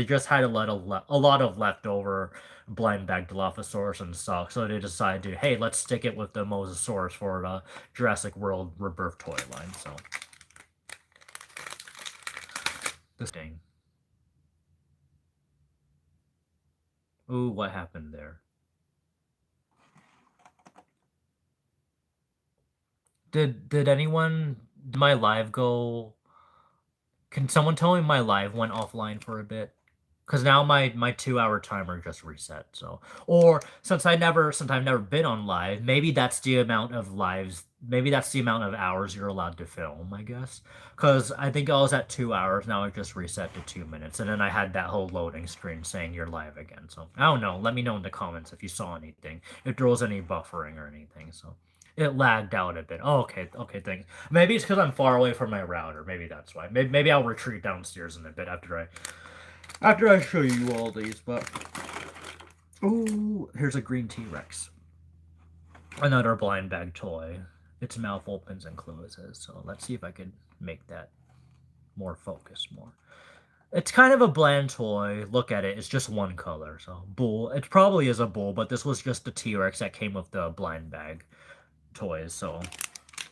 just had a lot of leftover blind bag Dilophosaurus and stuff, so they decided to, hey, let's stick it with the Mosasaurus for the Jurassic World Rebirth toy line. So this thing. Ooh, what happened there? Did anyone did my live go? Can someone tell me my live went offline for a bit? Because now my 2 hour timer just reset. So, or since I've never been on live, maybe that's the amount of lives. Maybe that's the amount of hours you're allowed to film, I guess. Because I think I was at 2 hours. Now it just reset to 2 minutes, and then I had that whole loading screen saying you're live again. So I don't know. Let me know in the comments if you saw anything, if there was any buffering or anything. So it lagged out a bit. Oh, okay, okay, thanks. Maybe it's because I'm far away from my router. Maybe that's why. Maybe I'll retreat downstairs in a bit after I show you all these. But oh, here's a green T-Rex. Another blind bag toy. Its mouth opens and closes. So let's see if I can make that more focused more. It's kind of a bland toy. Look at it. It's just one color. So bull. It probably is a bull, but this was just the T-Rex that came with the blind bag toys. So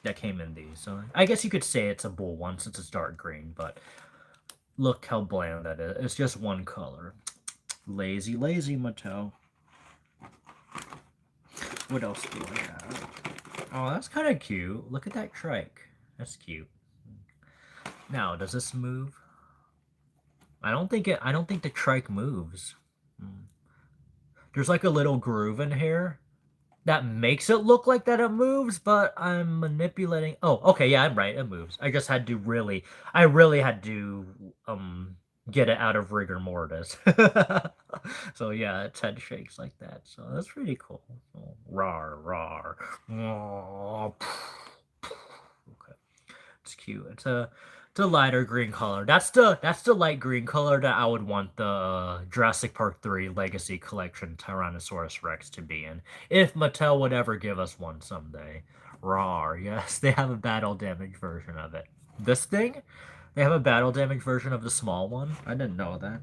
that came in these. So I guess you could say it's a bull one since it's dark green, but look how bland that is. It's just one color. Lazy, lazy Mattel. What else do I have? Oh, that's kind of cute. Look at that trike. That's cute. Now, does this move? I don't think the trike moves. There's like a little groove in here that makes it look like that it moves, but I'm manipulating. Oh, okay, yeah, I'm right. It moves. I really had to get it out of rigor mortis. So yeah, its head shakes like that. So that's pretty cool. Oh, rawr, rawr. Oh, okay, it's cute. It's a lighter green color. That's the light green color that I would want the Jurassic Park 3 Legacy Collection Tyrannosaurus Rex to be in. If Mattel would ever give us one someday. Rawr, yes, they have a battle damage version of it. This thing? They have a battle damage version of the small one? I didn't know that.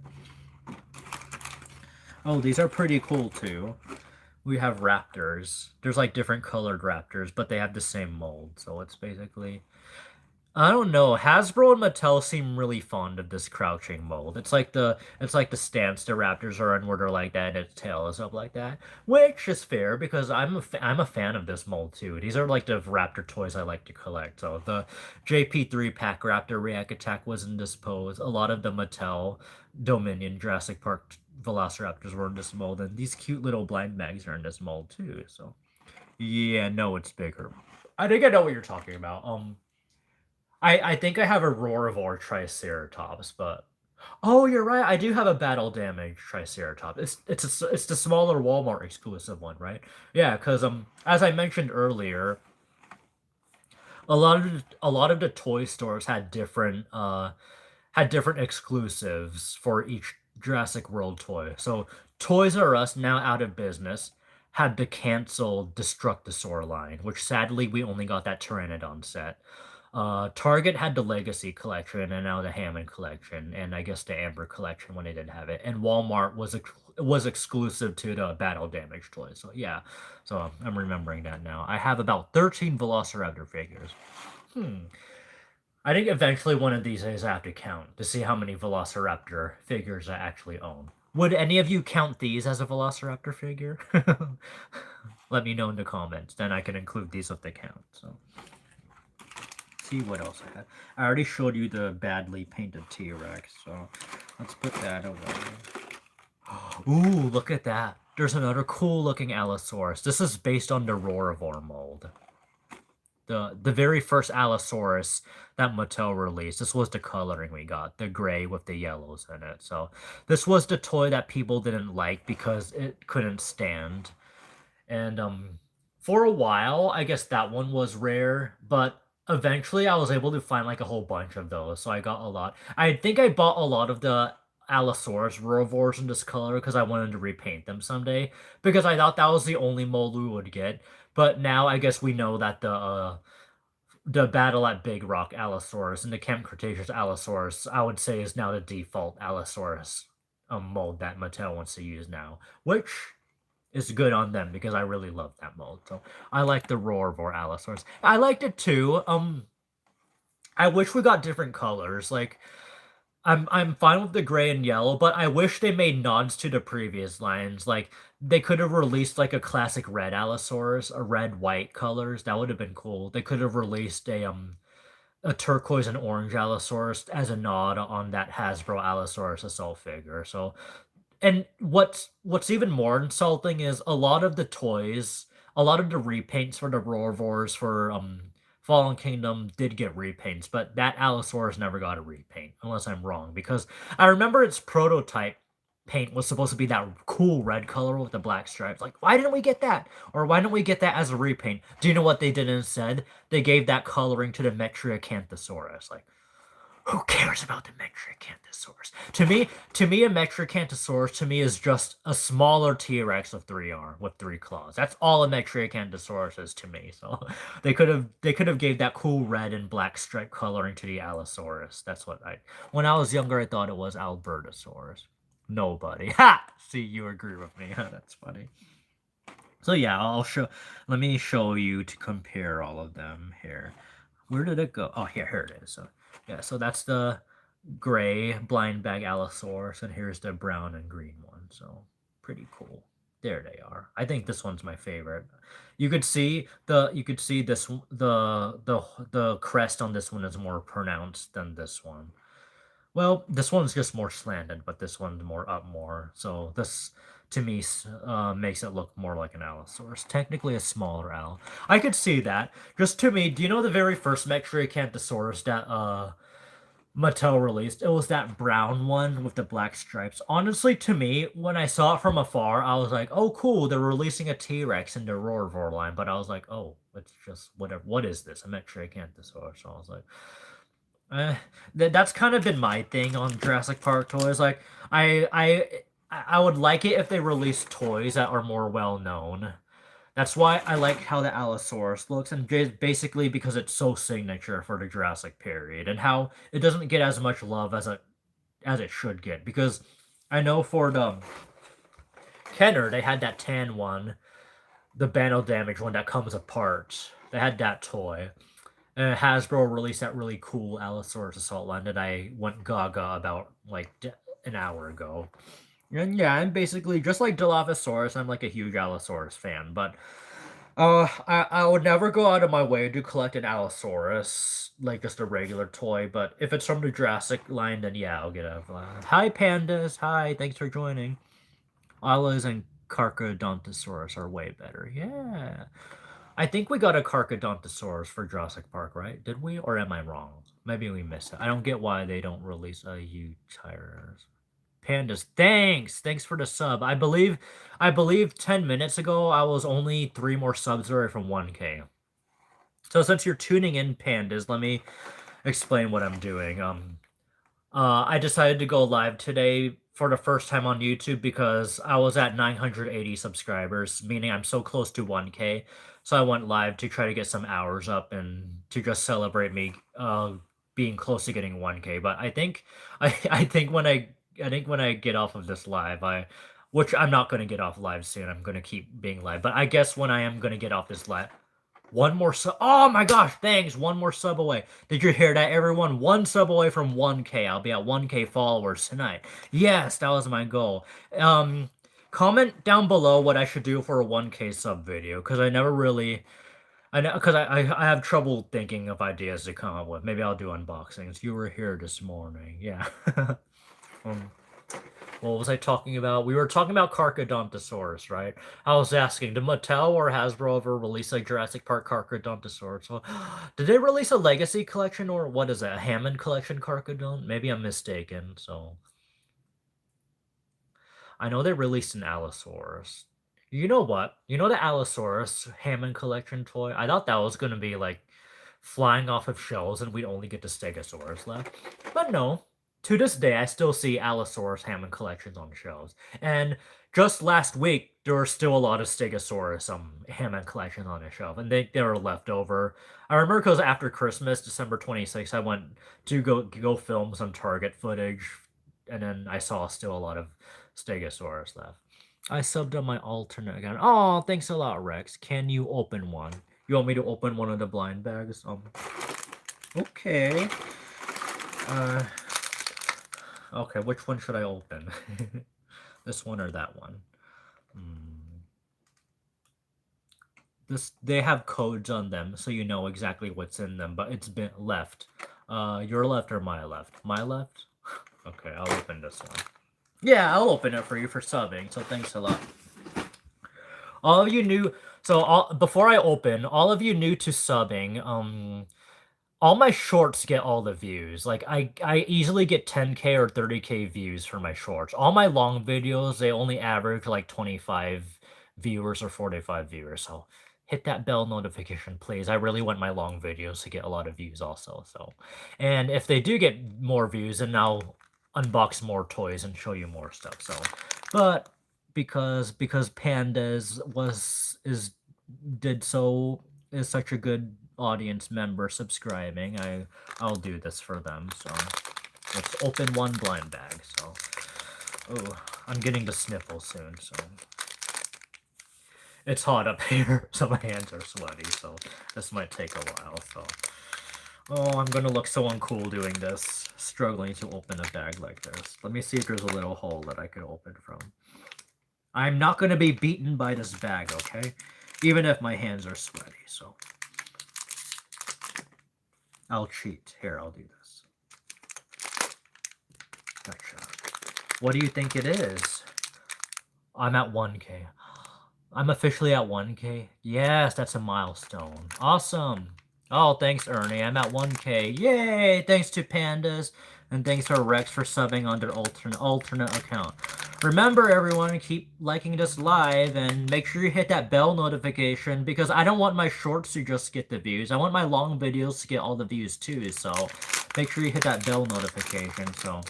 Oh, these are pretty cool too. We have raptors. There's like different colored raptors, but they have the same mold. So it's basically, I don't know. Hasbro and Mattel seem really fond of this crouching mold. It's like the stance the Raptors are in, where they're like that and its tail is up like that, which is fair because I'm a fan of this mold too. These are like the Raptor toys I like to collect. So the JP3 Pack Raptor React Attack was in this pose. A lot of the Mattel Dominion Jurassic Park Velociraptors were in this mold, and these cute little blind bags are in this mold too. So yeah, no, it's bigger. I think I know what you're talking about. I think I have a Roarivore Triceratops, but oh, you're right. I do have a battle damage Triceratops. It's the smaller Walmart exclusive one, right? Yeah, because as I mentioned earlier, a lot of the toy stores had different exclusives for each Jurassic World toy. So Toys R Us, now out of business, had the canceled Destructosaur line, which sadly we only got that Pteranodon set. Target had the Legacy collection and now the Hammond collection, and I guess the Amber collection when they didn't have it. And Walmart was exclusive to the Battle Damage toys. So yeah, so I'm remembering that now. I have about 13 Velociraptor figures. I think eventually one of these days I have to count to see how many Velociraptor figures I actually own. Would any of you count these as a Velociraptor figure? Let me know in the comments. Then I can include these with the count. So, see what else I have. I already showed you the badly painted T-Rex, so let's put that away. Ooh, look at that. There's another cool looking Allosaurus. This is based on the Roarivore mold. the very first Allosaurus that Mattel released. This was the coloring we got, the gray with the yellows in it. So this was the toy that people didn't like because it couldn't stand. And for a while, I guess that one was rare, but eventually I was able to find like a whole bunch of those. So I got a lot. I think I bought a lot of the Allosaurus Rorovores in this color because I wanted to repaint them someday because I thought that was the only mold we would get. But now I guess we know that the battle at Big Rock Allosaurus and the Camp Cretaceous Allosaurus, I would say, is now the default Allosaurus mold that Mattel wants to use now, which is good on them because I really love that mold. So I like the Roarvor Allosaurus. I liked it too. I wish we got different colors. Like I'm fine with the gray and yellow, but I wish they made nods to the previous lines. Like they could have released like a classic red Allosaurus, a red white colors. That would have been cool. They could have released a turquoise and orange Allosaurus as a nod on that Hasbro Allosaurus assault figure. So and what's even more insulting is a lot of the toys, a lot of the repaints for the Roarvors for Fallen Kingdom did get repaints, but that Allosaurus never got a repaint, unless I'm wrong, because I remember its prototype paint was supposed to be that cool red color with the black stripes. Like, why didn't we get that? Or why didn't we get that as a repaint? Do you know what they did instead? They gave that coloring to the Metriacanthosaurus. Like, who cares about the Metriacanthosaurus? To me, a Metriacanthosaurus to me is just a smaller T-Rex with 3 claws. That's all a Metriacanthosaurus is to me. So they could have gave that cool red and black stripe coloring to the Allosaurus. That's what when I was younger I thought it was Albertosaurus. Nobody. Ha! See, you agree with me. That's funny. So yeah, let me show you to compare all of them here. Where did it go? Oh, here it is. So yeah, so that's the gray blind bag Allosaurus, and here's the brown and green one. So pretty cool. There they are. I think this one's my favorite. You could see this the crest on this one is more pronounced than this one. Well, this one's just more slanted, but this one's more up more. So this to me makes it look more like an Allosaurus. Technically a smaller owl. I could see that. Just to me, do you know the very first Metriacanthosaurus that Mattel released? It was that brown one with the black stripes. Honestly, to me, when I saw it from afar, I was like, oh cool, they're releasing a T-Rex in the Roarvor line. But I was like, oh, it's just whatever. What is this? A Metriacanthosaurus. So I was like, that's kind of been my thing on Jurassic Park toys. Like, I would like it if they released toys that are more well known. That's why I like how the Allosaurus looks, and basically because it's so signature for the Jurassic period, and how it doesn't get as much love as it should get. Because I know for the Kenner, they had that tan one, the Bano damage one that comes apart. They had that toy. Hasbro released that really cool Allosaurus assault line that I went gaga about like an hour ago. And yeah, I'm basically just like Dilophosaurus. I'm like a huge Allosaurus fan, but I would never go out of my way to collect an Allosaurus, like just a regular toy. But if it's from the Jurassic line, then yeah, I'll get a. Hi, pandas. Hi, thanks for joining. Allas and Carcharodontosaurus are way better. Yeah. I think we got a Carcharodontosaurus for Jurassic Park, right? Did we? Or am I wrong? Maybe we missed it. I don't get why they don't release a huge tires. Pandas, thanks! Thanks for the sub. I believe 10 minutes ago I was only 3 more subs away from 1K. So since you're tuning in, pandas, let me explain what I'm doing. I decided to go live today for the first time on YouTube because I was at 980 subscribers, meaning I'm so close to 1K. So I went live to try to get some hours up and to just celebrate me being close to getting 1K. But I think when I get off of this live, which I'm not going to get off live soon. I'm going to keep being live. But I guess when I am going to get off this live, one more sub. Oh my gosh, thanks. One more sub away. Did you hear that, everyone? 1 sub away from 1K. I'll be at 1K followers tonight. Yes, that was my goal. Comment down below what I should do for a 1K sub video, because I never really... I have trouble thinking of ideas to come up with. Maybe I'll do unboxings. You were here this morning. Yeah. What was I talking about? We were talking about Carchodontosaurus, right? I was asking, did Mattel or Hasbro ever release a Jurassic Park Carchodontosaurus? So, did they release a Legacy collection or what is it, a Hammond collection Carchodont? Maybe I'm mistaken. So I know they released an Allosaurus. You know what? You know the Allosaurus Hammond collection toy? I thought that was gonna be like flying off of shelves and we'd only get the Stegosaurus left. But no. To this day, I still see Allosaurus Hammond collections on shelves. And just last week, there were still a lot of Stegosaurus Hammond collections on the shelf, and they were left over. I remember because after Christmas, December 26th, I went to go film some Target footage, and then I saw still a lot of Stegosaurus left. I subbed on my alternate again. Oh, thanks a lot, Rex. Can you open one? You want me to open one of the blind bags? Okay. Okay, which one should I open? This one or that one? They have codes on them, so you know exactly what's in them, but it's been left. Your left or my left? My left? Okay, I'll open this one. Yeah, I'll open it for you for subbing, so thanks a lot. All of you new, before I open, all of you new to subbing, all my shorts get all the views. Like I easily get 10K or 30K views for my shorts. All my long videos, they only average like 25 viewers or 45 viewers. So hit that bell notification, please. I really want my long videos to get a lot of views also. So, and if they do get more views, then I'll unbox more toys and show you more stuff. So, but because Pandas is such a good audience member subscribing, I'll do this for them. So let's open one blind bag. So, oh, I'm getting the sniffles soon. So it's hot up here, so my hands are sweaty. So this might take a while. So, oh, I'm gonna look so uncool doing this, struggling to open a bag like this. Let me see if there's a little hole that I could open from. I'm not gonna be beaten by this bag, okay? Even if my hands are sweaty. So I'll cheat. Here, I'll do this. Gotcha. What do you think it is? I'm at 1K. I'm officially at 1K. Yes, that's a milestone. Awesome. Oh, thanks, Ernie. I'm at 1K. Yay! Thanks to Pandas. And thanks to Rex for subbing on their alternate account. Remember, everyone, keep liking this live and make sure you hit that bell notification because I don't want my shorts to just get the views. I want my long videos to get all the views too. So make sure you hit that bell notification. So,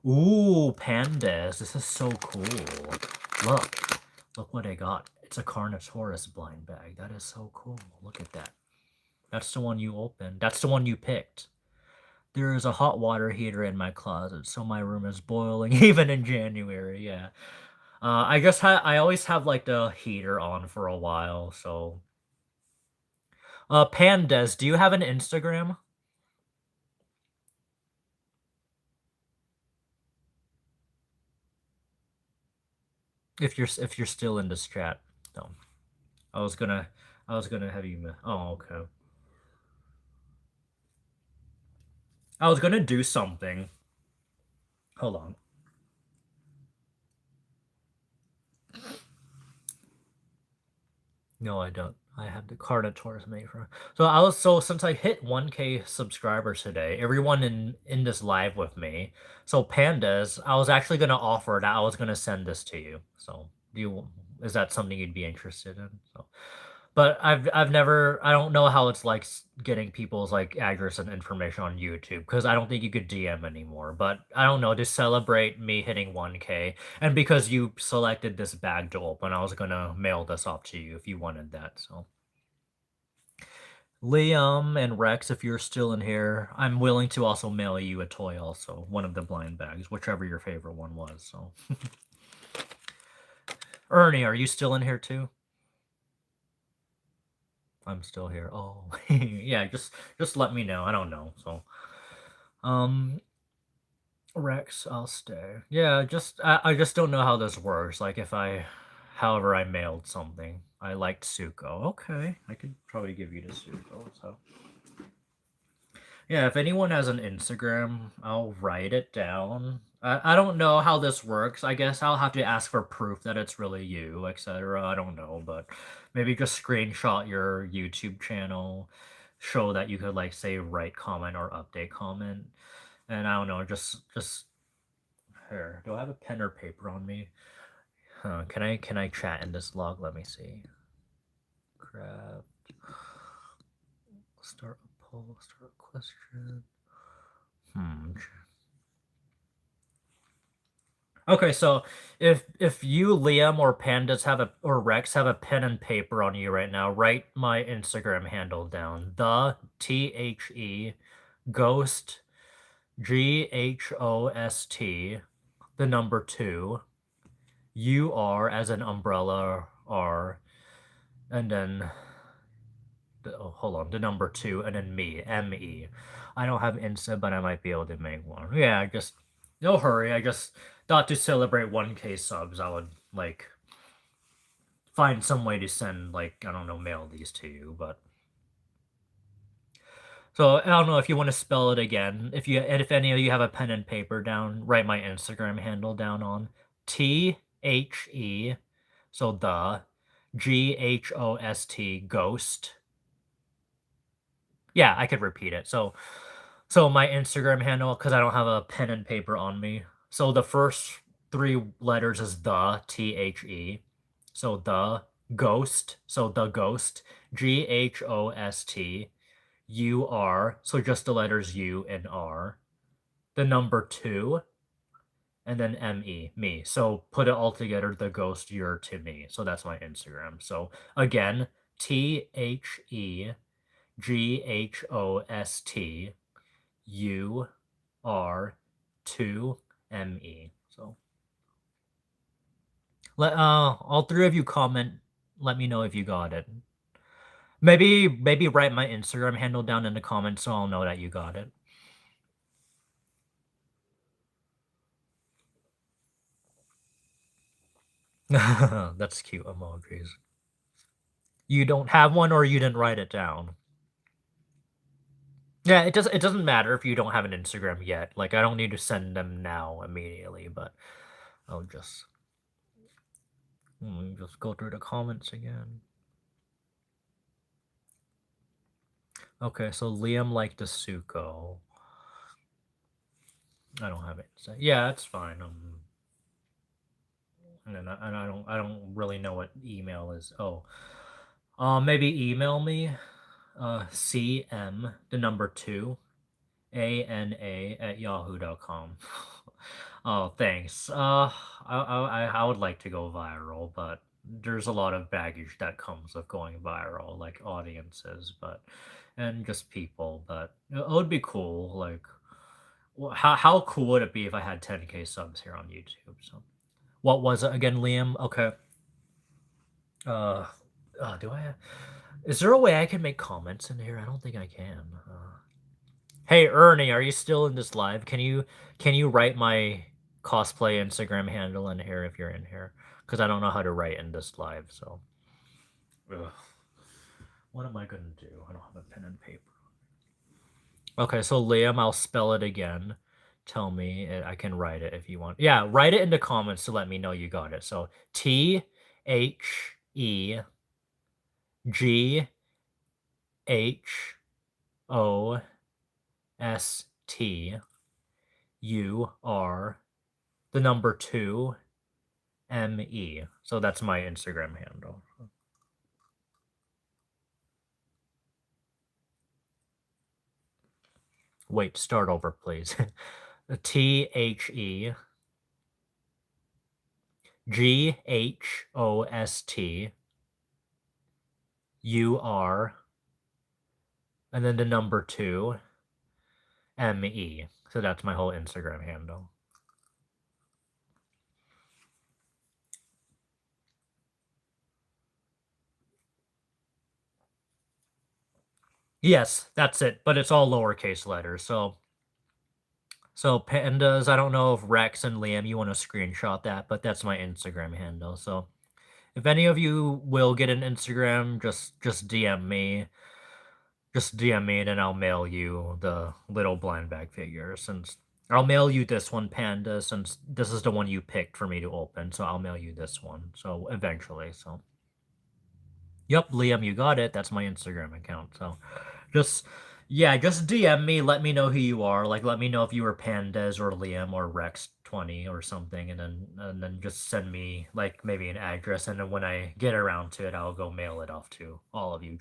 ooh, Pandas. This is so cool. Look what I got. It's a Carnotaurus blind bag. That is so cool. Look at that. That's the one you opened. That's the one you picked. There is a hot water heater in my closet, so my room is boiling even in January. Yeah. I always have like the heater on for a while, so. Pandas, do you have an Instagram? If you're still in this chat, no. I was gonna have you. Oh, okay. I was gonna do something. Hold on. No, I don't. I have the Carnotaurus made for. So since I hit 1K subscribers today, everyone in this live with me. So Pandas, I was actually gonna offer that I was gonna send this to you. So is that something you'd be interested in? So, but I don't know how it's like getting people's like address and information on YouTube because I don't think you could DM anymore. But I don't know, to celebrate me hitting 1K and because you selected this bag to open, I was gonna mail this off to you if you wanted that. So Liam and Rex, if you're still in here, I'm willing to also mail you a toy also, one of the blind bags, whichever your favorite one was. So Ernie, are you still in here too? I'm still here. Oh, yeah, just let me know. I don't know. So, Rex, I'll stay. Yeah, I just don't know how this works. Like however I mailed something. I liked Suko. Okay, I could probably give you the Suko. So, yeah, if anyone has an Instagram, I'll write it down I don't know how this works. I guess I'll have to ask for proof that it's really you, etc. I don't know, but maybe just screenshot your YouTube channel, show that you could like say write comment or update comment, and I don't know, just here. Do I have a pen or paper on me? Huh, can I chat in this log? Let me see. Crap. Start a poll. Start a question. Okay, so if you, Liam, or Pandas have a or Rex have a pen and paper on you right now, write my Instagram handle down. The Ghost GHOST the number 2 UR as an umbrella R, and then hold on, the number 2 and then me ME. I don't have Insta, but I might be able to make one. Yeah, just no hurry. I just thought to celebrate 1K subs, I would like find some way to send like I don't know, mail these to you, but so I don't know if you want to spell it again. If any of you have a pen and paper down, write my Instagram handle down on THE, so the GHOST ghost. Yeah, I could repeat it. So my Instagram handle, because I don't have a pen and paper on me. So the first 3 letters is the THE. So the ghost. So the ghost. GHOST. UR. So just the letters U and R. The number 2. And then ME. Me. So put it all together. The ghost, you're to me. So that's my Instagram. So again, THE. GHOST. UR2ME. So let all 3 of you comment. Let me know if you got it. Maybe write my Instagram handle down in the comments so I'll know that you got it. That's cute emojis. You don't have one or you didn't write it down. Yeah, it doesn't matter if you don't have an Instagram yet. Like I don't need to send them now immediately, but I'll just go through the comments again. Okay, so Liam liked Asuko. I don't have it. So, yeah, that's fine. And I don't really know what email is. Oh, maybe email me. CM the number 2 ANA@yahoo.com. Oh, thanks. I would like to go viral, but there's a lot of baggage that comes with going viral, like audiences, and just people. But it would be cool. Like, how cool would it be if I had 10K subs here on YouTube? So, what was it again, Liam? Okay. Do I have? Is there a way I can make comments in here? I don't think I can. Hey Ernie, are you still in this live? Can you write my cosplay Instagram handle in here if you're in here? Because I don't know how to write in this live. So, ugh. What am I gonna do? I don't have a pen and paper. Okay, so Liam, I'll spell it again. Tell me, I can write it if you want. Yeah, write it in the comments to let me know you got it. So THEGHOSTUR the number 2 ME. So that's my Instagram handle. Wait, start over, please. THEGHOST UR and then the number 2 ME. So that's my whole Instagram handle. Yes, that's it, but it's all lowercase letters. So Pandas, I don't know if Rex and Liam, you want to screenshot that, but that's my Instagram handle. So if any of you will get an Instagram, just DM me. Just DM me and then I'll mail you the little blind bag figure since I'll mail you this one, Panda, since this is the one you picked for me to open. So I'll mail you this one. So eventually, so. Yep, Liam, you got it. That's my Instagram account. So just, yeah, just DM me. Let me know who you are. Like, let me know if you were Pandas or Liam or Rex20 or something. And then just send me, like, maybe an address. And then when I get around to it, I'll go mail it off to all of you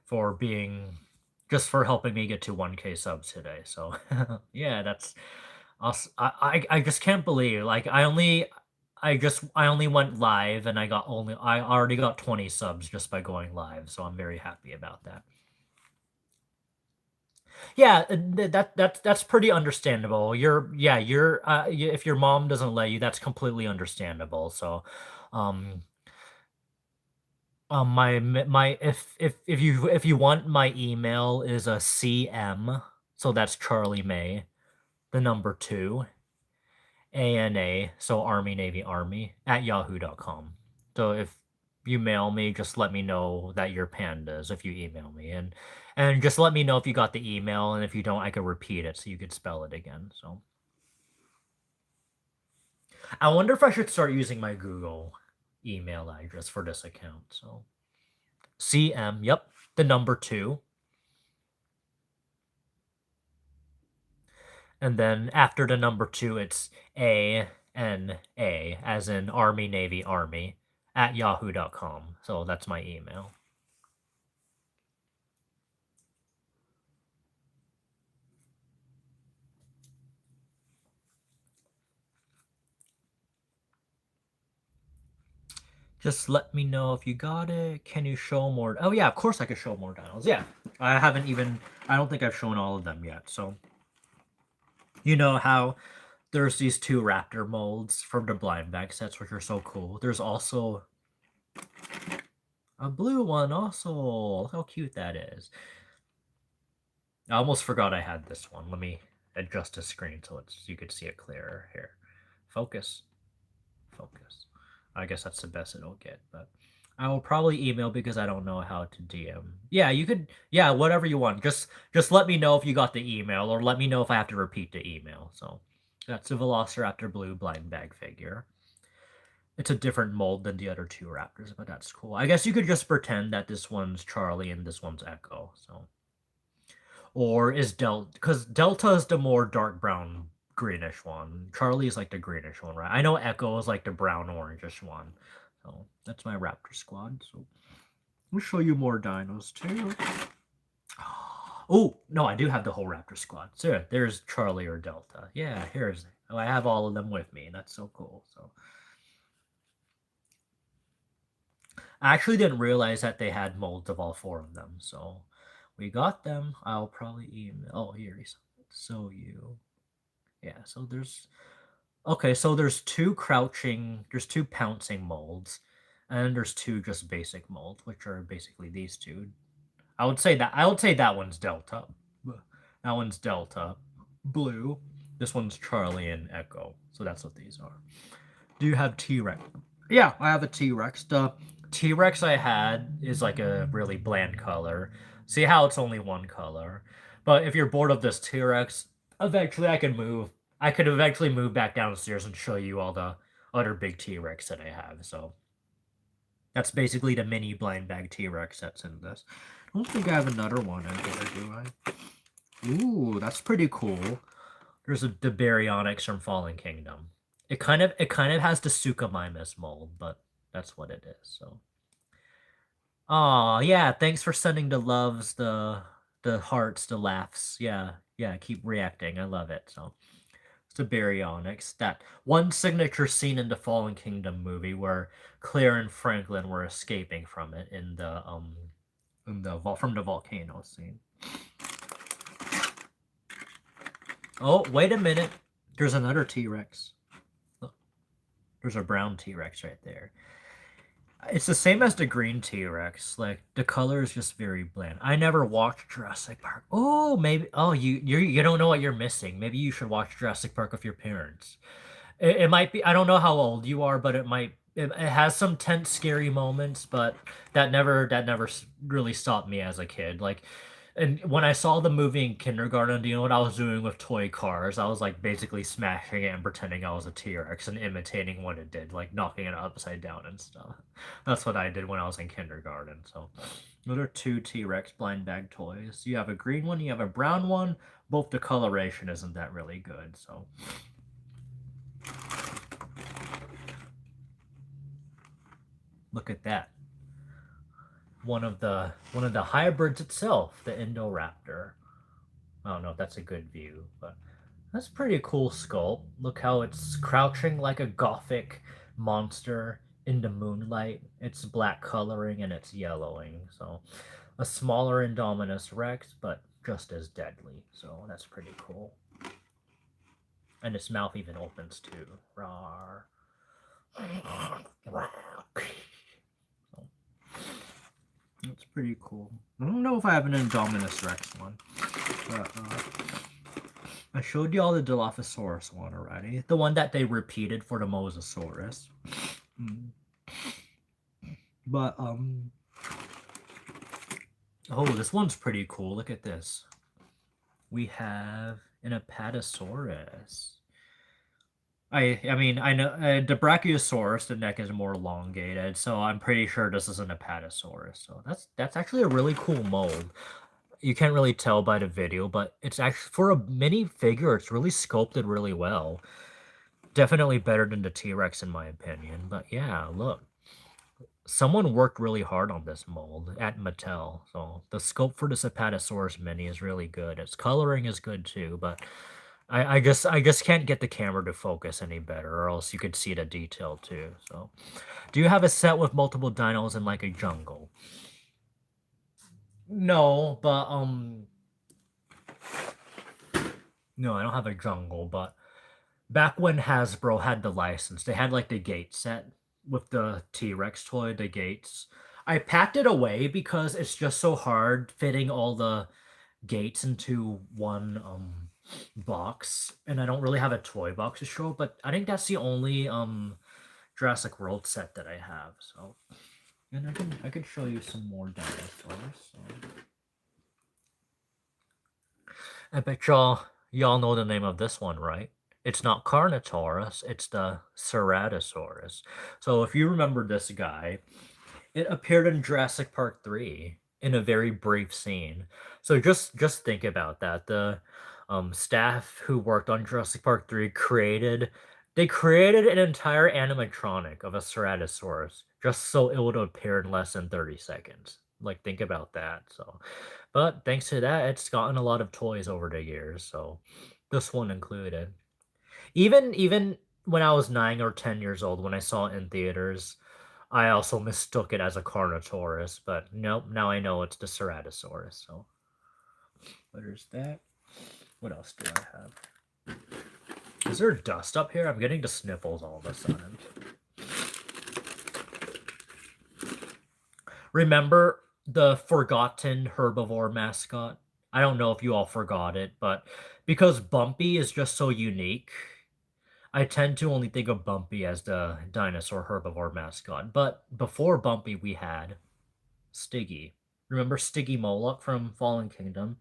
for being, just for helping me get to 1K subs today. So, yeah, that's awesome. I just can't believe, like, I only went live and I already got 20 subs just by going live, so I'm very happy about that. Yeah, that's pretty understandable. If your mom doesn't let you, that's completely understandable. So, um, my if you want, my email is a CM, so that's Charlie May, the number 2, ANA, so Army, Navy, Army, at yahoo.com. So if you mail me, just let me know that you're Pandas if you email me. And just let me know if you got the email, and if you don't, I could repeat it so you could spell it again. So I wonder if I should start using my Google email address for this account. So CM, yep, the number 2. And then after the number 2, it's ANA, as in Army, Navy, Army, at yahoo.com. So that's my email. Just let me know if you got it. Can you show more? Oh, yeah, of course I could show more dinos. Yeah, I don't think I've shown all of them yet. So, you know how there's these 2 raptor molds from the blind bag sets, which are so cool. There's also a blue one also. Look how cute that is. I almost forgot I had this one. Let me adjust the screen so you could see it clearer here. Focus. Focus. I guess that's the best it'll get, but I will probably email because I don't know how to DM. Yeah, you could, yeah, whatever you want. Just let me know if you got the email, or let me know if I have to repeat the email. So that's a Velociraptor blue blind bag figure. It's a different mold than the other 2 raptors, but that's cool. I guess you could just pretend that this one's Charlie and this one's Echo. So, or is Delta, because Delta is the more dark brown greenish one. Charlie is like the greenish one, right? I know Echo is like the brown orangish one. So that's my raptor squad. So we'll show you more dinos too. Oh, no, I do have the whole raptor squad. So there's Charlie or Delta. Yeah, I have all of them with me. That's so cool. So I actually didn't realize that they had molds of all 4 of them. So we got them. I'll probably email. Oh, here he's. So you. Yeah, so there's. Okay, so there's 2 pouncing molds, and there's 2 just basic molds, which are basically these 2. I would say that one's Delta. That one's Delta. Blue. This one's Charlie and Echo. So that's what these are. Do you have T-Rex? Yeah, I have a T-Rex. The T-Rex I had is like a really bland color. See how it's only one color. But if you're bored of this T-Rex, eventually I could eventually move back downstairs and show you all the other big T-Rex that I have. So that's basically the mini blind bag T-Rex that's in this. I don't think I have another one in here, do I? Ooh, that's pretty cool. There's the Baryonyx from Fallen Kingdom. It kind of has the Suchomimus mold, but that's what it is. So, oh yeah, thanks for sending the loves, the hearts, the laughs. Yeah, keep reacting. I love it. So, it's the Baryonyx. That one signature scene in the Fallen Kingdom movie where Claire and Franklin were escaping from it from the volcano scene. Oh, wait a minute. There's another T-Rex. Look, there's a brown T-Rex right there. It's the same as the green T-Rex. Like, the color is just very bland. I never watched Jurassic Park. Oh, maybe. Oh, you don't know what you're missing. Maybe you should watch Jurassic Park with your parents. It might be. I don't know how old you are, but it might. It has some tense, scary moments, but that never really stopped me as a kid. Like, And when I saw the movie in kindergarten, do you know what I was doing with toy cars? I was like basically smashing it and pretending I was a T-Rex and imitating what it did, like knocking it upside down and stuff. That's what I did when I was in kindergarten. So those are two T-Rex blind bag toys. You have a green one, you have a brown one. Both the coloration isn't that really good, so. Look at that. One of the hybrids itself, the Indoraptor. I don't know if that's a good view, but that's pretty cool sculpt. Look how it's crouching like a gothic monster in the moonlight. It's black coloring and it's yellowing. So a smaller Indominus Rex, but just as deadly. So that's pretty cool. And its mouth even opens too. Rawr. That's pretty cool. I don't know if I have an Indominus Rex one, but I showed you all the Dilophosaurus one already. The one that they repeated for the Mosasaurus. But oh, this one's pretty cool. Look at this. We have an Apatosaurus. I mean, I know the Brachiosaurus, the neck is more elongated, so I'm pretty sure this is an Apatosaurus. So that's actually a really cool mold. You can't really tell by the video, but it's actually for a mini figure, it's really sculpted really well. Definitely better than the T-Rex in my opinion. But yeah, look. Someone worked really hard on this mold at Mattel. So the sculpt for this Apatosaurus mini is really good. Its coloring is good too, but I guess can't get the camera to focus any better, or else you could see the detail too. So, do you have a set with multiple dinos in like a jungle? No, but no, I don't have a jungle. But back when Hasbro had the license, they had like the gate set with the T-Rex toy, the gates. I packed it away because it's just so hard fitting all the gates into one box, and I don't really have a toy box to show, but I think that's the only Jurassic World set that I have. So, and I can show you some more dinosaurs. So. I bet y'all know the name of this one, right? It's not Carnotaurus, it's the Ceratosaurus. So if you remember this guy, it appeared in Jurassic Park 3 in a very brief scene. So just think about that. The staff who worked on Jurassic Park 3 created an entire animatronic of a Ceratosaurus just so it would appear in less than 30 seconds. Like think about that. So but thanks to that, it's gotten a lot of toys over the years, so this one included. Even when I was 9 or 10 years old, when I saw it in theaters, I also mistook it as a Carnotaurus, but nope, now I know it's the Ceratosaurus, so. There's that. What else do I have? Is there dust up here? I'm getting the sniffles all of a sudden. Remember the forgotten herbivore mascot? I don't know if you all forgot it, but because Bumpy is just so unique, I tend to only think of Bumpy as the dinosaur herbivore mascot. But before Bumpy, we had Stiggy. Remember Stiggy Moloch from Fallen Kingdom?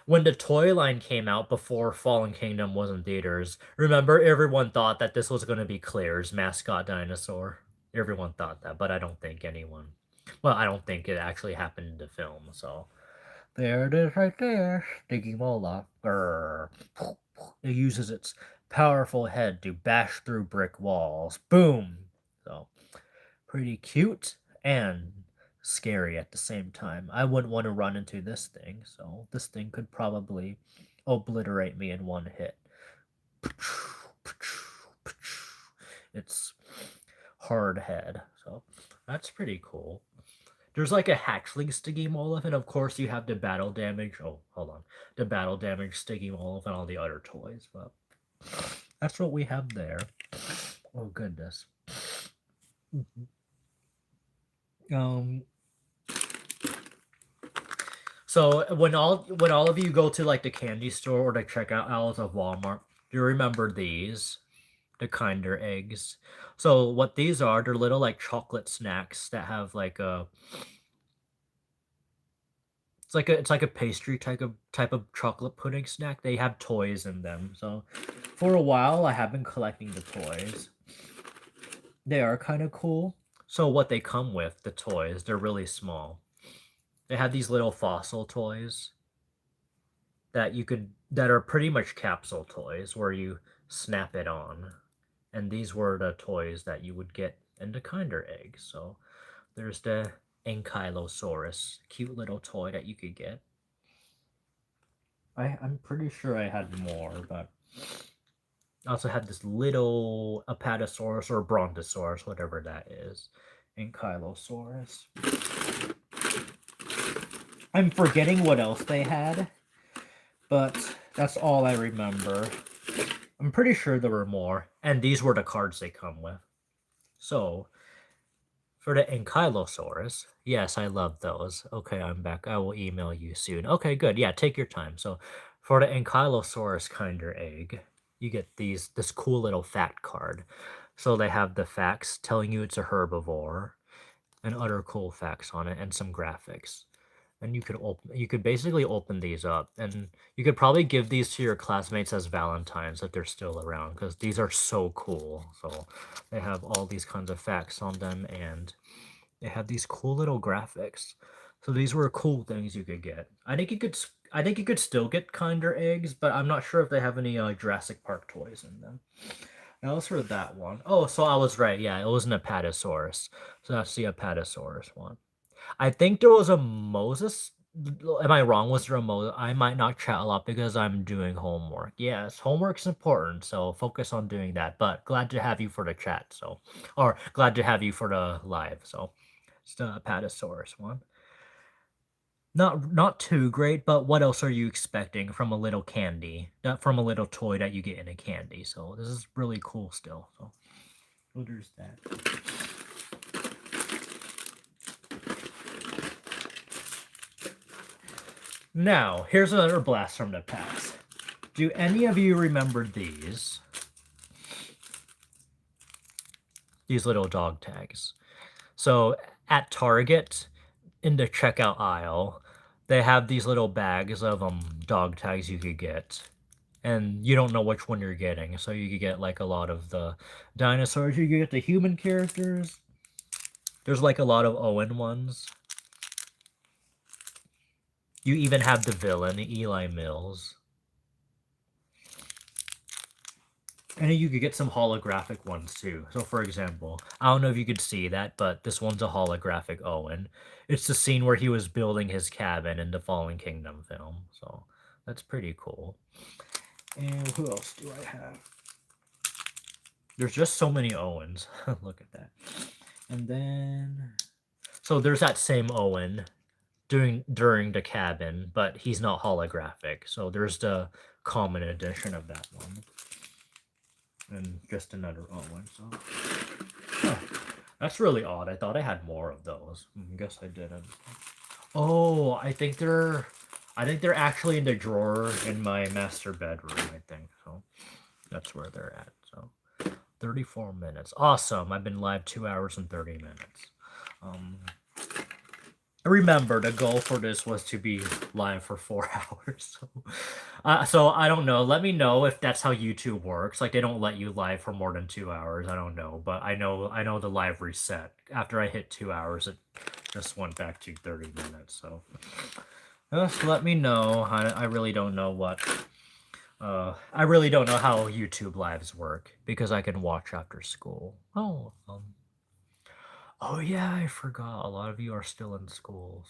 When the toy line came out before Fallen Kingdom was in theaters, remember everyone thought that this was going to be Claire's mascot dinosaur? Everyone thought that, but I don't think anyone. Well, I don't think it actually happened in the film, so. There it is right there. Stiggy Moloch. Grrr. It uses its powerful head to bash through brick walls. Boom! So, pretty cute and scary at the same time. I wouldn't want to run into this thing, so this thing could probably obliterate me in one hit. It's hard head, so that's pretty cool. There's like a hatchling Stygimoloth, and of course you have the battle damage. Oh, hold on. The battle damage Stygimoloth and all the other toys, but that's what we have there. Oh goodness. So when all of you go to like the candy store or the checkout aisles of Walmart, do you remember these? The Kinder eggs. So what these are, they're little like chocolate snacks that have like a it's like a pastry type of chocolate pudding snack. They have toys in them. So for a while I have been collecting the toys. They are kind of cool. So what they come with, the toys, they're really small. They have these little fossil toys that are pretty much capsule toys where you snap it on. And these were the toys that you would get in the kinder egg. So there's the Ankylosaurus, cute little toy that you could get. I'm pretty sure I had more, but I also had this little Apatosaurus or Brontosaurus, whatever that is, Ankylosaurus. I'm forgetting what else they had, but that's all I remember. I'm pretty sure there were more, and these were the cards they come with. So, for the Ankylosaurus, yes, I love those. Okay, I'm back. I will email you soon. Okay, good. Yeah, take your time. So, for the Ankylosaurus kinder egg, you get this cool little fact card. So they have the facts telling you it's a herbivore, and other cool facts on it, and some graphics. And you could basically open these up, and you could probably give these to your classmates as Valentines if they're still around, because these are so cool. So they have all these kinds of facts on them, and they have these cool little graphics. So these were cool things you could get. I think you could still get kinder eggs, but I'm not sure if they have any Jurassic Park toys in them. That was for that one. Oh, so I was right. Yeah, it was an Apatosaurus. So that's the Apatosaurus one. I think there was a Moses. Am I wrong? Was there a Moses? I might not chat a lot because I'm doing homework. Yes, homework's important, so focus on doing that. But glad to have you for the chat. So, or glad to have you for the live. So, it's the Apatosaurus one. Not too great, but what else are you expecting from a little candy? Not from a little toy that you get in a candy. So this is really cool still. So, well, there's that. Now, here's another blast from the past. Do any of you remember these? These little dog tags. So at Target, in the checkout aisle, they have these little bags of dog tags you could get. And you don't know which one you're getting. So you could get like a lot of the dinosaurs. You could get the human characters. There's like a lot of Owen ones. You even have the villain, Eli Mills. And you could get some holographic ones too. So for example, I don't know if you could see that, but this one's a holographic Owen. It's the scene where he was building his cabin in the Fallen Kingdom film. So that's pretty cool. And who else do I have? There's just so many Owens. Look at that. And then... So there's that same Owen during the cabin, but he's not holographic. So there's the common edition of that one. And just another Owen. So that's really odd. I thought I had more of those. I guess I didn't. Oh, I think they're actually in the drawer in my master bedroom, I think. So that's where they're at. So 34 minutes. Awesome. I've been live 2 hours and 30 minutes. Remember, the goal for this was to be live for 4 hours. So I don't know. Let me know if that's how YouTube works. Like, they don't let you live for more than 2 hours. I don't know. But I know the live reset. After I hit 2 hours, it just went back to 30 minutes. So just let me know. I really don't know what... I really don't know how YouTube lives work. Because I can watch after school. Oh yeah, I forgot. A lot of you are still in school,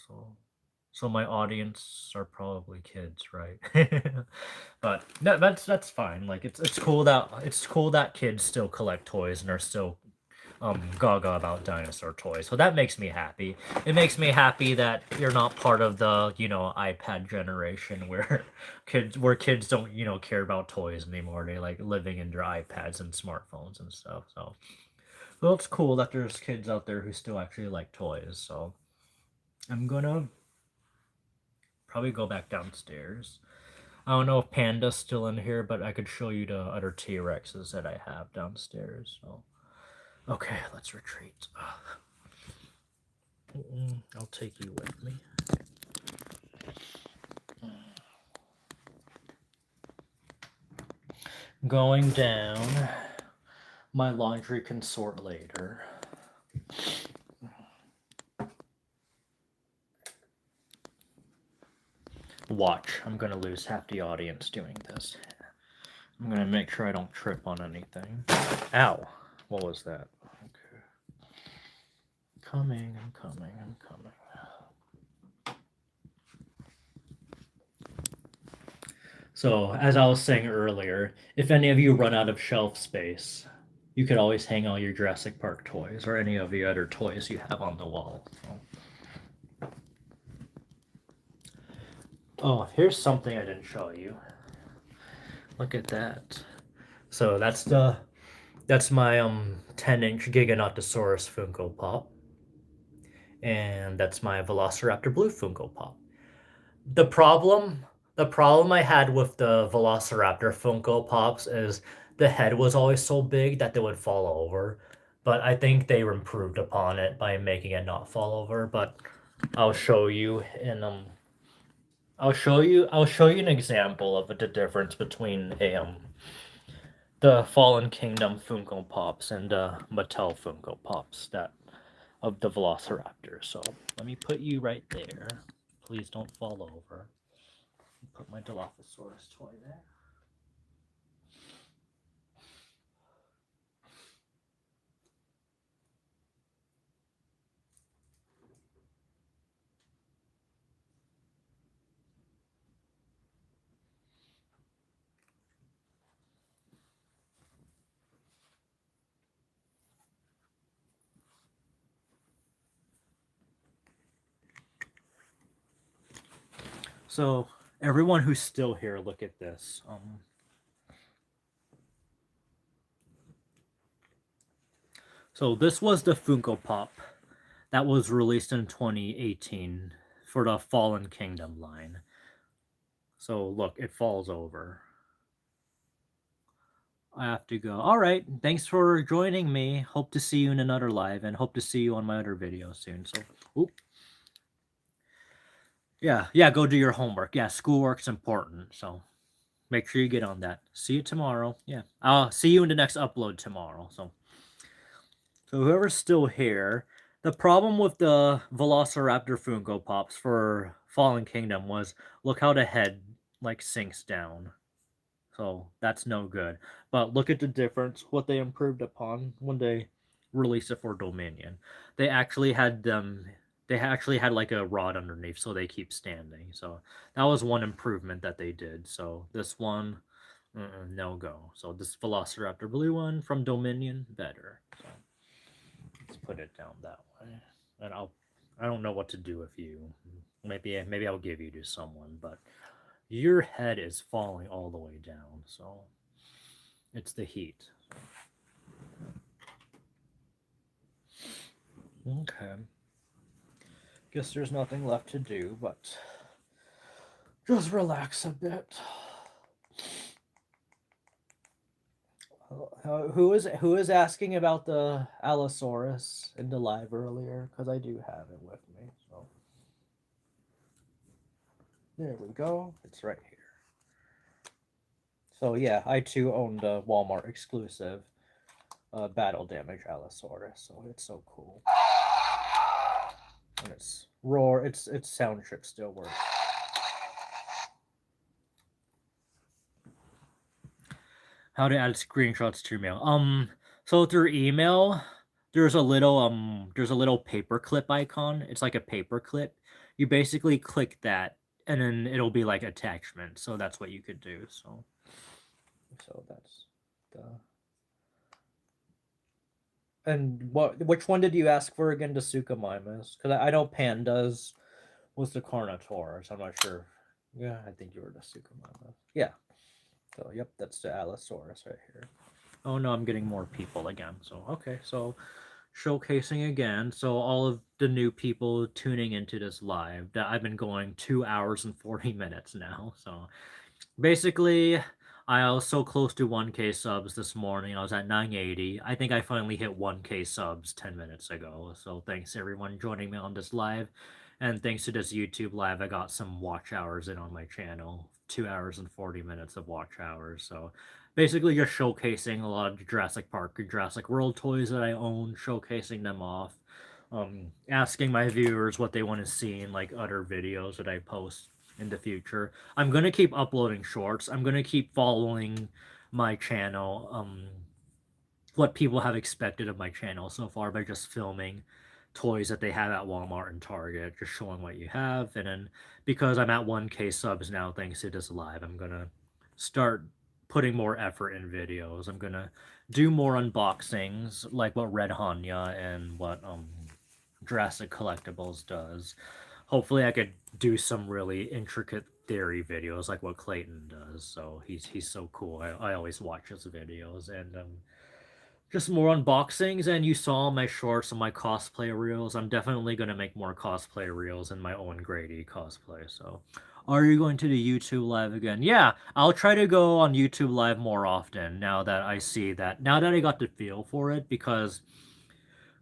so my audience are probably kids, right? But that's fine. Like it's cool that kids still collect toys and are still gaga about dinosaur toys. So that makes me happy. It makes me happy that you're not part of the, iPad generation where kids don't, care about toys anymore. They like living in their iPads and smartphones and stuff. So well, it's cool that there's kids out there who still actually like toys, so I'm gonna probably go back downstairs. I don't know if Panda's still in here, but I could show you the other T-Rexes that I have downstairs, so... Okay, let's retreat. I'll take you with me. Going down. My laundry can sort later. Watch, I'm gonna lose half the audience doing this. I'm gonna make sure I don't trip on anything. Ow! What was that? Okay. I'm coming. So, as I was saying earlier, if any of you run out of shelf space, you could always hang all your Jurassic Park toys or any of the other toys you have on the wall. So. Oh, here's something I didn't show you. Look at that. So that's my 10-inch Giganotosaurus Funko Pop. And that's my Velociraptor Blue Funko Pop. The problem I had with the Velociraptor Funko Pops is the head was always so big that they would fall over. But I think they improved upon it by making it not fall over. But I'll show you in I'll show you an example of the difference between the Fallen Kingdom Funko Pops and Mattel Funko Pops of the Velociraptor. So let me put you right there. Please don't fall over. Put my Dilophosaurus toy there. So everyone who's still here, look at this. So this was the Funko Pop that was released in 2018 for the Fallen Kingdom line. So look, it falls over. I have to go. All right, thanks for joining me. Hope to see you in another live and hope to see you on my other video soon. So, oop. Yeah, go do your homework. Yeah, schoolwork's important, so make sure you get on that. See you tomorrow. Yeah, I'll see you in the next upload tomorrow. So whoever's still here, the problem with the Velociraptor Funko Pops for Fallen Kingdom was look how the head like sinks down. So that's no good. But look at the difference, what they improved upon when they released it for Dominion. They actually had like a rod underneath so they keep standing. So that was one improvement that they did. So this one, no go. So this Velociraptor blue one from Dominion, better. So let's put it down that way. And I don't know what to do with you. Maybe I'll give you to someone, but your head is falling all the way down, so it's the heat. Okay. Guess there's nothing left to do, but just relax a bit. Who is asking about the Allosaurus in the live earlier? Because I do have it with me. So there we go. It's right here. So yeah, I too owned a Walmart exclusive battle damage Allosaurus. So it's so cool. And its roar, its sound chip still works. How to add screenshots to email? So through email, there's a little paperclip icon. It's like a paperclip. You basically click that, and then it'll be like attachment. So that's what you could do. So that's the. And which one did you ask for again? The Suchomimus? Because I know Pandas was the Carnotaurus. I'm not sure. Yeah, I think you were the Suchomimus. Yeah. So, yep, that's the Allosaurus right here. Oh, no, I'm getting more people again. So, okay, so showcasing again. So, all of the new people tuning into this live, that I've been going 2 hours and 40 minutes now. So, basically, I was so close to 1K subs this morning. I was at 980. I think I finally hit 1K subs 10 minutes ago. So, thanks everyone joining me on this live. And thanks to this YouTube live, I got some watch hours in on my channel. 2 hours and 40 minutes of watch hours. So basically just showcasing a lot of Jurassic Park and Jurassic World toys that I own, showcasing them off, asking my viewers what they want to see in like other videos that I post in the future. I'm gonna keep uploading shorts. I'm gonna keep following my channel. What people have expected of my channel so far by just filming toys that they have at Walmart and Target, just showing what you have. And then because I'm at 1K subs now, thanks to this live, I'm gonna start putting more effort in videos. I'm gonna do more unboxings, like what Red Hanya and what Jurassic Collectibles does. Hopefully, I could do some really intricate theory videos like what Clayton does. So he's so cool. I always watch his videos and just more unboxings. And you saw my shorts and my cosplay reels. I'm definitely gonna make more cosplay reels in my own Grady cosplay. So, are you going to do YouTube live again? Yeah, I'll try to go on YouTube live more often now that I see that. Now that I got the feel for it, because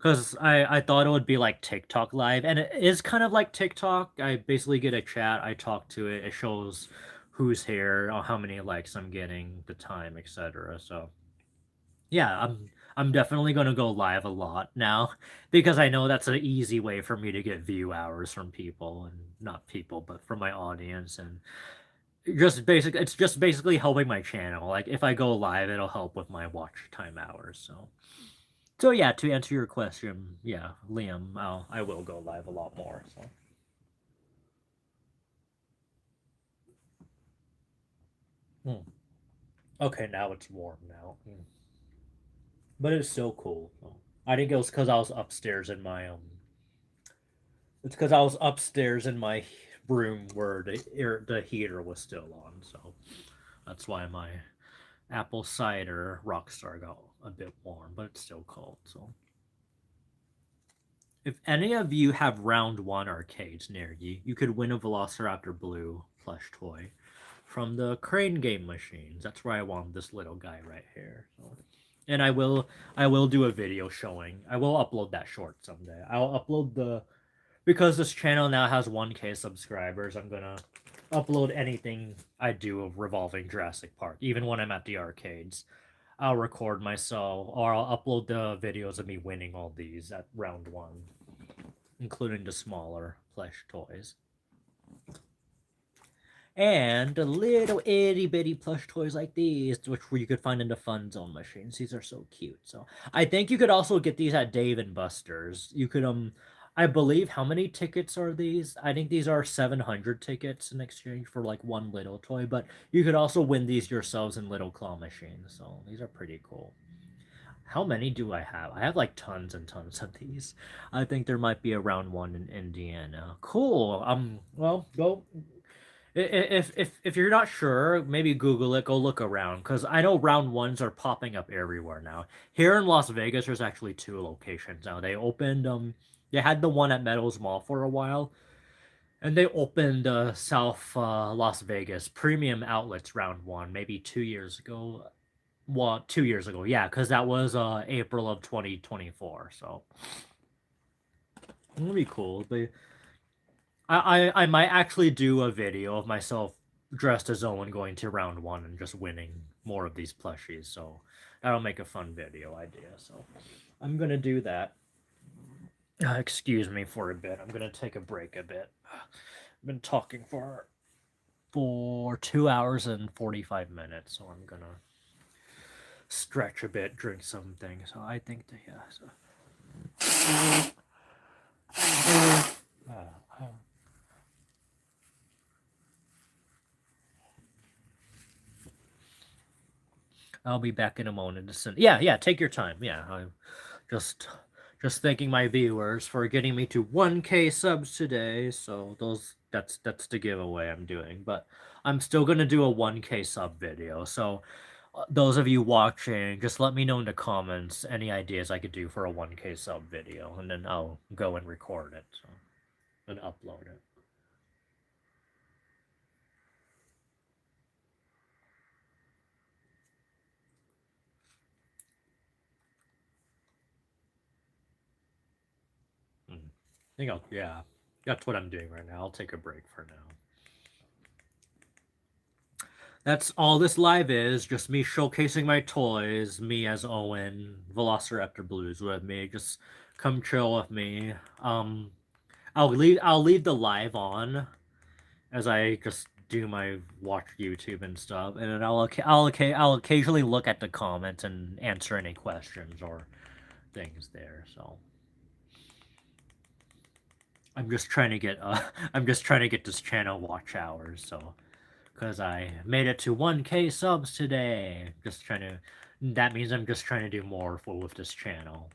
I thought it would be like TikTok live, and it is kind of like TikTok. I basically get a chat, I talk to it, it shows who's here, how many likes I'm getting, the time, etc. So yeah, I'm definitely gonna go live a lot now because I know that's an easy way for me to get view hours from people, and not people, but from my audience. And it's just basically helping my channel. Like if I go live, it'll help with my watch time hours. So yeah, to answer your question, yeah, Liam, I will go live a lot more. So. Hmm. Okay, now it's warm now. But it's so cool. I think it was because I was upstairs in my It's because I was upstairs in my room where the heater was still on. So that's why my apple cider Rockstar got a bit warm, but it's still cold. So. If any of you have round one arcades near you, you could win a Velociraptor Blue plush toy from the Crane game machines. That's where I want this little guy right here. So, and I will do a video showing. I will upload that short someday. I'll upload the because this channel now has 1K subscribers. I'm gonna upload anything I do of revolving Jurassic Park, even when I'm at the arcades. I'll record myself, or I'll upload the videos of me winning all these at round one, including the smaller plush toys. And the little itty bitty plush toys like these, which you could find in the Fun Zone machines. These are so cute. So I think you could also get these at Dave and Buster's. You could I believe how many tickets are these? I think these are 700 tickets in exchange for like one little toy, but you could also win these yourselves in little claw machines. So these are pretty cool. How many do I have? I have like tons and tons of these. I think there might be around one in Indiana. Cool. Well, go if you're not sure, maybe Google it. Go look around because I know round ones are popping up everywhere now. Here in Las Vegas, there's actually two locations now. They opened they had the one at Meadows Mall for a while, and they opened South Las Vegas Premium Outlets round one maybe 2 years ago. Well, 2 years ago, yeah, because that was April of 2024. So it'll be cool. I might actually do a video of myself dressed as Owen going to round one and just winning more of these plushies. So that'll make a fun video idea. So I'm gonna do that. Excuse me for a bit. I'm gonna take a break a bit. I've been talking for 2 hours and 45 minutes, so I'm gonna stretch a bit, drink something. So I think that yeah. So. Uh, I'll be back in a moment. Yeah, yeah, take your time. Yeah, I'm just thanking my viewers for getting me to 1K subs today. So that's the giveaway I'm doing. But I'm still gonna do a 1K sub video. So those of you watching, just let me know in the comments any ideas I could do for a 1K sub video, and then I'll go and record it and upload it. I think yeah, that's what I'm doing right now. I'll take a break for now. That's all this live is, just me showcasing my toys, me as Owen, Velociraptor Blues with me, just come chill with me. I'll leave the live on as I just do my watch YouTube and stuff, and then I'll occasionally look at the comments and answer any questions or things there. So I'm just trying to get I'm just trying to get this channel watch hours. So because I made it to 1K subs today, just trying to. That means I'm just trying to do more with this channel.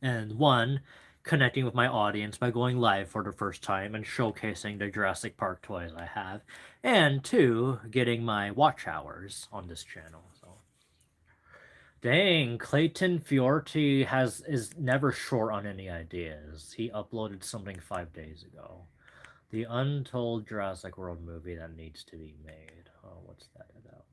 And one, connecting with my audience by going live for the first time and showcasing the Jurassic Park toys I have, and two, getting my watch hours on this channel. So, dang, Clayton Fiorti is never short on any ideas. He uploaded something 5 days ago. The untold Jurassic World movie that needs to be made. Oh, what's that about?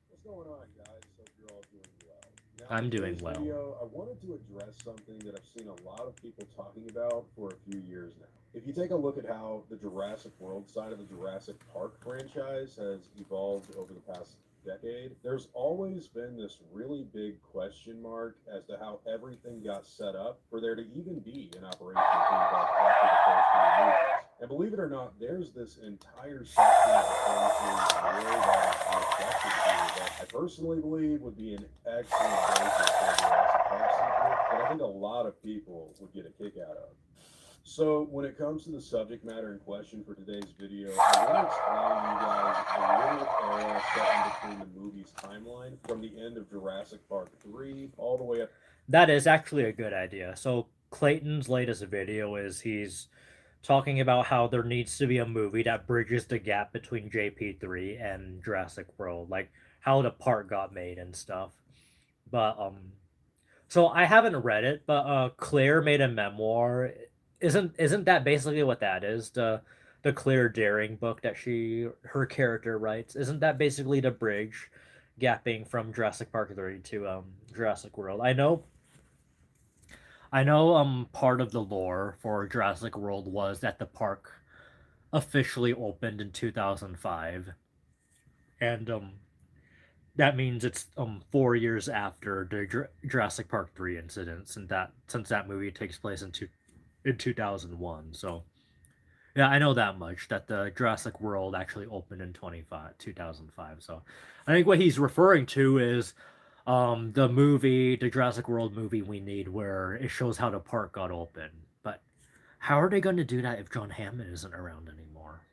What's going on, guys? Hope you're all doing well. Now, I'm in doing today's well. Video, I wanted to address something that I've seen a lot of people talking about for a few years now. If you take a look at how the Jurassic World side of the Jurassic Park franchise has evolved over the past decade, there's always been this really big question mark as to how everything got set up for there to even be an Operation Theme Park after the first three movies. And believe it or not, there's this entire section of the film series that is reflected here that I personally believe would be an excellent basis for a Jurassic Park sequel that I think a lot of people would get a kick out of. So when it comes to the subject matter in question for today's video, I want to explain to you guys a little era set in between the movie's timeline from the end of Jurassic Park 3 all the way up. That is actually a good idea. So Clayton's latest video is he's talking about how there needs to be a movie that bridges the gap between JP3 and Jurassic World, like how the part got made and stuff. But so I haven't read it, but Claire made a memoir. Isn't that basically what that is? The Claire Daring book that her character writes. Isn't that basically the bridge gapping from Jurassic Park 3 to Jurassic World? I know part of the lore for Jurassic World was that the park officially opened in 2005, and that means it's 4 years after the Jurassic Park 3 incidents, and that since that movie takes place in 2001. So yeah, I know that much, that the Jurassic World actually opened in 2005. So I think what he's referring to is the Jurassic World movie we need, where it shows how the park got open. But how are they going to do that if John Hammond isn't around anymore?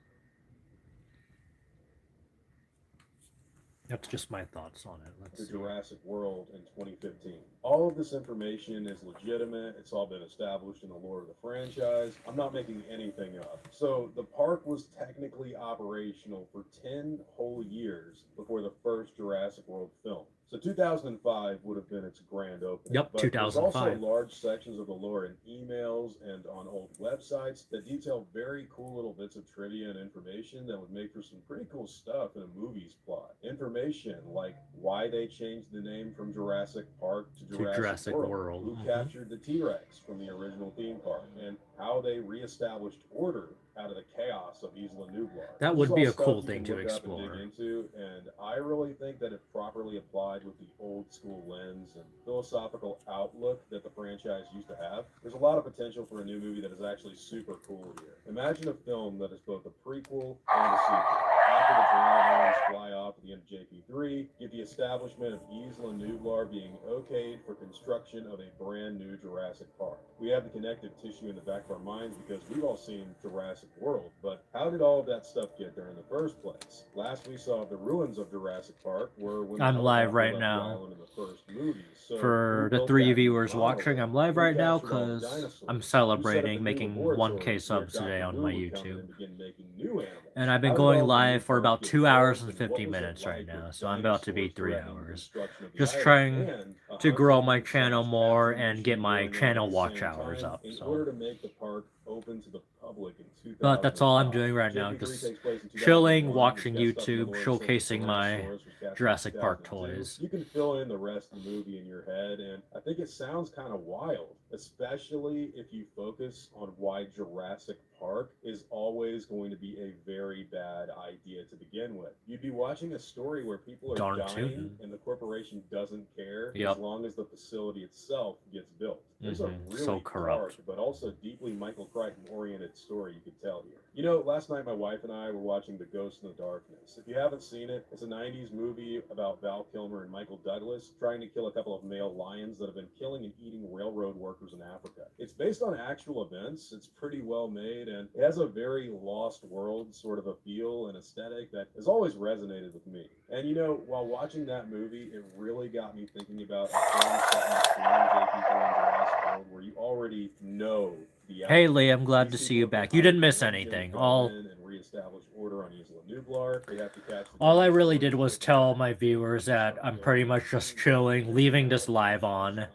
That's just my thoughts on it. The Jurassic World in 2015. All of this information is legitimate. It's all been established in the lore of the franchise. I'm not making anything up. So the park was technically operational for 10 whole years before the first Jurassic World film. So 2005 would have been its grand opening. Yep, but there's also 2005. large sections of the lore in emails and on old websites that detail very cool little bits of trivia and information that would make for some pretty cool stuff in a movie's plot. Information like why they changed the name from Jurassic Park to Jurassic World, who captured the T-Rex from the original theme park, and how they reestablished order out of the chaos of Isla Nublar. That This would is be all a cool stuff you thing can to look up and explore. dig into, and I really think that if properly applied with the old school lens and philosophical outlook that the franchise used to have, there's a lot of potential for a new movie that is actually super cool here. Imagine a film that is both a prequel and a sequel. After the Tyrannosaurs fly off at the end of JP3, get the establishment of Isla Nublar being okayed for construction of a brand new Jurassic Park. We have the connective tissue in the back of our minds because we've all seen Jurassic World, but how did all of that stuff get there in the first place? Last we saw of the ruins of Jurassic Park were when I'm the live helicopter right left now. the island in the first movie. So For who the built 3 that new viewers watching, monolith? I'm live Who right now captured all the because dinosaurs? I'm Who set up celebrating the new making laboratory 1K where subs today Dr. on Wu my would come in YouTube. and begin making new animals? And I've been How did going all the new live for park about get 2 hours built, and and what 50 was it minutes right like now, with so I'm about to be dinosaurs 3 threatening the hours. construction of the Just island? trying. And to grow my hunting channel slash more capturing and get mission my going on channel at the watch same hours time up. in So, order to make the park open to the public in but that's all I'm 2005. doing right now, JP3 just takes place in chilling, 2001, watching was cast up in the YouTube, lore of since showcasing my Tyrannosaurus was cast in Jurassic Park 2002. toys. You can fill in the rest of the movie in your head, and I think it sounds kind of wild, especially if you focus on why Jurassic Park is always going to be a very bad idea to begin with. You'd be watching a story where people are Darn dying tootin'. and the corporation doesn't care as Yep. long as the facility itself gets built. There's a really So corrupt. dark but also deeply Michael Crichton oriented story you could tell here. You know, last night my wife and I were watching The Ghost in the Darkness. If you haven't seen it, it's a 90s movie about Val Kilmer and Michael Douglas trying to kill a couple of male lions that have been killing and eating railroad workers in Africa. It's based on actual events. It's pretty well made, and it has a very Lost World sort of a feel and aesthetic that has always resonated with me. And you know, while watching that movie, it really got me thinking about a film set in JP3 and Jurassic World where you already know the outcome. Hey Lee, I'm glad to These see you people back. can You didn't hide miss behind anything. Jim All Cohen and reestablish order on Isla Nublar. They have to catch the I really dinosaurs did and was take them tell back. my viewers that I'm pretty much just chilling, leaving this live on,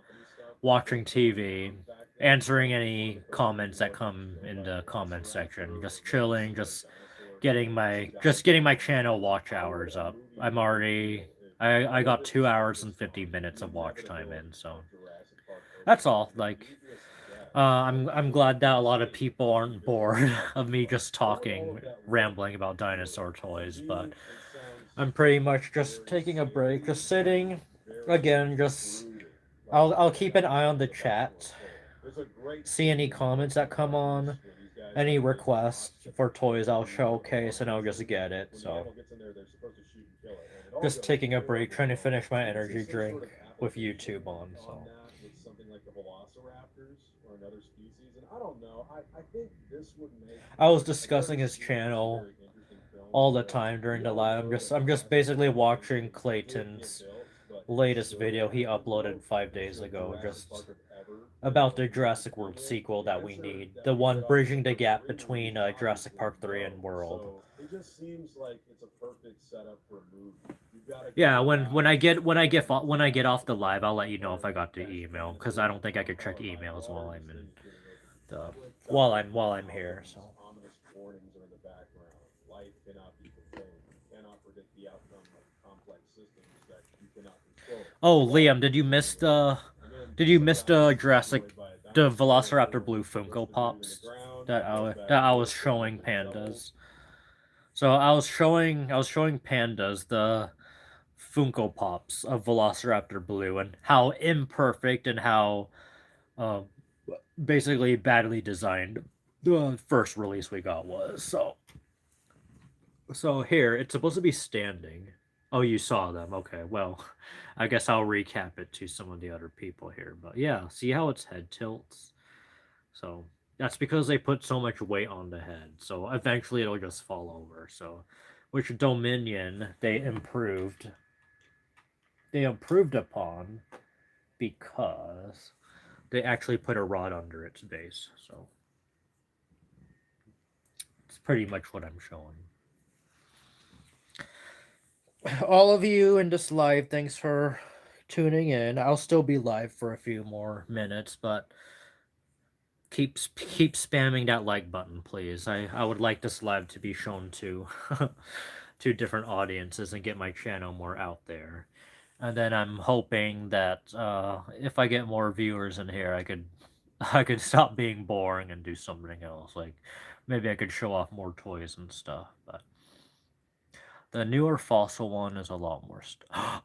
watching TV, answering any comments that come in the comment section, just chilling, just getting my channel watch hours up. I'm already I got 2 hours and 50 minutes of watch time in, so that's all. Like I'm glad that a lot of people aren't bored of me just talking, rambling about dinosaur toys, but I'm pretty much just taking a break, just sitting again, just I'll keep an eye on the chat, see any comments that come on, any requests for toys I'll showcase and I'll just get it. So just taking a break, trying to finish my energy drink with YouTube on. So with something like the velociraptors or another species, and I don't know. I think this would make. I was discussing his channel all the time during the live. I'm just basically watching Clayton's latest video he uploaded 5 days ago, just about the Jurassic World sequel that we need, the one bridging the gap between Jurassic Park 3 and World. So it just seems like it's a perfect setup for a movie. Yeah, when I get off the live, I'll let you know if I got the email, because I don't think I could check emails while I'm in the while I'm here. So. Ominous warnings are in the background. Life cannot be contained. You cannot predict the outcome of complex systems that you cannot control. Oh, Liam, did you miss the Velociraptor Blue Funko Pops that I was showing pandas? So I was showing pandas the Funko Pops of Velociraptor Blue and how imperfect and how basically badly designed the first release we got was. So here, it's supposed to be standing. Oh, you saw them. Okay, well, I guess I'll recap it to some of the other people here. But yeah, see how its head tilts? So that's because they put so much weight on the head. So eventually it'll just fall over. So, which Dominion they improved upon because they actually put a rod under its base. So it's pretty much what I'm showing. All of you in this live, thanks for tuning in. I'll still be live for a few more minutes, but keep spamming that like button, please. I would like this live to be shown to to different audiences and get my channel more out there. And then I'm hoping that if I get more viewers in here, I could stop being boring and do something else. Like maybe I could show off more toys and stuff, but the newer fossil one is a lot more.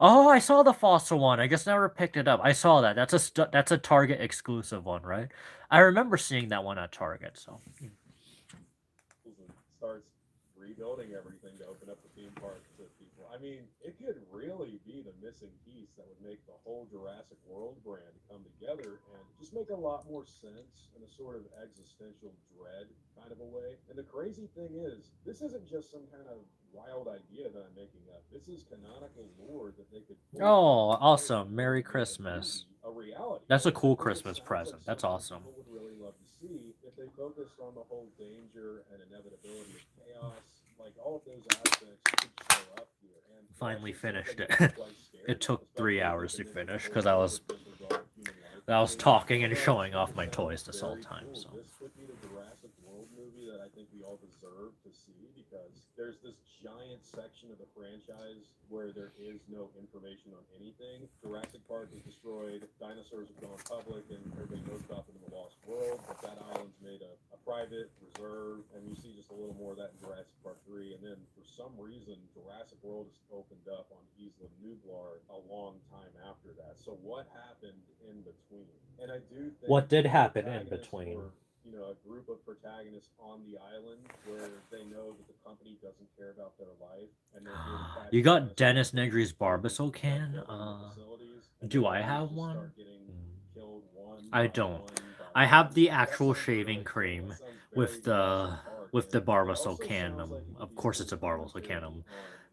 Oh, I saw the fossil one. I just never picked it up. I saw that. That's a Target exclusive one, right? I remember seeing that one at Target. So starts rebuilding everything to open up the theme park to people. I mean, it could really be the missing piece that would make the whole Jurassic World brand come together and just make a lot more sense in a sort of existential dread kind of a way. And the crazy thing is, this isn't just some kind of wild idea that I'm making up. This is canonical lore that they could. Oh, awesome! Merry Christmas. A reality. That's a cool Christmas present. That's awesome. People would really love to see if they focused on the whole danger and inevitability of chaos, like all of those aspects could show up here. And Finally actually seems finished like it. it's quite scary, It took 3 especially hours to thinking that finish this because whole I world was would disregard human life. I was So, talking and although showing it off my sounds toys this whole very time. cool, So this could be the Jurassic World movie that I think we all deserve to see, because there's this giant section of the franchise where there is no information on anything. Jurassic Park is destroyed, dinosaurs have gone public, and everybody knows about them in the Lost World, but that island's made a private reserve, and you see just a little more of that in Jurassic Park 3, and then for some reason, Jurassic World is opened up on Isla Nublar a long time after that. So what happened in between? And I do think what did happen in protagonists between? were, you know, a group of protagonists on the island where they know that the company doesn't care about their life, and they're here to catch You got dinosaurs Dennis and Negri's keep them Barbasol from can. building the facilities, and Do their I bodies have just one? start getting killed one I by don't. one by I have one. the That actual sounds shaving really cool. cream That sounds very with the Jurassic Park, with the and it Barbasol also can. sounds like it could Of be course, a it's a cool Barbasol can. commentary on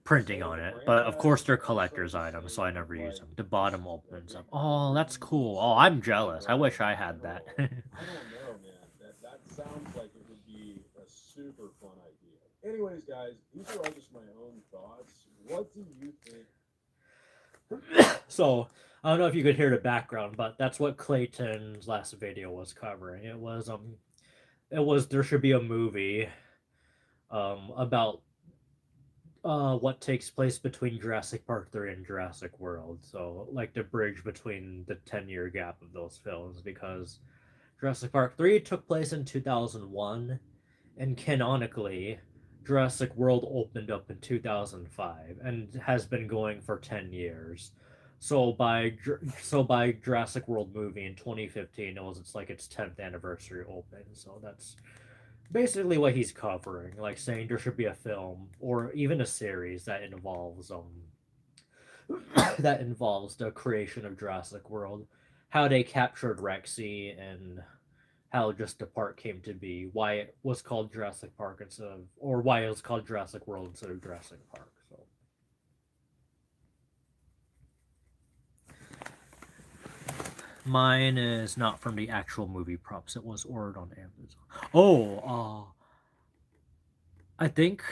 Printing sort of on the it, but of course franchise, they're but also collector's the items, so state I of never use them. like The bottom just opens up. big Oh, that's cool. movies Oh, I'm in jealous. I general. wish I had that. I don't know, man. That sounds like it would be a super fun idea. Anyways, guys, these are all just my own thoughts. What do you think? So I don't know if you could hear the background, but that's what Clayton's last video was covering. It was there should be a movie about what takes place between Jurassic Park 3 and Jurassic World. So like the bridge between the 10-year gap of those films, because Jurassic Park 3 took place in 2001, and canonically Jurassic World opened up in 2005 and has been going for 10 years. So by Jurassic World movie in 2015, it's like its 10th anniversary open. So that's basically what he's covering, like saying there should be a film or even a series that involves that involves the creation of Jurassic World, how they captured Rexy, and how just the park came to be, why it was called Jurassic Park instead of, or why it was called Jurassic World instead of Jurassic Park. So mine is not from the actual movie props. It was ordered on Amazon. I think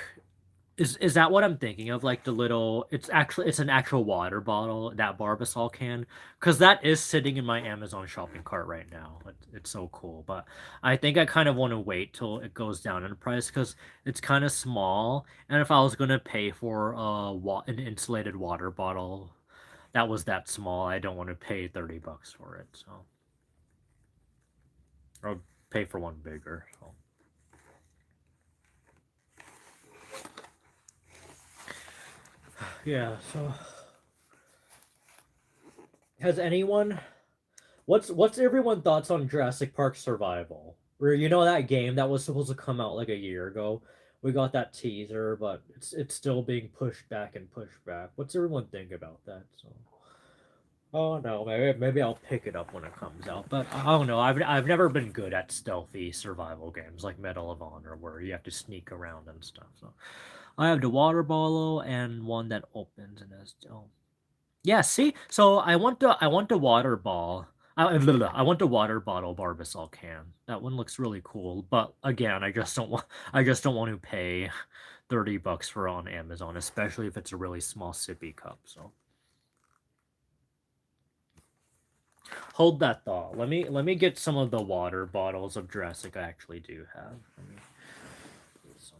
is that what I'm thinking of? Like the little, it's an actual water bottle, that Barbasol can, because that is sitting in my Amazon shopping cart right now. It's so cool, but I think I kind of want to wait till it goes down in price because it's kind of small, and if I was gonna pay for an insulated water bottle that was that small, I don't want to pay $30 for it. So I'll pay for one bigger. So. Yeah, so has anyone what's everyone's thoughts on Jurassic Park Survival? Or that game that was supposed to come out like a year ago. We got that teaser, but it's still being pushed back and pushed back. What's everyone think about that? So oh no, maybe I'll pick it up when it comes out. But I don't know. I've never been good at stealthy survival games like Medal of Honor where you have to sneak around and stuff. So I have the water bottle and one that opens and has yeah, see? So I want the water ball. I want the water bottle Barbasol can. That one looks really cool. But again, I just don't want to pay $30 for it on Amazon, especially if it's a really small sippy cup. So hold that thought. Let me get some of the water bottles of Jurassic I actually do have. Let me get some.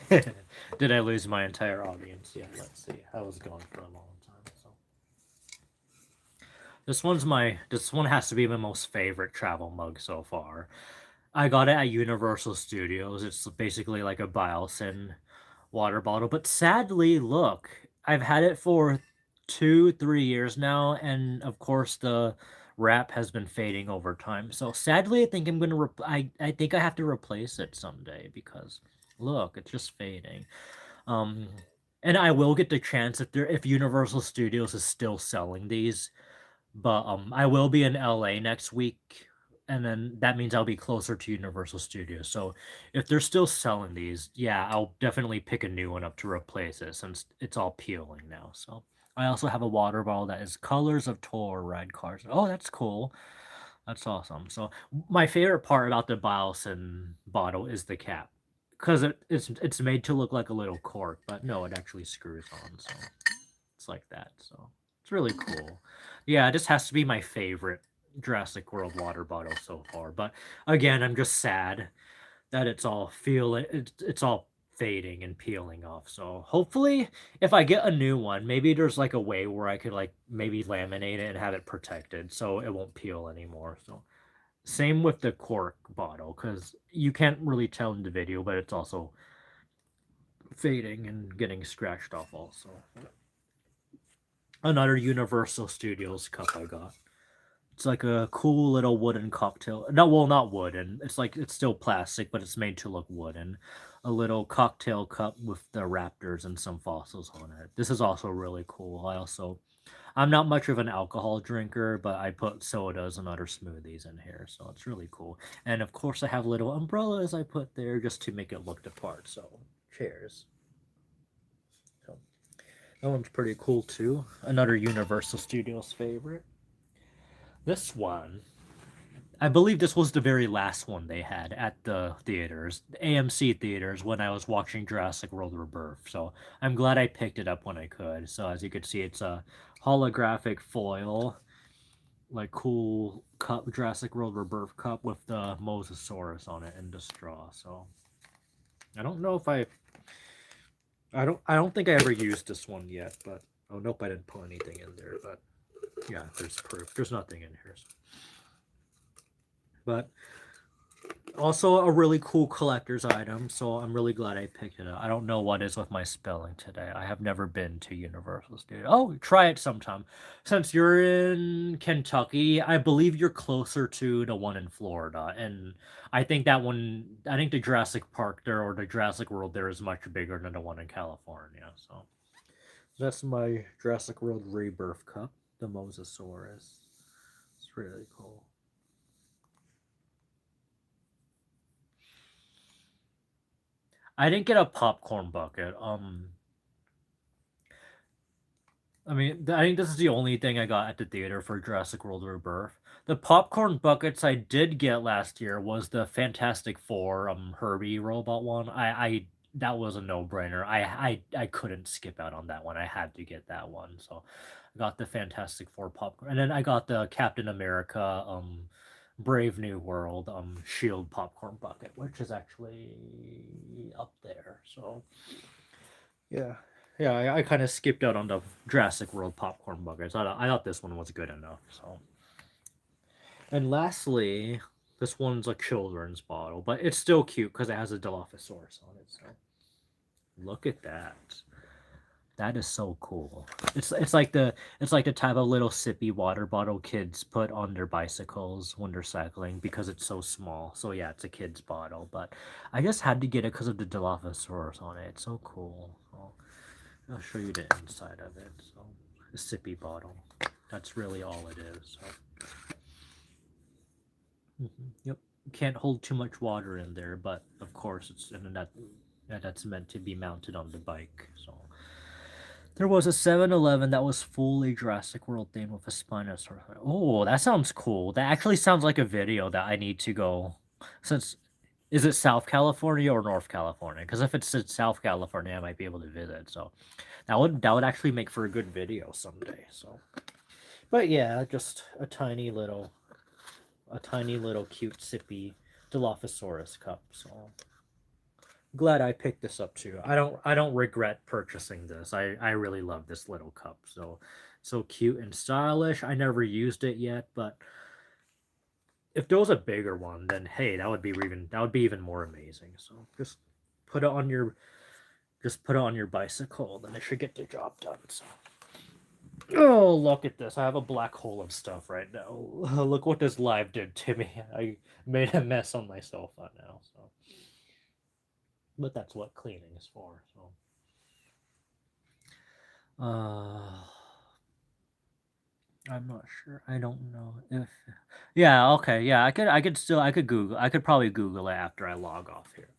Did I lose my entire audience? Yeah, let's see. I was gone for a long time. So this one has to be my most favorite travel mug so far. I got it at Universal Studios. It's basically like a Biosyn water bottle. But sadly, look, I've had it for 2, 3 years now, and of course the wrap has been fading over time. So sadly, I think I'm gonna. I think I have to replace it someday because look, it's just fading. Um, and I will get the chance if Universal Studios is still selling these, but I will be in LA next week, and then that means I'll be closer to Universal Studios. So if they're still selling these, yeah, I'll definitely pick a new one up to replace it since it's all peeling now. So I also have a water bottle that is Colors of Tour Red Cars. Oh, that's cool. That's awesome. So my favorite part about the Biosyn bottle is the cap, because it's made to look like a little cork, but no, it actually screws on. So it's like that. So it's really cool. Yeah, this has to be my favorite Jurassic World water bottle so far. But again, I'm just sad that it's all fading and peeling off. So hopefully if I get a new one, maybe there's like a way where I could like maybe laminate it and have it protected so it won't peel anymore. So same with the cork bottle, because you can't really tell in the video, but it's also fading and getting scratched off also. Another Universal Studios cup I got. It's like a cool little wooden cocktail. No, well, not wooden. It's still plastic, but it's made to look wooden. A little cocktail cup with the raptors and some fossils on it. This is also really cool. I'm not much of an alcohol drinker, but I put sodas and other smoothies in here, so it's really cool. And of course, I have little umbrellas I put there just to make it look the part. So, cheers. So, that one's pretty cool too. Another Universal Studios favorite. This one, I believe this was the very last one they had at the theaters, the AMC theaters, when I was watching Jurassic World Rebirth. So I'm glad I picked it up when I could. So as you can see, it's a holographic foil, like cool cup, Jurassic World Rebirth cup with the Mosasaurus on it and the straw. So I don't know if I don't think I ever used this one yet, but oh nope, I didn't put anything in there. But yeah, there's proof. There's nothing in here. So. But also a really cool collector's item, so I'm really glad I picked it up. I don't know what is with my spelling today. I have never been to Universal Studios. Oh, try it sometime. Since you're in Kentucky, I believe you're closer to the one in Florida, and I think the Jurassic Park there or the Jurassic World there is much bigger than the one in California. So that's my Jurassic World Rebirth cup, the Mosasaurus. It's really cool. I didn't get a popcorn bucket. I mean, I think this is the only thing I got at the theater for Jurassic World Rebirth. The popcorn buckets I did get last year was the Fantastic Four Herbie robot one. I that was a no-brainer. I couldn't skip out on that one. I had to get that one. So I got the Fantastic Four popcorn. And then I got the Captain America Brave New World Shield popcorn bucket, which is actually up there. So yeah. Yeah, I kind of skipped out on the Jurassic World popcorn buckets. I thought this one was good enough. So, and lastly, this one's a children's bottle, but it's still cute because it has a Dilophosaurus on it. So, look at that. That is so cool. It's like the type of little sippy water bottle kids put on their bicycles when they're cycling because it's so small. So yeah, it's a kid's bottle, but I just had to get it because of the Dilophosaurus on it. It's so cool. So, I'll show you the inside of it. So, a sippy bottle. That's really all it is. So. Yep. Can't hold too much water in there, but of course that's meant to be mounted on the bike. So there was a 7-Eleven that was fully Jurassic World themed with a Spinosaurus. Oh, that sounds cool. That actually sounds like a video that I need to go. Since is it South California or North California? Because if it's in South California, I might be able to visit. So that would actually make for a good video someday. So, but yeah, just a tiny little cute sippy Dilophosaurus cup. So glad I picked this up too. I don't regret purchasing this. I really love this little cup. So cute and stylish. I never used it yet, but if there was a bigger one, then hey, that would be even more amazing. So put it on your just put it on your bicycle, then it should get the job done. So. Oh, look at this. I have a black hole of stuff right now. Look what this live did to me. I made a mess on my sofa now, so. But that's what cleaning is for, so. I'm not sure. I don't know if. Yeah, okay, yeah. I could probably Google it after I log off here.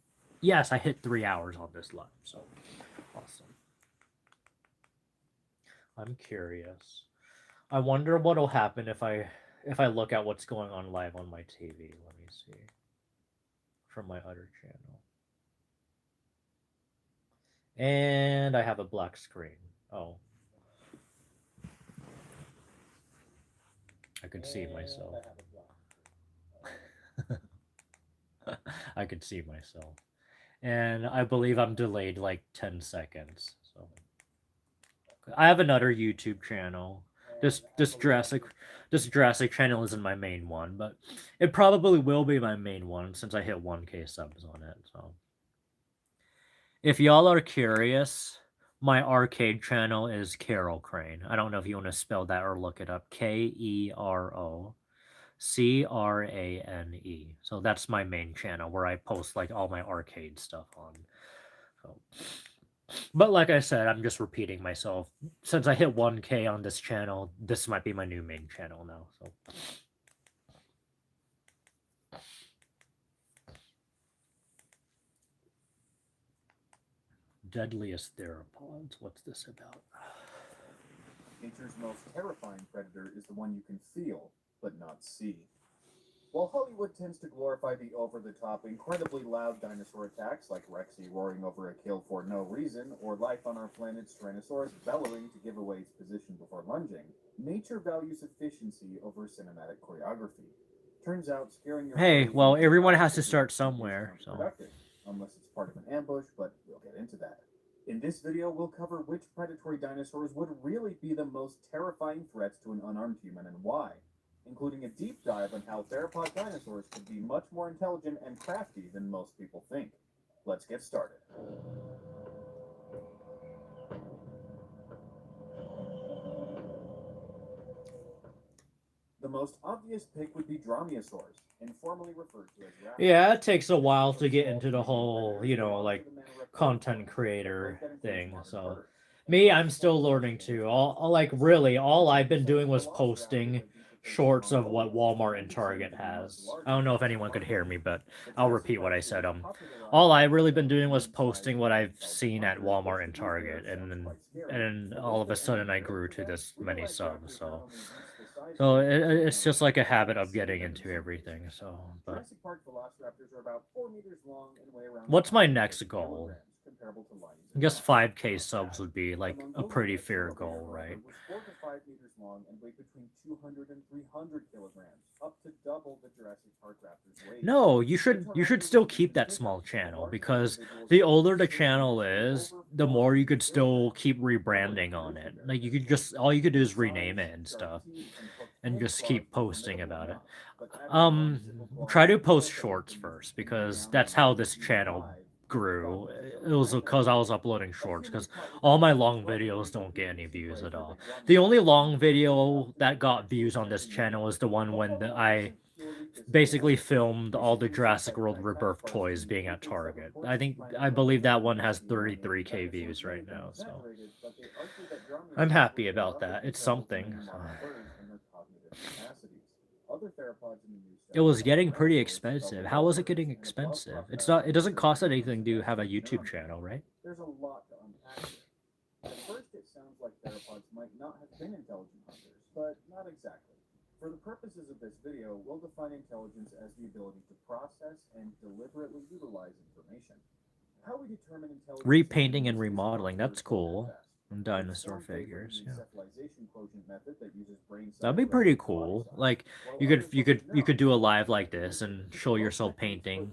Yes, I hit 3 hours on this live, so awesome. I'm curious. I wonder what'll happen if I look at what's going on live on my TV. Let me see. From my other channel. And I have a black screen. Oh. I could see myself. I could see myself. And I believe I'm delayed like 10 seconds. So I have another YouTube channel. This Jurassic channel isn't my main one, but it probably will be my main one since I hit 1K subs on it. So if y'all are curious, my arcade channel is Carol Crane. I don't know if you want to spell that or look it up. KEROCRANE. So that's my main channel where I post like all my arcade stuff on. So. But like I said, I'm just repeating myself. Since I hit 1K on this channel, this might be my new main channel now. So. Deadliest theropods. What's this about? Nature's most terrifying predator is the one you can feel, but not see. While Hollywood tends to glorify the over-the-top, incredibly loud dinosaur attacks like Rexy roaring over a kill for no reason, or life on our planet's Tyrannosaurus bellowing to give away its position before lunging, nature values efficiency over cinematic choreography. Turns out scaring your Hey, well, everyone has to start somewhere, so. Unless it's part of an ambush, but we'll get into that. In this video, we'll cover which predatory dinosaurs would really be the most terrifying threats to an unarmed human and why, including a deep dive on how theropod dinosaurs could be much more intelligent and crafty than most people think. Let's get started. The most obvious pick would be dromaeosaurs, informally referred to as raptors. Yeah, it takes a while to get into the whole, like content creator thing. So me, I'm still learning too. All I've been doing was posting shorts of what Walmart and Target has. I don't know if anyone could hear me, but I'll repeat what I said. All I've really been doing was posting what I've seen at Walmart and Target, and then all of a sudden I grew to this many subs. So it's just like a habit of getting into everything. So, but what's my next goal? I guess 5K subs would be like a pretty fair goal, right? 4 to 5 meters long and weighed between 200 and 300 kilograms, up to double the Jurassic Park raptor's weight. No, you should still keep that small channel because the older the channel is, the more you could still keep rebranding on it. Like you could just all you could do is rename it and stuff, and just keep posting about it. Try to post shorts first because that's how this channel grew. It was because I was uploading shorts because all my long videos don't get any views at all. The only long video that got views on this channel is the one when I basically filmed all the Jurassic World Rebirth toys being at Target. I believe that one has 33K views right now, so I'm happy about that. It's something. It was getting pretty expensive. How was it getting expensive? It doesn't cost anything to have a YouTube channel, right? There's a lot to unpack here. At first, it sounds like theropods might not have been intelligent hunters, but not exactly. For the purposes of this video, we'll define intelligence as the ability to process and deliberately utilize information. How we determine intelligence... Repainting and remodeling, that's cool. And dinosaur figures, yeah. That'd be pretty cool. Like you could do a live like this and show yourself painting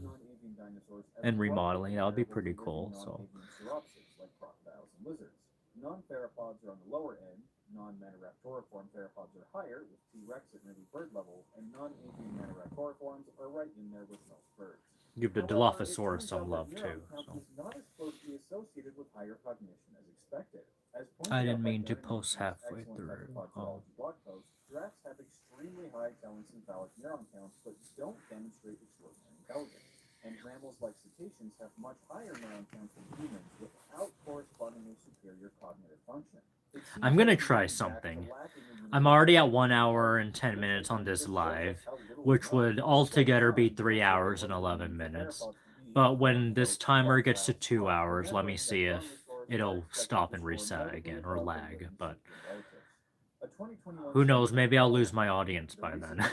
and remodeling. That would be pretty cool. So Non-avian sauropsids like crocodiles and lizards. Non-theropods are on the lower end. Non-maniraptoriform theropods are higher, with T-Rex at nearly bird level, and non-avian maniraptoriforms are right in there with most birds. give the However, it Dilophosaurus turns some out love that too. neuron count So is not as closely associated with higher cognition as expected. As I pointed out didn't by mean to Darren post Nelson's halfway excellent through. Arthropod Zoology blog post, giraffes have extremely high telencephalic neuron counts but don't demonstrate extraordinary intelligence. And mammals like cetaceans have much higher neuron counts than humans without correspondingly superior cognitive function. I'm gonna try something. I'm already at 1 hour and 10 minutes on this live, which would altogether be 3 hours and 11 minutes. But when this timer gets to 2 hours, let me see if it'll stop and reset again or lag. But who knows? Maybe I'll lose my audience by then.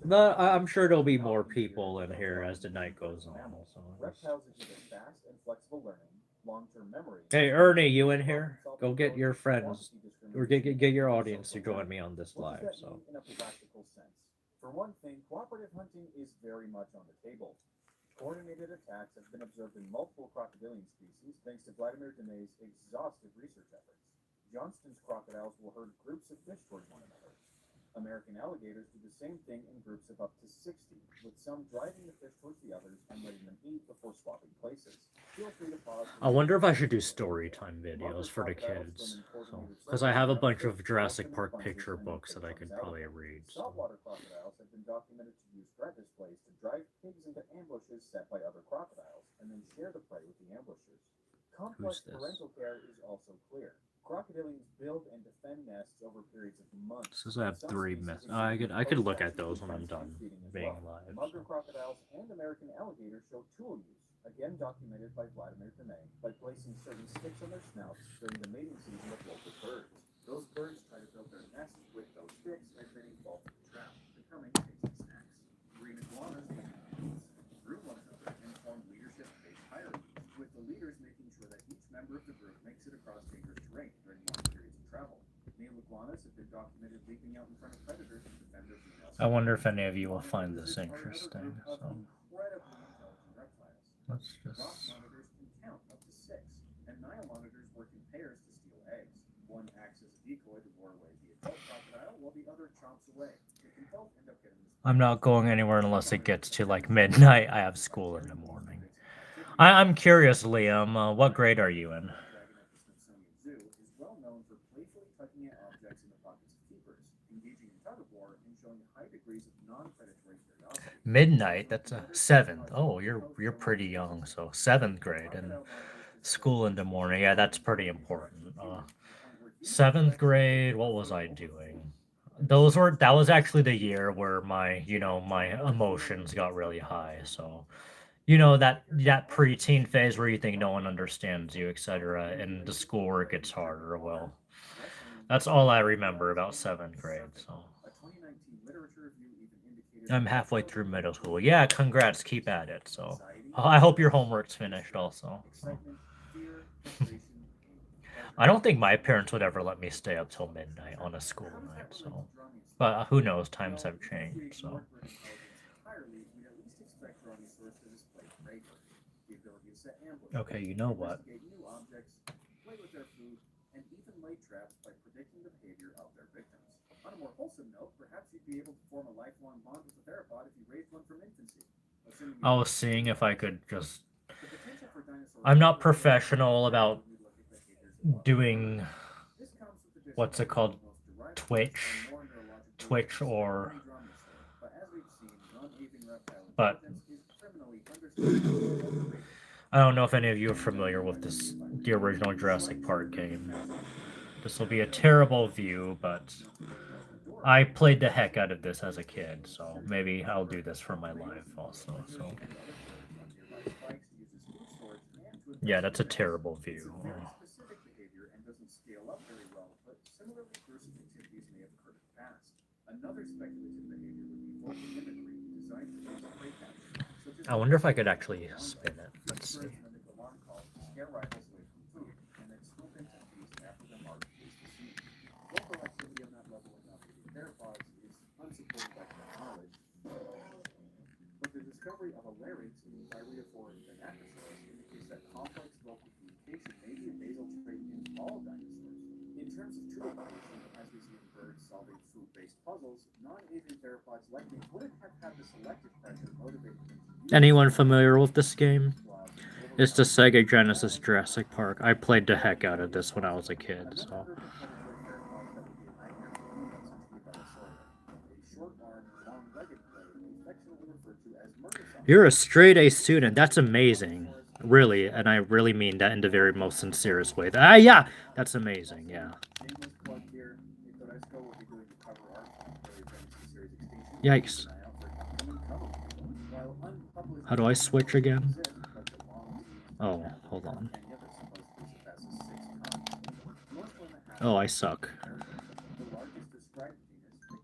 But I'm sure there'll be more people in here as the night goes on. So Reptiles exhibit fast and flexible learning, long-term memory. hey, Ernie, you in here? Go get your friends or get your audience to join me on this live. So In a practical sense? For one thing, cooperative hunting is very much on the table. Coordinated attacks have been observed in multiple crocodilian species thanks to Vladimir Demay's exhaustive research efforts. Johnston's crocodiles will herd groups of fish towards one another. American alligators do the same thing in groups of up to 60, with some driving the fish towards the others and letting them eat before swapping places. Feel free to pause. I wonder if I should do story time videos for the kids. Because I have a bunch of Jurassic Park picture books that I could probably read. So. Saltwater crocodiles have been documented to use threat displays to drive pigs into ambushes set by other crocodiles, and then share the prey with the ambushers. Complex parental care is also clear. Crocodilians build and defend nests over periods of months. Says I have 3 minutes. I could look at those when I'm done being live. Mugger So. crocodiles and American alligators show tool use, again documented by Vladimir Demay, by placing certain sticks on their snouts during the mating season of local birds. Those birds try to build their nests with those sticks and then evolve to the trap, becoming tasty snacks. Green iguanas grew one another and formed leadership-based hierarchies, with the leaders making sure that each member of the group makes it across dangerous terrain during long periods of travel. Male iguanas have been documented leaping out in front of predators to defend their female. I wonder if any of you will find this interesting. So let's just. Rock monitors can count up to 6, and Nile monitors work in pairs to steal eggs. One acts as a decoy to lure away the adult crocodile, while the other chomps away. They can both end up getting this. I'm not going anywhere unless it gets to like midnight. I have school in the morning. I'm curious, Liam. What grade are you in? Dragon at the Smithsonian Zoo is well known for playfully tugging at objects in the pockets of keepers, engaging in tug of war, and showing high degrees of non-predatory curiosity. Midnight. That's a 7th. Oh, you're pretty young. So 7th grade and school in the morning. Yeah, that's pretty important. 7th grade. What was I doing? That was actually the year where my emotions got really high. So that preteen phase where you think no one understands you, etc., and the schoolwork gets harder. Well, that's all I remember about 7th grade. So I'm halfway through middle school. Yeah, congrats, keep at it. So I hope your homework's finished also. So. I don't think my parents would ever let me stay up till midnight on a school night. So, but who knows? Times have changed. So. Okay, you know what? Play with their food, and even lay traps by predicting the behavior of their victims. On a more wholesome note, perhaps you'd be able to form a lifelong bond with a theropod if you raised one from infancy. I was seeing if I could just. I'm not professional about doing what's it called, Twitch or. But I don't know if any of you are familiar with the original Jurassic Park game. This will be a terrible view, but I played the heck out of this as a kid, so maybe I'll do this for my life also. So yeah, that's a terrible view. I wonder if I could actually spin it. Let's see. terms of tool evolution, as we see in birds solving food-based puzzles, non-avian theropods likely wouldn't have had the selective pressure motivating them to use Anyone familiar with this game? flaws and It's the overcome Sega Genesis Jurassic Park. I played the heck out of this when I was a kid, another so. group of predatory theropods that would be a nightmare for humans is the Bellosauria, a short-armed, long-legged prey affectionately referred to as murder. You're a straight A student. That's amazing. Really, and I really mean that in the very most sincerest way. Yeah, that's amazing, yeah. Shameless plug here. Itoresco will be doing the cover art on Paleogenesis series Extinction. Yikes. Keep an eye out for an upcoming cover. While unpublished How do I switch again? exist, like the long Oh, hold on. Kenya that supposedly surpasses 6 tons. Most limit has Oh, I suck. the largest described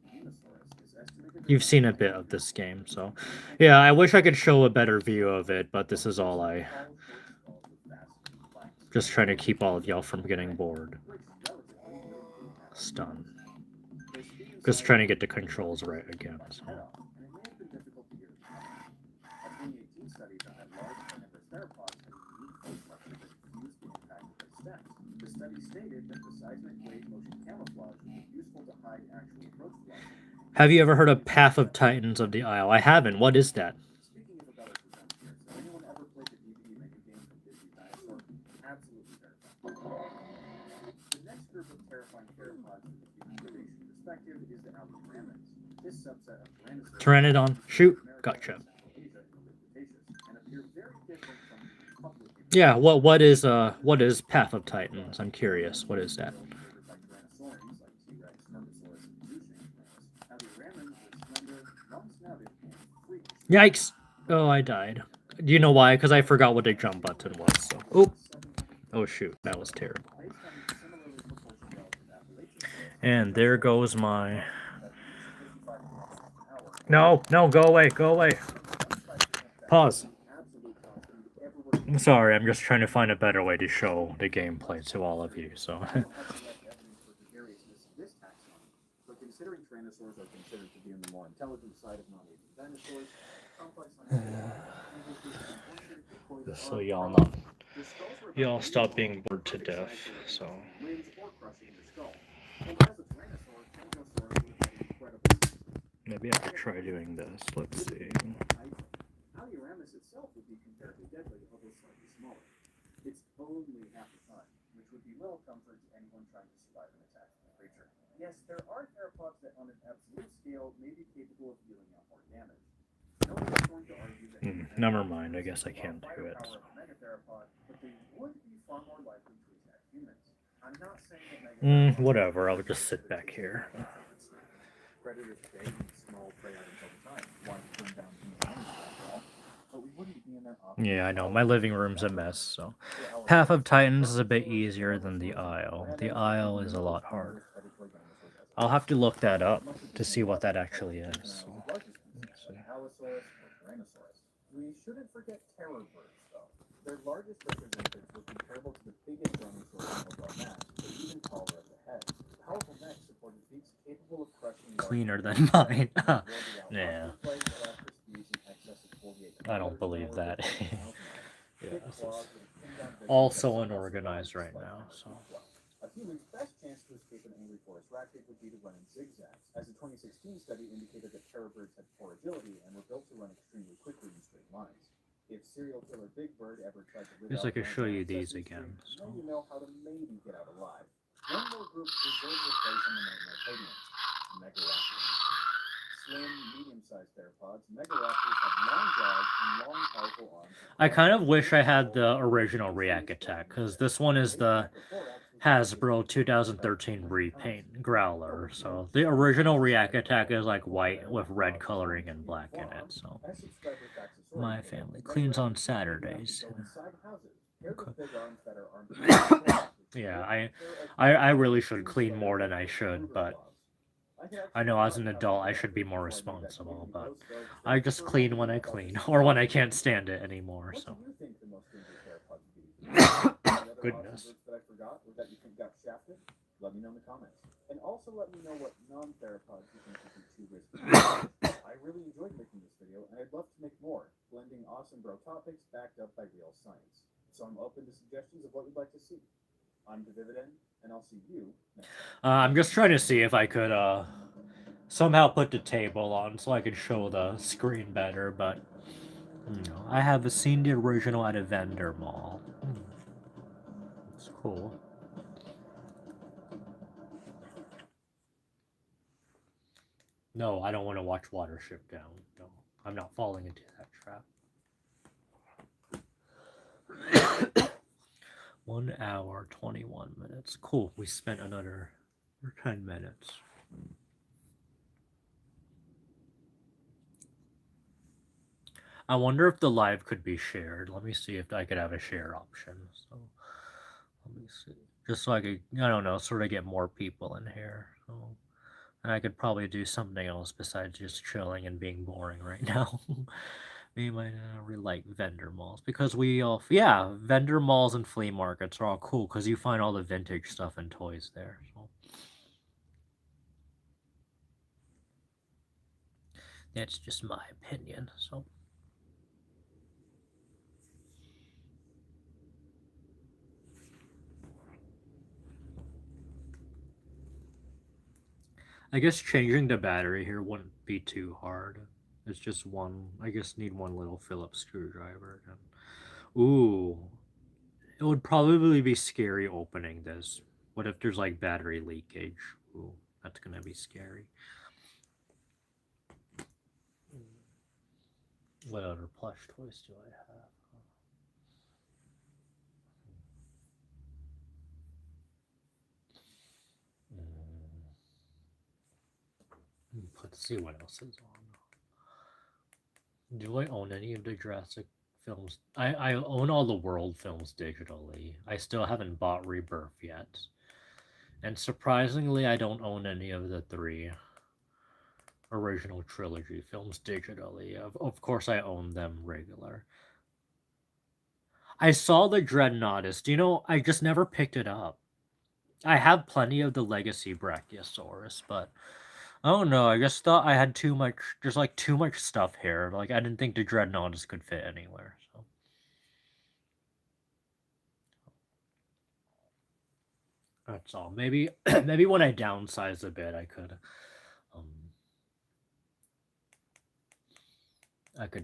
genus, Pygmenosaurus, is estimated You've seen a bit of this game, so. Yeah, I wish I could show a better view of it, but this is all I. Just trying to keep all of y'all from getting bored. Stun. Just trying to get the controls right again, so. and it may have been difficult to hear the comment. A 2018 study found that large carnivorous theropods had a unique face structure that diffused the impact of their steps. The study stated that the seismic wave motion camouflage would be useful to hide actual approach velocity. Have you ever heard of Path of Titans of the Isle? I haven't. What is that? Speaking of Abellus presents here, so anyone ever played the DVD maker game from Disney Dinosaur? Absolutely terrifying. The next group of terrifying theropods from the human predation perspective is the Alcurammons. This subset of Tyrannosaurus Pteranodon. Shoot. Gotcha. and appear very different from the public. Yeah, what is Path of Titans? I'm curious. What is that? Yikes! Oh, I died. Do you know why? Because I forgot what the jump button was. So. Oh. Oh shoot, that was terrible. And there goes my. No, go away, go away. Pause. I'm sorry, I'm just trying to find a better way to show the gameplay to all of you. So. But considering tyrannosaurs are considered to be on the more intelligent side of non-avian dinosaurs, complex Just so y'all stop being bored to death. So. Maybe I could try doing this. Let's see. Alcurammons itself would be comparatively deadly, although slightly smaller. It's only half the time, which would be little comfort to anyone trying to survive an attack from a creature. Yes, there are theropods that on an absolute scale may be capable of dealing out more damage. No one is going to argue that Never mind, I guess I can't do it. So. megatheropod, but they would be far more likely to attack humans. I'm not saying that Whatever, I'll just sit back here. predators prey on small prey items all the time, wanting to bring down human enemies after all. But we wouldn't be in that option. Yeah, I know. My living room's a mess, so. Path of Titans is a bit easier than the Isle. The Isle is a lot harder. I'll have to look that up to see what that actually is. So. We shouldn't forget terror birds, though. Their largest representatives were comparable to the biggest dinosaurs of our mass, but even taller at the head. Powerful necks supported beaks capable of crushing Cleaner than mine. Yeah. I don't believe that. Yeah, this is also unorganized right now, so. A human's best chance to escape an angry forest ratchet would be to run in zigzags, as a 2016 study indicated that terror birds had poor agility and were built to run extremely quickly in straight lines. If serial killer Big Bird ever tried to live Guess out I could show you on these Sesame again. Street, So. now you know how to maybe get out alive. One more group deserves a place on the Nightmare podium: Megaraptors. Slim, medium-sized theropods, Megaraptors have long jaws and long, powerful arms. I kind of wish I had the original React Attack, because this one is the Hasbro 2013 repaint Growler. So the original React Attack is like white with red coloring and black in it. So my family cleans on Saturdays. Okay. Yeah, I really should clean more than I should, but I know as an adult I should be more responsible, but I just clean when I clean, or when I can't stand it anymore, so. Goodness. That I forgot or that you think got shafted? Let me know in the comments. And also let me know what non-theropods you think would be too risky. I really enjoyed making this video, and I'd love to make more, blending awesome bro topics backed up by real science. So I'm open to suggestions of what you'd like to see. I'm Divividend, and I'll see you next time. I'm just trying to see if I could somehow put the table on so I could show the screen better, but I have seen the original at a vendor mall. It's cool. No, I don't want to watch Watership Down. No, I'm not falling into that trap. 1 hour, 21 minutes. Cool, we spent another 10 minutes. I wonder if the live could be shared. Let me see if I could have a share option. So, let me see. Just so I could, I don't know, sort of get more people in here. So, and I could probably do something else besides just chilling and being boring right now. Me might really like vendor malls because yeah, vendor malls and flea markets are all cool because you find all the vintage stuff and toys there. So. That's just my opinion. So. I guess changing the battery here wouldn't be too hard. It's just one. I guess need one little Phillips screwdriver. Ooh, it would probably be scary opening this. What if there's like battery leakage? Ooh, that's gonna be scary. What other plush toys do I have? Let's see what else is on. Do I own any of the Jurassic films? I own all the World films digitally. I still haven't bought Rebirth yet. And surprisingly, I don't own any of the 3 original trilogy films digitally. Of course, I own them regular. I saw the Dreadnoughtus. I just never picked it up. I have plenty of the Legacy Brachiosaurus, but I don't know. I just thought I had too much. There's like too much stuff here. Like I didn't think the Dreadnoughtus could fit anywhere. So that's all. Maybe maybe when I downsize a bit, I could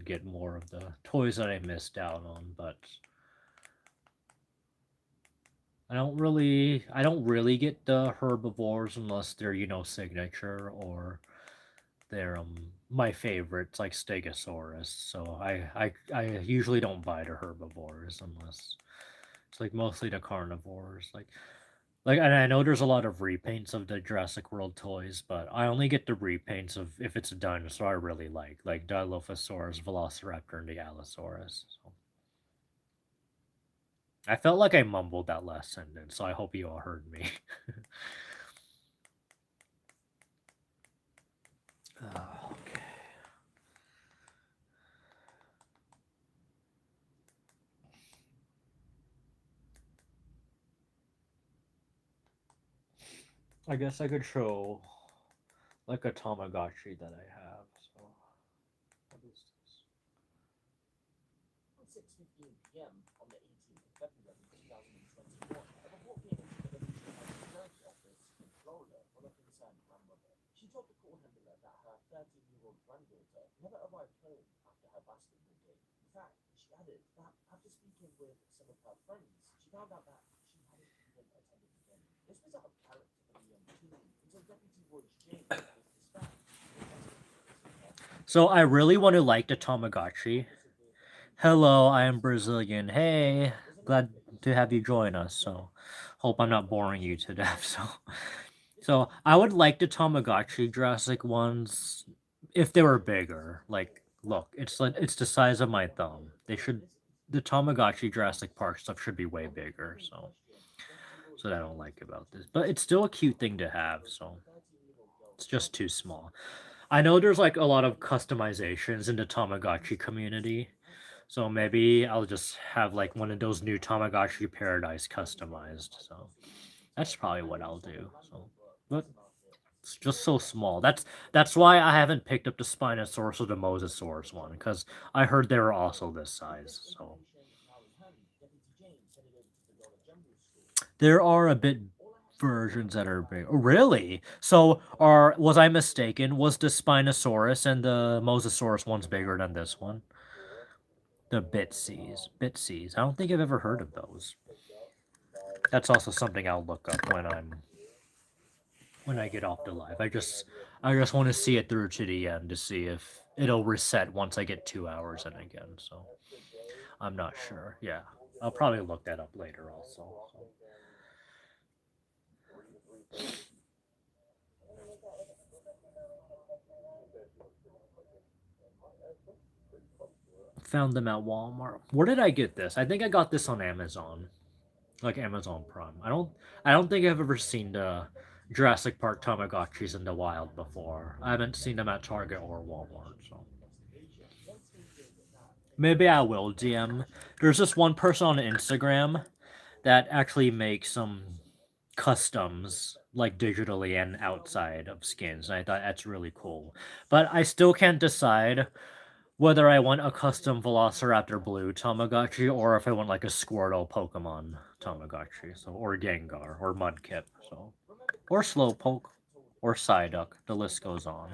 get more of the toys that I missed out on, but I don't really get the herbivores unless they're, signature or they're my favorites like Stegosaurus. So I usually don't buy the herbivores unless it's like mostly the carnivores. And I know there's a lot of repaints of the Jurassic World toys, but I only get the repaints of if it's a dinosaur I really like Dilophosaurus, Velociraptor, and the Allosaurus. So. I felt like I mumbled that last sentence, so I hope you all heard me. Okay. I guess I could show like a Tamagotchi that I have. So, what is this? At 6:15 p.m. on the 18th of February 2021, a report came into the Sheriff's office in Florida from a concerned grandmother. She told the call handler that her 13-year-old granddaughter never arrived home after her basketball game. In fact, she added that after speaking with some of her friends, she found out that she hadn't even attended the game. This was out of character for the young teen until Deputy Royce James was dispatched. So I really want to like the Tamagotchi. Hello, I am Brazilian. Hey, glad to have you join us. So, hope I'm not boring you to death. So I would like the Tamagotchi Jurassic ones if they were bigger. Like, look, it's the size of my thumb. The Tamagotchi Jurassic Park stuff should be way bigger. So that I don't like about this, but it's still a cute thing to have. So it's just too small. I know there's like a lot of customizations in the Tamagotchi community. So maybe I'll just have like one of those new Tamagotchi Paradise customized. So that's probably what I'll do. So, but it's just so small. That's why I haven't picked up the Spinosaurus or the Mosasaurus one because I heard they were also this size. So there are a bit versions that are big. Really? So was I mistaken? Was the Spinosaurus and the Mosasaurus ones bigger than this one? The Bitsies. Bitsies. I don't think I've ever heard of those. That's also something I'll look up when I get off the live. I just want to see it through to the end to see if it'll reset once I get 2 hours in again. So I'm not sure. Yeah, I'll probably look that up later also. So. Found them at Walmart. Where did I get this? I think I got this on Amazon, like Amazon Prime. I don't think I've ever seen the Jurassic Park Tamagotchis in the wild before. I haven't seen them at Target or Walmart, so maybe I will. DM. There's this one person on Instagram that actually makes some customs like digitally and outside of skins, and I thought that's really cool. But I still can't decide whether I want a custom Velociraptor Blue Tamagotchi or if I want like a Squirtle Pokemon Tamagotchi, so or Gengar or Mudkip, so or Slowpoke or Psyduck. The list goes on.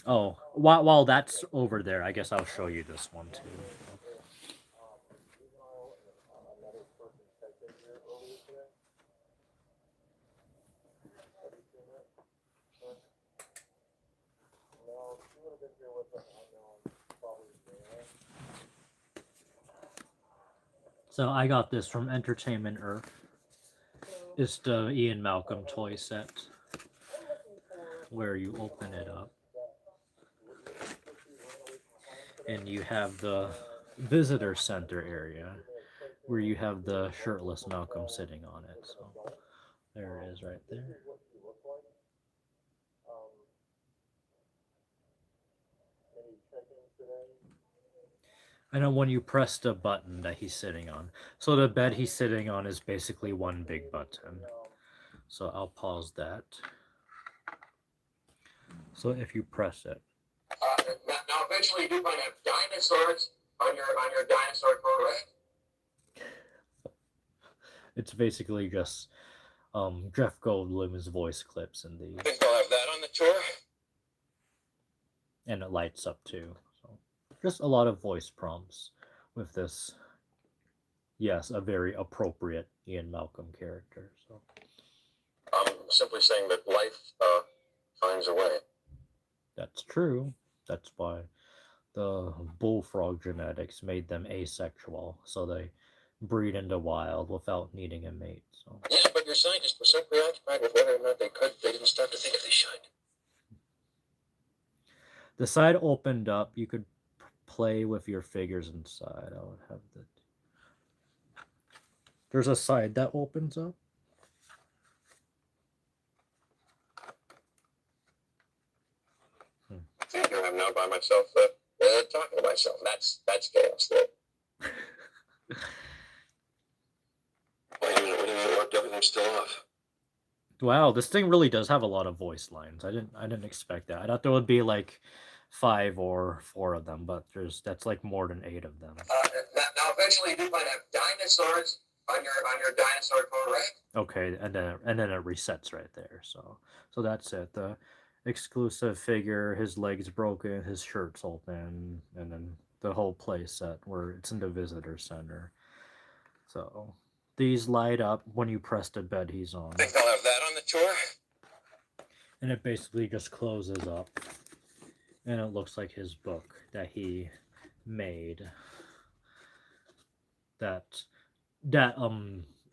Oh, while that's over there, I guess I'll show you this one too. So I got this from Entertainment Earth. It's the Ian Malcolm toy set where you open it up and you have the visitor center area where you have the shirtless Malcolm sitting on it. So there it is right there. And then when you press the button that he's sitting on, so the bed he's sitting on is basically one big button. So I'll pause that. So if you press it. Now eventually you're going to have dinosaurs on your dinosaur correct? It's basically just Jeff Goldblum's voice clips in these. I think they'll have that on the tour. And it lights up too. So just a lot of voice prompts with this. Yes, a very appropriate Ian Malcolm character. So I'm simply saying that life finds a way. that's true. That's why the bullfrog genetics made them asexual, so they breed in the wild without needing a mate. So Yeah, but your scientists were so preoccupied with whether or not they could, they didn't stop to think if they should. the side opened up. You could play with your figures inside. I would have the. There's a side that opens up. Here I'm now by myself, talking to myself. That's chaos there. Wait a minute, everything's still off. Wow, this thing really does have a lot of voice lines. I didn't expect that. I thought there would be like 5 or 4 of them, but that's like more than 8 of them. Now eventually you're going to have dinosaurs on your dinosaur correct? Okay, and then it resets right there. So that's it. The exclusive figure, his legs broken, his shirt's open, and then the whole play set where it's in the visitor center. So these light up when you press the bed he's on. I think they'll have that on the tour. And it basically just closes up. And it looks like his book that he made. That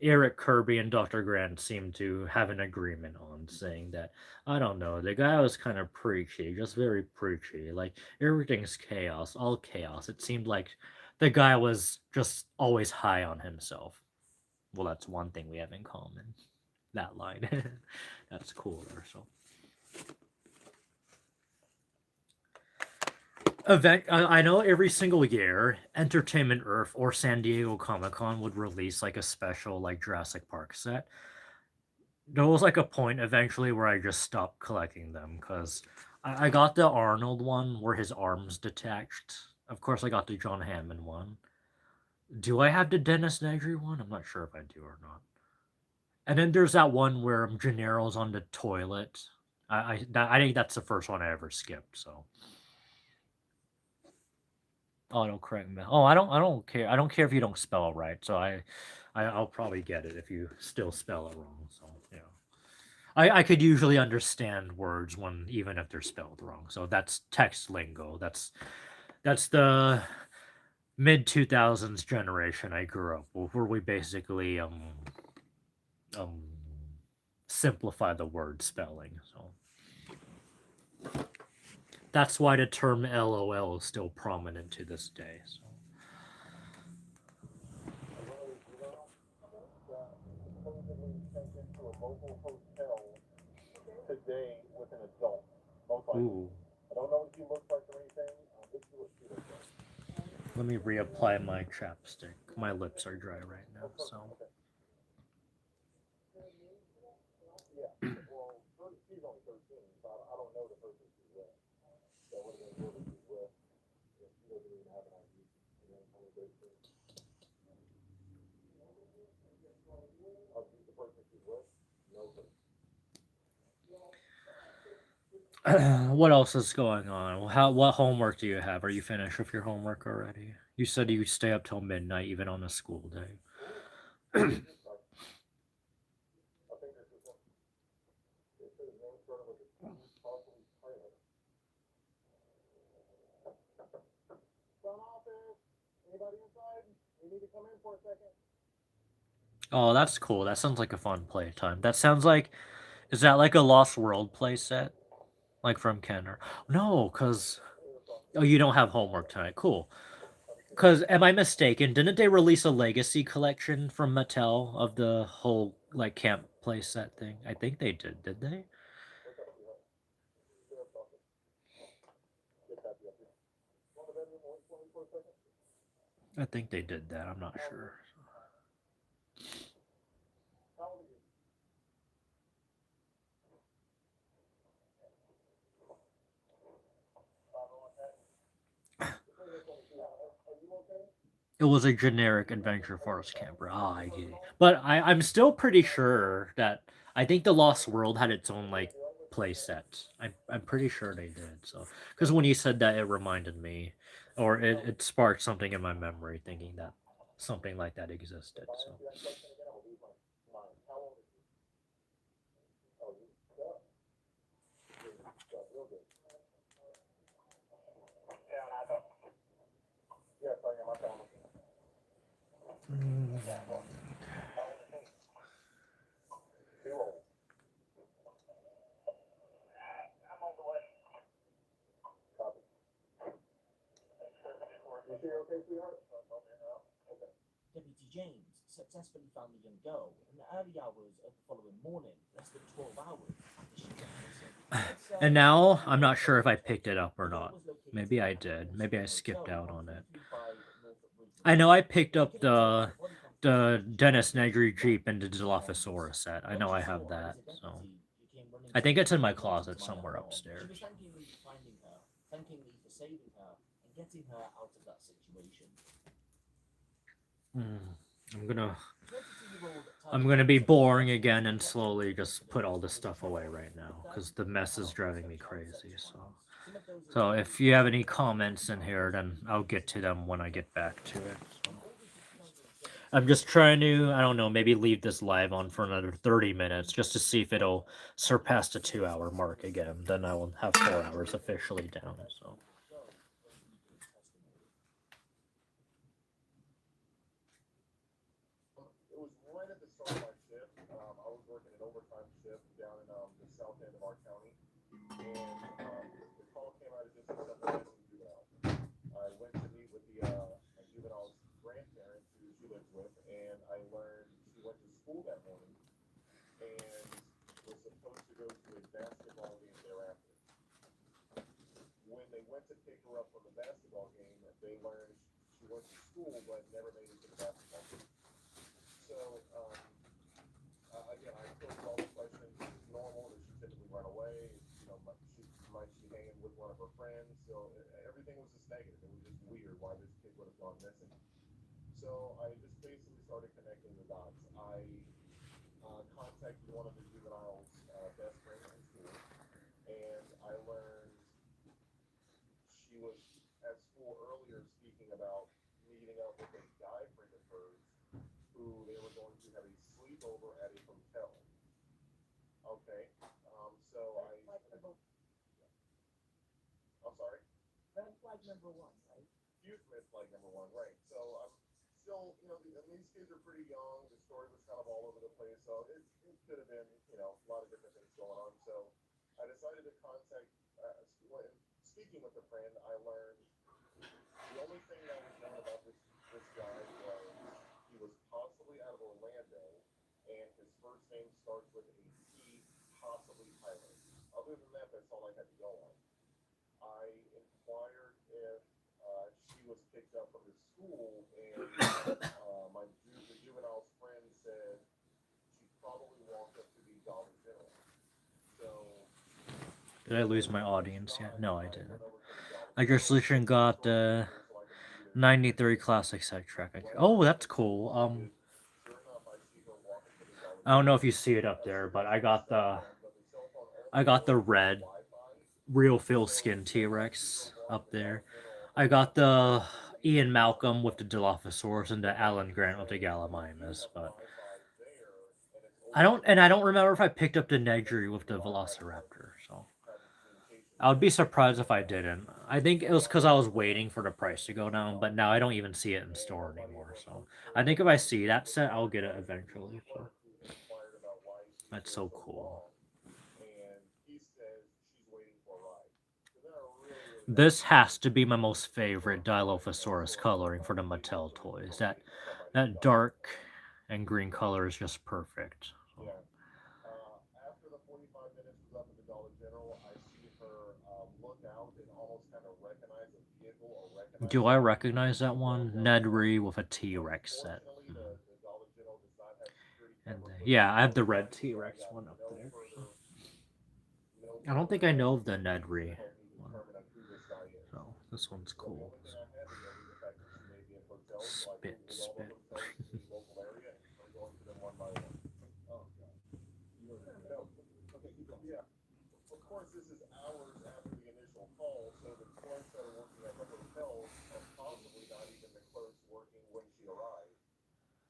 Eric Kirby and Dr. Grant seem to have an agreement on, saying that, I don't know, the guy was kind of preachy, just very preachy. Like, everything's chaos, all chaos. It seemed like the guy was just always high on himself. Well, that's one thing we have in common. That line. That's cooler, so. I know every single year, Entertainment Earth or San Diego Comic-Con would release like a special like Jurassic Park set. There was like a point eventually where I just stopped collecting them because I got the Arnold one where his arm's detached. Of course, I got the John Hammond one. Do I have the Dennis Negri one? I'm not sure if I do or not. And then there's that one where Gennaro's on the toilet. I think that's the first one I ever skipped. So autocorrect me. Oh, I don't care. I don't care if you don't spell it right. So I'll probably get it if you still spell it wrong. So yeah. I could usually understand words when even if they're spelled wrong. So that's text lingo. That's the mid 2000s generation I grew up with, where we basically um simplify the word spelling. So that's why the term LOL is still prominent to this day. So Today with an adult. Most likely. ooh, I don't know what he looks like or anything. This is what she looks like. let me reapply my chapstick. My lips are dry right now. So Yeah. Well, she's only 13, so I don't know the person she's with. So what are they doing she's with? If she doesn't even have an ID. And then only 13. I'll keep the person she's with. No person. what else is going on? What homework do you have? Are you finished with your homework already? You said you stay up till midnight even on a school day. I think this is what. It says name started with a T, possibly Tyler. Front office. Anybody inside? We need to come in for a second. Oh, that's cool. That sounds like a fun playtime. That sounds like, is that like a Lost World play set? Like from Kenner? No, because, oh, you don't have homework tonight. Cool. Because, am I mistaken? Didn't they release a Legacy collection from Mattel of the whole, like, camp play set thing? I think they did they? I think they did that. I'm not sure. It was a generic Adventure Force camper. Ah, I get it. But I'm still pretty sure that I think the Lost World had its own like play set. I'm pretty sure they did. So because when you said that, it reminded me, or it sparked something in my memory, thinking that something like that existed. So Yes, I am. I found it. Too old. I'm on the way. Copy. You sure you're okay, sweetheart? Okay. Deputy James successfully found the young girl in the early hours of the following morning, less than 12 hours after she left missing. and now I'm not sure if I picked it up or not. Maybe I did. Maybe I skipped out on it. I know I picked up the Dennis Negri Jeep and the Dilophosaurus set. I know I have that. So I think it's in my closet somewhere upstairs. She was thanking Lee for finding her, thanking Lee for saving her, and getting her out of that situation. I'm gonna be boring again and slowly just put all this stuff away right now because the mess is driving me crazy. So if you have any comments in here, then I'll get to them when I get back to it. So. I'm just trying to, I don't know, maybe leave this live on for another 30 minutes just to see if it'll surpass the 2-hour mark again. Then I will have 4 hours officially down. So. It was right at the start of my shift. I was working an overtime shift down in the south end of our county, and the call came out of just a simple missing juvenile. I went to meet with the juvenile's grandparents who she lives with, and I learned she went to school that morning and was supposed to go to a basketball game thereafter. When they went to pick her up from the basketball game, they learned she went to school but never made it to the basketball game. So, again, I posed all the questions. It's normal. Does she typically run away? You know, might she hang with one of her friends? So everything was just negative. It was just weird why this kid would have gone missing. So started connecting the dots. I contacted one of the juvenile's best friends in school, and I learned she was at school earlier speaking about meeting up with a guy friend of hers who they were going to have a sleepover at a hotel. Okay, so Red flag number, I'm sorry. red flag number one, right? Huge red flag number one, right? So I'm still, these kids are pretty young. The story was kind of all over the place, so it could have been, a lot of different things going on. So I decided to contact. When speaking with a friend, I learned the only thing that was known about this guy was he was possibly out of Orlando, and his first name starts with a T, possibly Tyler. Other than that, that's all I had to go on. I inquired if she was picked up from the school, and the juvenile's friend said she probably walked up to the Dollar General. So Did I lose my audience yet? No, I didn't. I just literally got the 93 classic soundtrack. Oh, that's cool. I don't know if you see it up there, but I got the red real feel skin T-Rex up there. I got the Ian Malcolm with the Dilophosaurus and the Alan Grant with the Gallimimus, but I don't remember if I picked up the Negri with the Velociraptor, so I would be surprised if I didn't. I think it was because I was waiting for the price to go down, but now I don't even see it in store anymore, so I think if I see that set, I'll get it eventually, so that's so cool. This has to be my most favorite Dilophosaurus coloring for the Mattel toys. That dark and green color is just perfect. Yeah. After the 45 minutes was up at the Dollar General, I see her look out and almost kind of recognize a vehicle or recognize. Do I recognize that one? Nedry with a T-Rex set. The Dollar General does not have security. And yeah, I have the red T-Rex one up there. I don't think I know of the Nedry one. So this one's cool. Spit. Yeah. Of course, this is hours after the initial call, so the clerks that are working at the hotel are possibly not even the clerks working when she arrived.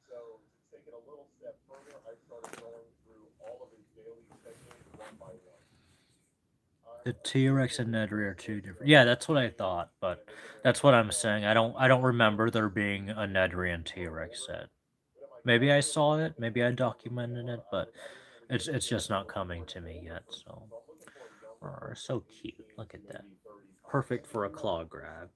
So to take it a little step further, I started going through all of his daily check-ins one by one. The T-Rex and Nedry are two different. Yeah, that's what I thought, but that's what I'm saying. I don't remember there being a Nedry and T-Rex set. Maybe I saw it, maybe I documented it, but it's just not coming to me yet. So, so cute. Look at that. Perfect for a claw grab.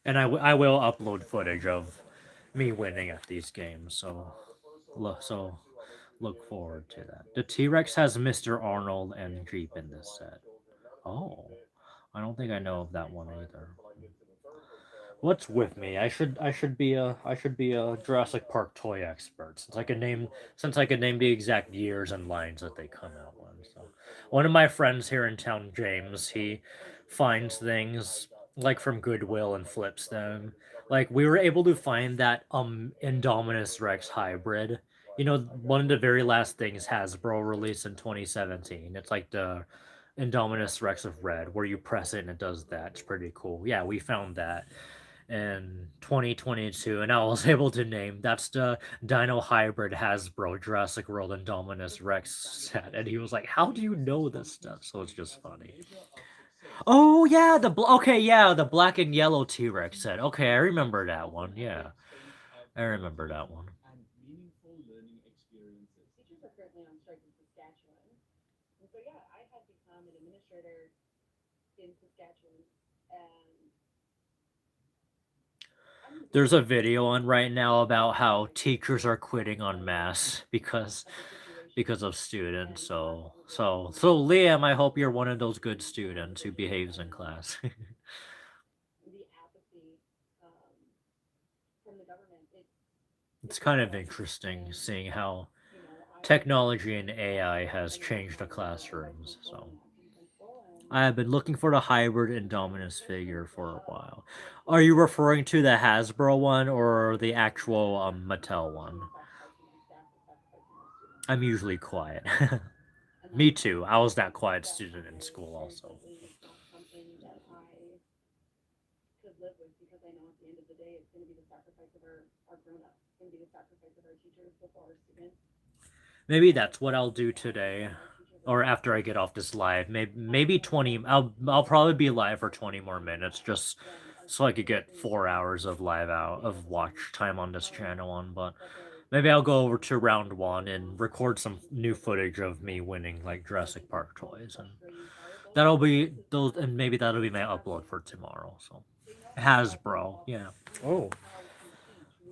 And I will upload footage of me winning at these games. So look forward to that. The T-Rex has Mr. Arnold and Jeep in this set. Oh, I don't think I know of that one either. What's with me? I should be a Jurassic Park toy expert since I can name the exact years and lines that they come out on. So one of my friends here in town, James, he finds things like from Goodwill and flips them. Like we were able to find that Indominus Rex hybrid. One of the very last things Hasbro released in 2017. It's like the Indominus Rex of Red, where you press it and it does that. It's pretty cool. Yeah, we found that in 2022, and I was able to name that's the Dino Hybrid Hasbro Jurassic World Indominus Rex set, and he was like, "How do you know this stuff?" So it's just funny. Oh yeah, the black and yellow T-Rex set. Okay, I remember that one. Yeah, I remember that one. And meaningful learning experiences. Teachers are currently on strike in Saskatchewan. And so yeah, I had become an administrator in Saskatchewan, and there's a video on right now about how teachers are quitting en masse because of students. So Liam, I hope you're one of those good students who behaves in class. the apathy from the government. It's kind of interesting seeing how technology and AI has changed the classrooms. So I have been looking for the hybrid Indominus figure for a while. Are you referring to the Hasbro one or the actual Mattel one? I'm usually quiet. Me too. I was that quiet student in school also. Something that I could live with because I know at the end of the day it's going to be the sacrifice of our grown-ups. It's going to be the sacrifice of our teachers before our students. Maybe that's what I'll do today, or after I get off this live. Maybe 20. I'll probably be live for 20 more minutes, just so I could get 4 hours of watch time on this channel on. But maybe I'll go over to round 1 and record some new footage of me winning like Jurassic Park toys, and maybe that'll be my upload for tomorrow. So Hasbro, yeah. Oh.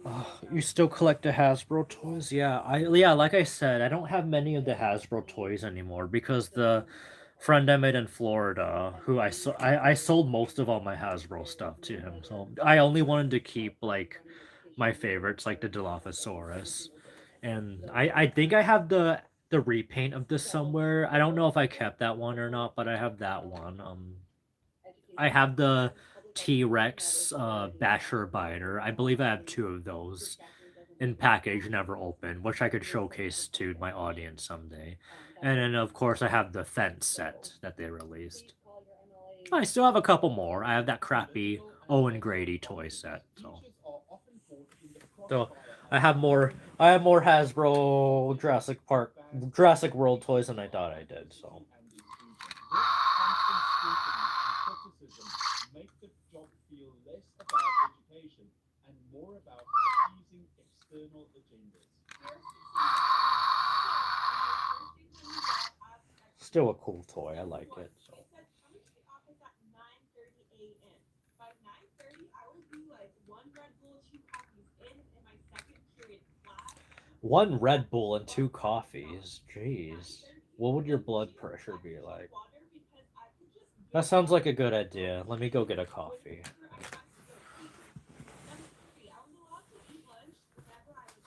Oh, you still collect the Hasbro toys? Yeah, like I said, I don't have many of the Hasbro toys anymore because the friend I met in Florida, who I sold most of all my Hasbro stuff to him. So I only wanted to keep like my favorites, like the Dilophosaurus, and I think I have the repaint of this somewhere. I don't know if I kept that one or not, but I have that one. I have the T-Rex Basher Biter. I believe I have 2 of those in package, never opened, which I could showcase to my audience someday. And then, of course, I have the Fence set that they released. I still have a couple more. I have that crappy Owen Grady toy set. So I have more. I have more Hasbro Jurassic World toys than I thought I did. So. Make the job feel less about education and more about appeasing external agendas. Still a cool toy. I like it. So. By 9:30, I would be like 1 Red Bull, 2 coffees in my second period class. 1 Red Bull and 2 coffees. Jeez. What would your blood pressure be like? That sounds like a good idea. Let me go get a coffee.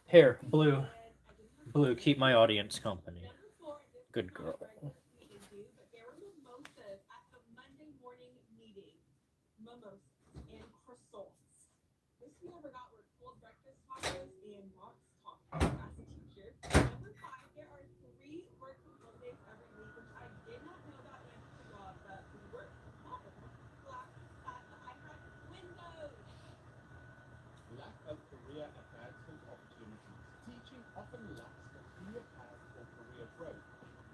Here, Blue. Blue, keep my audience company. Good girl. Lack of career advancement opportunities. Teaching often lacks a clear path for career growth,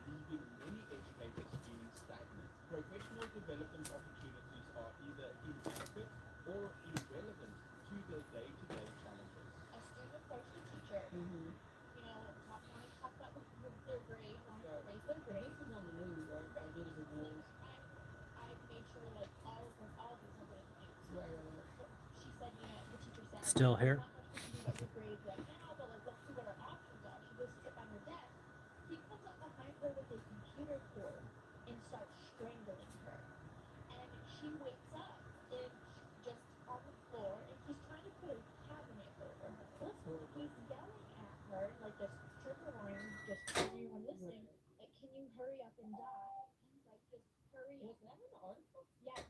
leaving many educators feeling stagnant. Professional development opportunities are either inadequate or irrelevant to their day-to-day challenges. A student approached a teacher, you know, talk about their grades, wanted to raise their grades, and on the news, right? I made sure like all of these other things were. She said, you know, the teacher said, Still here? not much we can do about your grades right now, but like let's see what our options are. She goes sit on her desk. He comes up behind her with a computer cord and starts strangling her. And she wakes up and just on the floor, and he's trying to put a cabinet over her. He's yelling at her, like just triggering, just everyone listening. Like, can you hurry up and die? Like, just hurry up. Was that an article? Yes.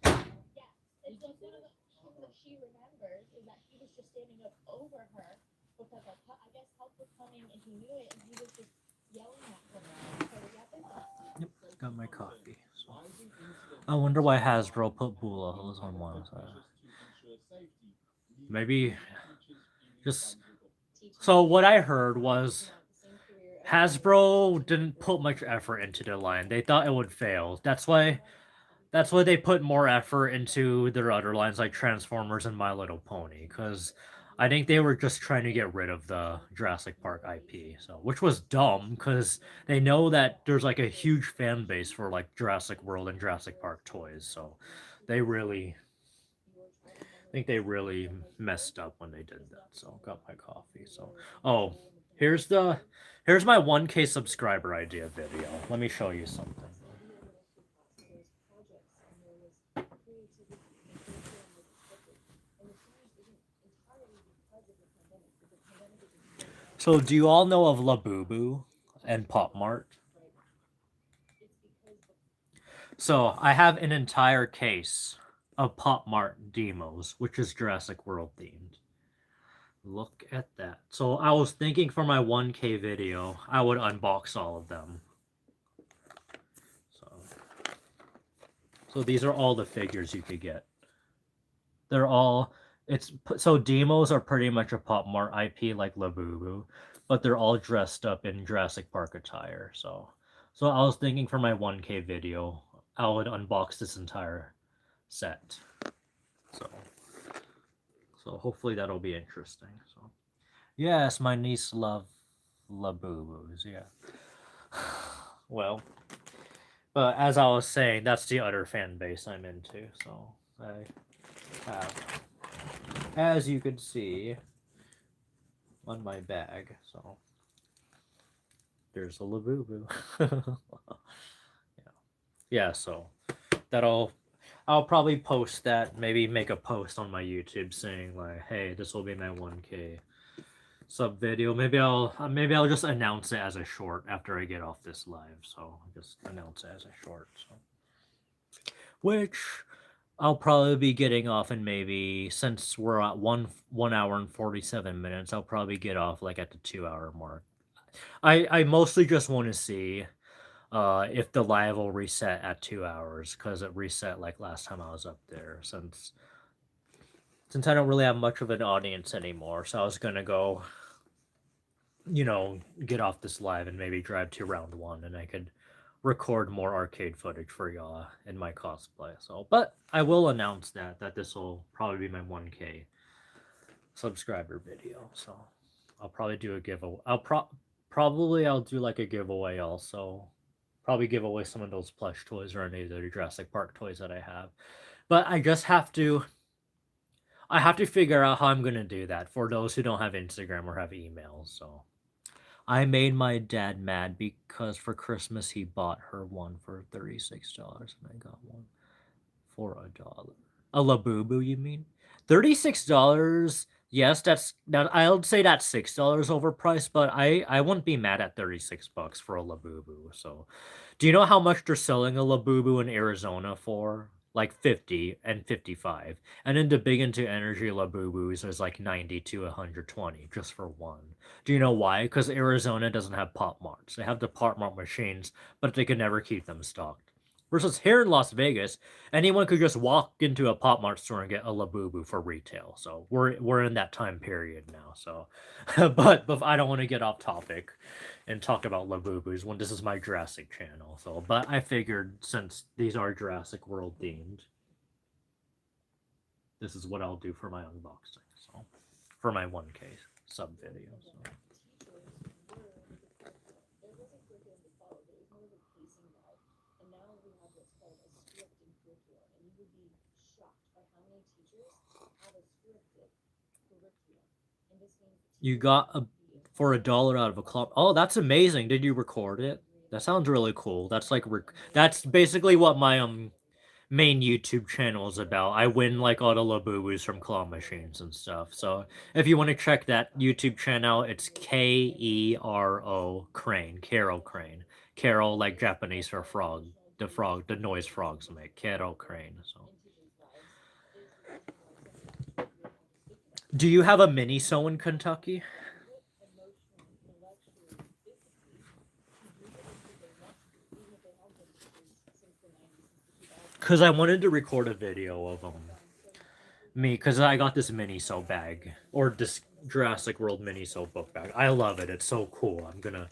Yes. It's like one of the things that she remembers is that he was just standing up over her because, like, I guess help was coming and he knew it, and he was just yelling at her. Hurry up and die. Yep, got my coffee. So. I wonder why Hasbro put Bula Hills on one side. Maybe just. So what I heard was Hasbro didn't put much effort into the line. They thought it would fail. That's why they put more effort into their other lines like Transformers and My Little Pony, because I think they were just trying to get rid of the Jurassic Park IP, so which was dumb because they know that there's like a huge fan base for like Jurassic World and Jurassic Park toys, so I think they really messed up when they did that. So got my coffee. So here's my 1K subscriber idea video. Let me show you something. So do you all know of Labubu and Pop Mart? So I have an entire case of Pop Mart demos, which is Jurassic World themed. Look at that. So I was thinking for my 1K video, I would unbox all of them. So these are all the figures you could get. They're all, so demos are pretty much a Pop Mart IP like Labubu, but they're all dressed up in Jurassic Park attire. So I was thinking for my 1K video, I would unbox this entire set. So hopefully that'll be interesting. So yes, my niece loves Labubus, yeah. Well, but as I was saying, that's the other fan base I'm into. So I have, as you can see on my bag, so there's a Labubu. Yeah, so I'll probably post that, maybe make a post on my YouTube saying like, hey, this will be my 1K sub video. Maybe I'll just announce it as a short after I get off this live. So I'll just announce it as a short. So which I'll probably be getting off in, maybe, since we're at 1 hour and 47 minutes, I'll probably get off like at the 2-hour mark. I mostly just want to see if the live will reset at 2 hours, because it reset like last time I was up there, since I don't really have much of an audience anymore. So I was gonna go, get off this live and maybe drive to round 1, and I could record more arcade footage for y'all in my cosplay. So, but I will announce that this will probably be my 1K subscriber video. So I'll probably do a giveaway. I'll do like a giveaway also. Probably give away some of those plush toys or any of the Jurassic Park toys that I have. But I just have to figure out how I'm gonna do that for those who don't have Instagram or have emails. So I made my dad mad because for Christmas he bought her one for $36 and I got one for $1. A Labubu, you mean? $36? Yes, I would say that's $6 overpriced, but I wouldn't be mad at $36 for a Labubu. So, do you know how much they're selling a Labubu in Arizona for? Like 50 and 55. And then the big into energy Labubus is like 90 to 120 just for one. Do you know why? Because Arizona doesn't have Pop Marts. They have the Pop Mart machines, but they can never keep them stocked. Versus here in Las Vegas, anyone could just walk into a Pop Mart store and get a Labubu for retail. So we're in that time period now. So, but I don't want to get off topic and talk about Labubus when this is my Jurassic channel. So, but I figured since these are Jurassic World themed, this is what I'll do for my unboxing. So, for my 1K sub video. So. You got for $1 out of a club. Oh, that's amazing. Did you record it? That sounds really cool. That's like that's basically what my main YouTube channel is about. I win like all the Labubus from claw machines and stuff. So if you want to check that YouTube channel, it's Kero Crane, Carol Crane. Carol like Japanese for frog. The noise frogs make. Kero Crane. So. Do you have a mini-so in Kentucky? Because I wanted to record a video of me, because I got this mini-so bag, or this Jurassic World mini-so book bag. I love it. It's so cool. I'm gonna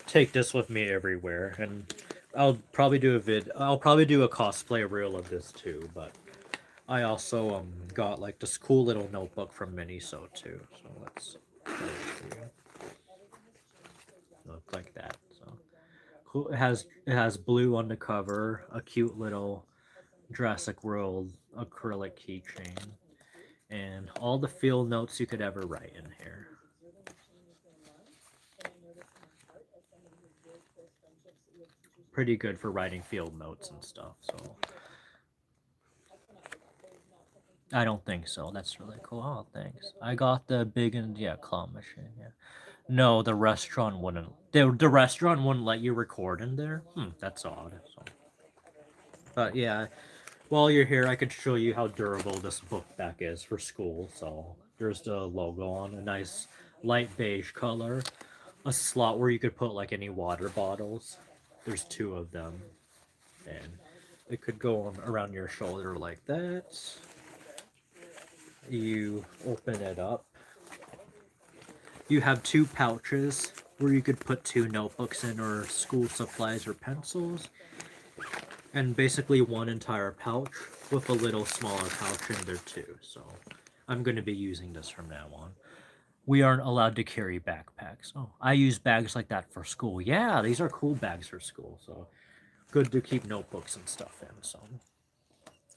take this with me everywhere, and I'll probably do a cosplay reel of this too, but I also got like this cool little notebook from Miniso too. So let's look like that. So cool. It has blue on the cover, a cute little Jurassic World acrylic keychain, and all the field notes you could ever write in here. Pretty good for writing field notes and stuff. So. I don't think so. That's really cool. Oh, thanks. I got the big and claw machine. Yeah. No, the restaurant wouldn't. The restaurant wouldn't let you record in there. That's odd. So. But yeah, while you're here, I could show you how durable this book back is for school. So there's the logo on a nice light beige color, a slot where you could put like any water bottles. There's two of them, and it could go on around your shoulder like that. You open it up. You have two pouches where you could put two notebooks in, or school supplies or pencils, and basically one entire pouch with a little smaller pouch in there too. So I'm going to be using this from now on. We aren't allowed to carry backpacks. Oh, I use bags like that for school. Yeah, these are cool bags for school. So good to keep notebooks and stuff in. So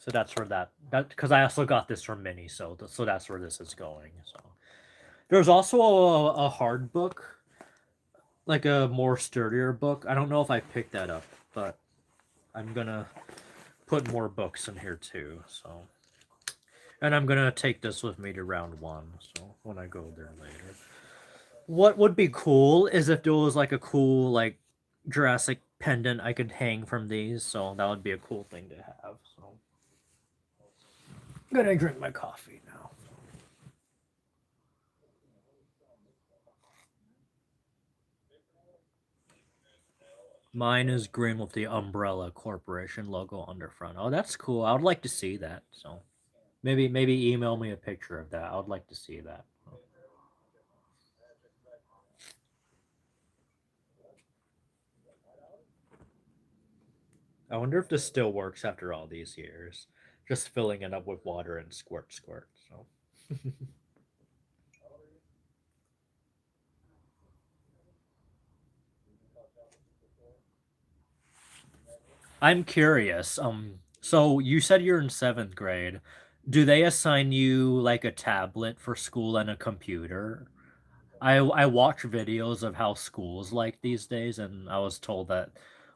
that's where that because I also got this from Minnie. So that's where this is going. So there's also a hard book, like a more sturdier book. I don't know if I picked that up, but I'm gonna put more books in here too. So, and I'm gonna take this with me to round 1. So when I go there later, what would be cool is if there was like a cool like Jurassic pendant I could hang from these. So that would be a cool thing to have. So I'm gonna drink my coffee now. Mine is green with the Umbrella Corporation logo on the front. Oh, that's cool. I would like to see that. So maybe email me a picture of that. I would like to see that. I wonder if this still works after all these years. Just filling it up with water and squirt. So I'm curious. So you said you're in 7th grade. Do they assign you like a tablet for school and a computer? I watch videos of how school's like these days, and I was told that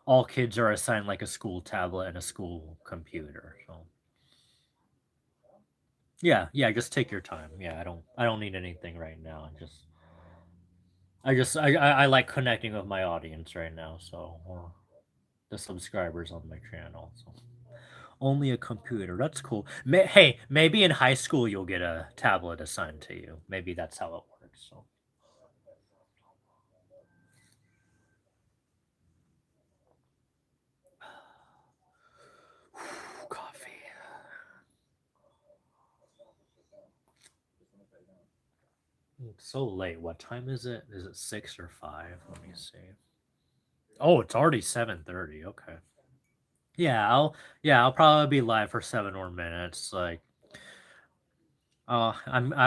all kids are assigned like a school tablet and a school computer. So yeah, just take your time. Yeah, I don't need anything right now. I like connecting with my audience right now. So the subscribers on my channel. So only a computer. That's cool. Hey, maybe in high school you'll get a tablet assigned to you. Maybe that's how it works. So. Coffee. It's so late. What time is it? Is it 6 or 5? Let me see. Oh, it's already 7:30. Okay. I'll probably be live for 7 more minutes. Like, I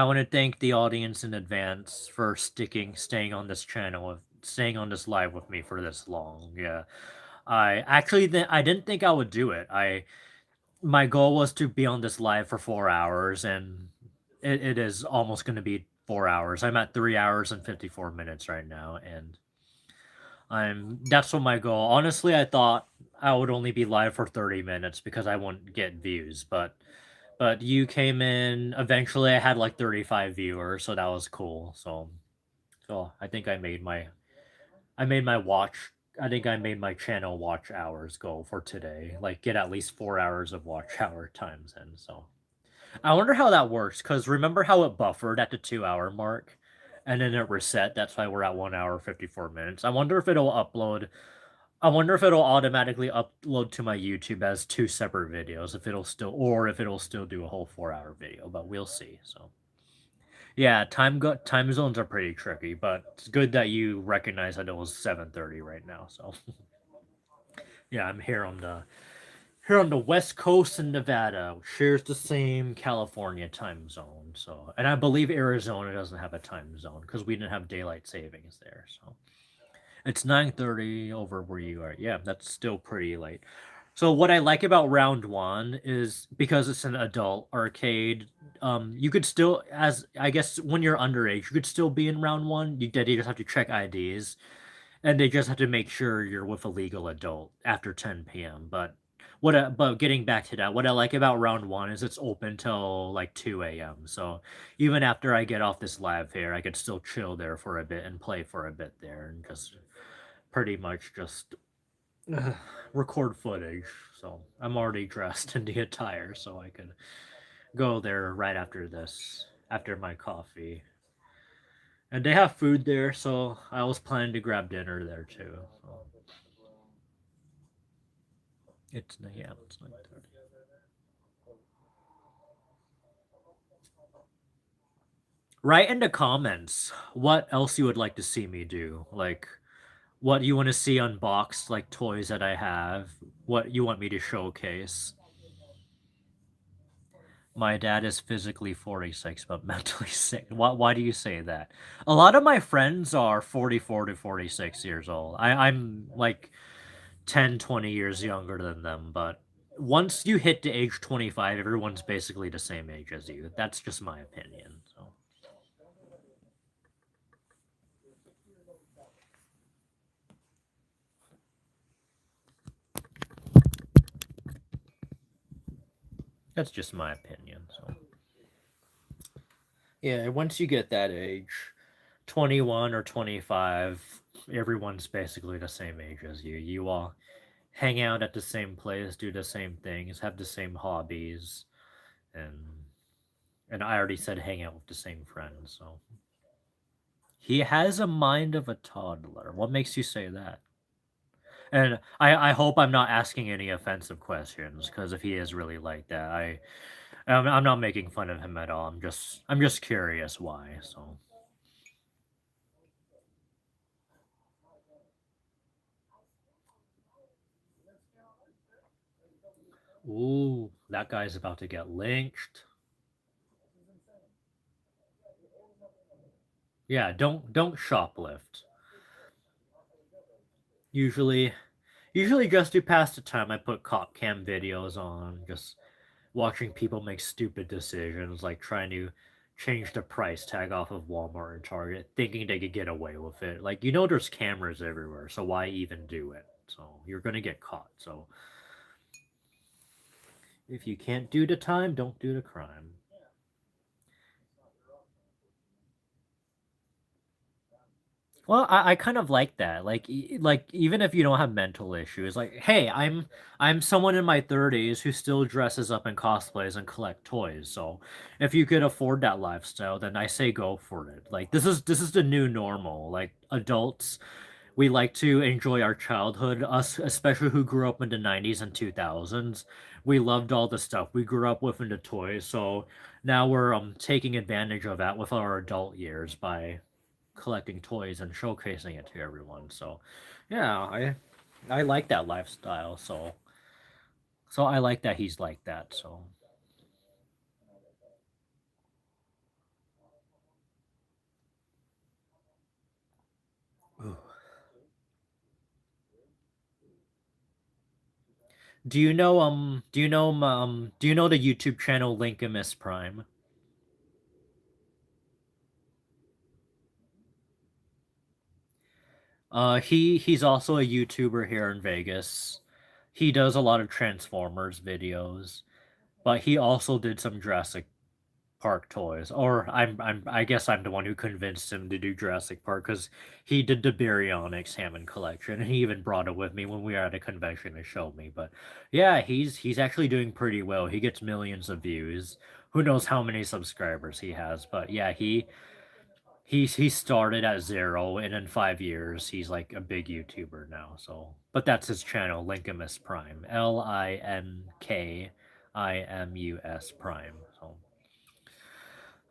want to thank the audience in advance for staying on this channel, staying on this live with me for this long. Yeah, I didn't think I would do it. My goal was to be on this live for 4 hours, and it is almost going to be 4 hours. I'm at 3 hours and 54 minutes right now, and that's what my goal. Honestly, I thought I would only be live for 30 minutes because I wouldn't get views, but you came in. Eventually, I had like 35 viewers, so that was cool. So I think I made my watch. I think I made my channel watch hours goal for today. Like get at least 4 hours of watch hour times in. So I wonder how that works. Cause remember how it buffered at the 2 hour mark, and then it reset. That's why we're at 1 hour 54 minutes. I wonder if it'll upload. I wonder if it'll automatically upload to my YouTube as 2 separate videos. If it'll still, or if it'll still do a whole 4 hour video. But we'll see. So. Yeah, time zones are pretty tricky, but it's good that you recognize that it was 7:30 right now. So yeah, I'm here on the West Coast in Nevada, which shares the same California time zone. So, and I believe Arizona doesn't have a time zone because we didn't have daylight savings there. So it's 9:30 over where you are. Yeah, that's still pretty late. So what I like about round 1 is because it's an adult arcade, you could still, as I guess when you're underage, you could still be in round 1. You just have to check IDs, and they just have to make sure you're with a legal adult after 10 p.m. But getting back to that, what I like about round 1 is it's open till like 2 a.m. So even after I get off this live here, I could still chill there for a bit and play for a bit there, and just pretty much just record footage. So I'm already dressed in the attire, so I could go there right after this, after my coffee. And they have food there, so I was planning to grab dinner there too. So. It's 9:30. Write in the comments what else you would like to see me do. Like, what you want to see unboxed, like toys that I have. What you want me to showcase. My dad is physically 46, but mentally sick. Why do you say that? A lot of my friends are 44 to 46 years old. I'm like 10, 20 years younger than them, but once you hit the age 25, everyone's basically the same age as you. That's just my opinion. So. That's just my opinion. So. Yeah, once you get that age, 21 or 25, everyone's basically the same age as you. You all hang out at the same place, do the same things, have the same hobbies, and I already said hang out with the same friends, so he has a mind of a toddler. What makes you say that? And I hope I'm not asking any offensive questions, because if he is really like that, I'm not making fun of him at all. I'm just curious why. So. Ooh, that guy's about to get lynched. Yeah, don't shoplift. Usually just to pass the time I put cop cam videos on, just watching people make stupid decisions like trying to change the price tag off of Walmart and Target, thinking they could get away with it. Like, you know, there's cameras everywhere, so why even do it? So you're gonna get caught. So if you can't do the time, don't do the crime. Well, I kind of like that. Like even if you don't have mental issues, like, hey, I'm someone in my 30s who still dresses up in cosplays and collect toys. So if you could afford that lifestyle, then I say go for it. Like, this is the new normal. Like, adults, we like to enjoy our childhood. Us, especially who grew up in the 90s and 2000s, we loved all the stuff we grew up with in the toys. So now we're taking advantage of that with our adult years by collecting toys and showcasing it to everyone. So, yeah, I like that lifestyle. So I like that he's like that. So. Ooh. Do you know the YouTube channel Linkamus Prime? He's also a YouTuber here in Vegas. He does a lot of Transformers videos, but he also did some Jurassic Park toys. Or I guess I'm the one who convinced him to do Jurassic Park, because he did the Baryonyx Hammond collection, and he even brought it with me when we were at a convention to show me. But yeah, he's actually doing pretty well. He gets millions of views. Who knows how many subscribers he has? But yeah, he started at 0, and in 5 years he's like a big YouTuber now. So, but that's his channel, Linkamus Prime, Linkimus Prime. So.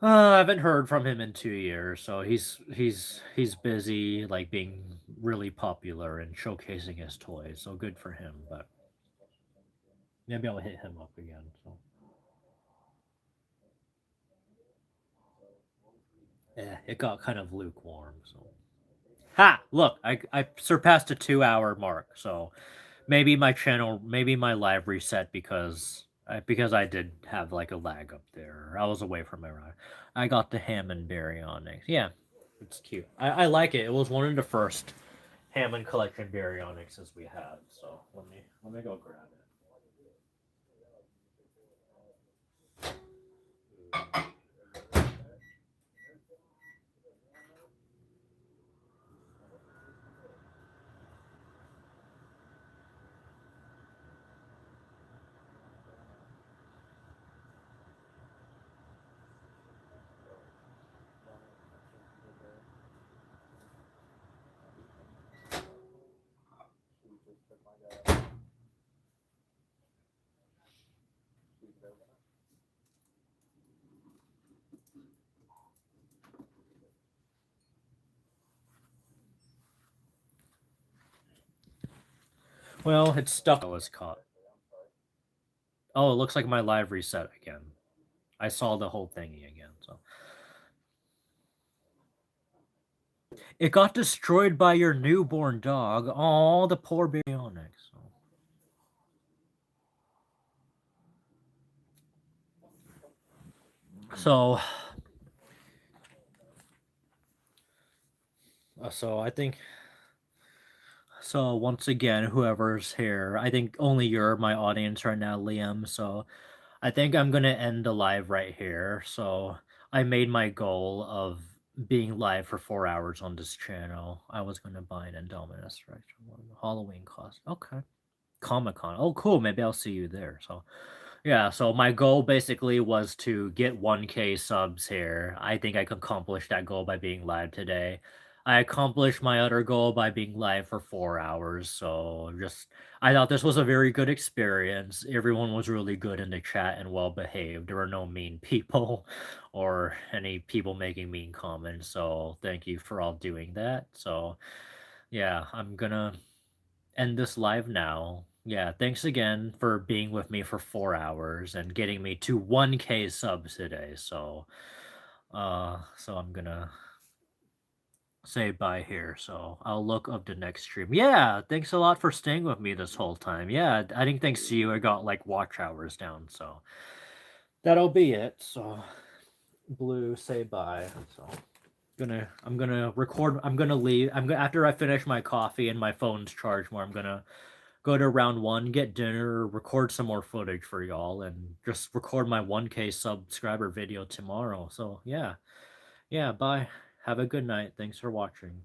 I haven't heard from him in 2 years, so he's busy, like, being really popular and showcasing his toys. So good for him. But maybe I'll hit him up again. So. Yeah, it got kind of lukewarm. So. Ha! Look, I surpassed the 2 hour mark. So maybe maybe my live reset because I did have like a lag up there. I was away from my router. I got the Hammond Baryonyx. Yeah, it's cute. I like it. It was one of the first Hammond collection Baryonyxes we had. So let me go grab it. Well, it's stuck. I was caught. Oh, it looks like my live reset again. I saw the whole thingy again, so. It got destroyed by your newborn dog. Oh, the poor Bionic. So, I think. So once again, whoever's here, I think only you're my audience right now, Liam. So I think I'm gonna end the live right here. So I made my goal of being live for 4 hours on this channel. I was gonna buy an Indominus, right? Halloween cost. Okay. Comic-Con. Oh, cool. Maybe I'll see you there. So yeah, so my goal basically was to get 1K subs here. I think I accomplished that goal by being live today. I accomplished my other goal by being live for 4 hours. So I thought this was a very good experience. Everyone was really good in the chat and well behaved. There were no mean people or any people making mean comments. So thank you for all doing that. So yeah, I'm gonna end this live now. Yeah, thanks again for being with me for 4 hours and getting me to 1K subs today. So I'm gonna say bye here. So I'll look up the next stream. Yeah, thanks a lot for staying with me this whole time. Yeah, I think thanks to you I got like watch hours down. So that'll be it. So Blue, say bye. So I'm gonna record. I'm gonna leave. After I finish my coffee and my phone's charged more. I'm gonna go to round one, get dinner, record some more footage for y'all, and just record my 1K subscriber video tomorrow. So yeah, bye. Have a good night. Thanks for watching.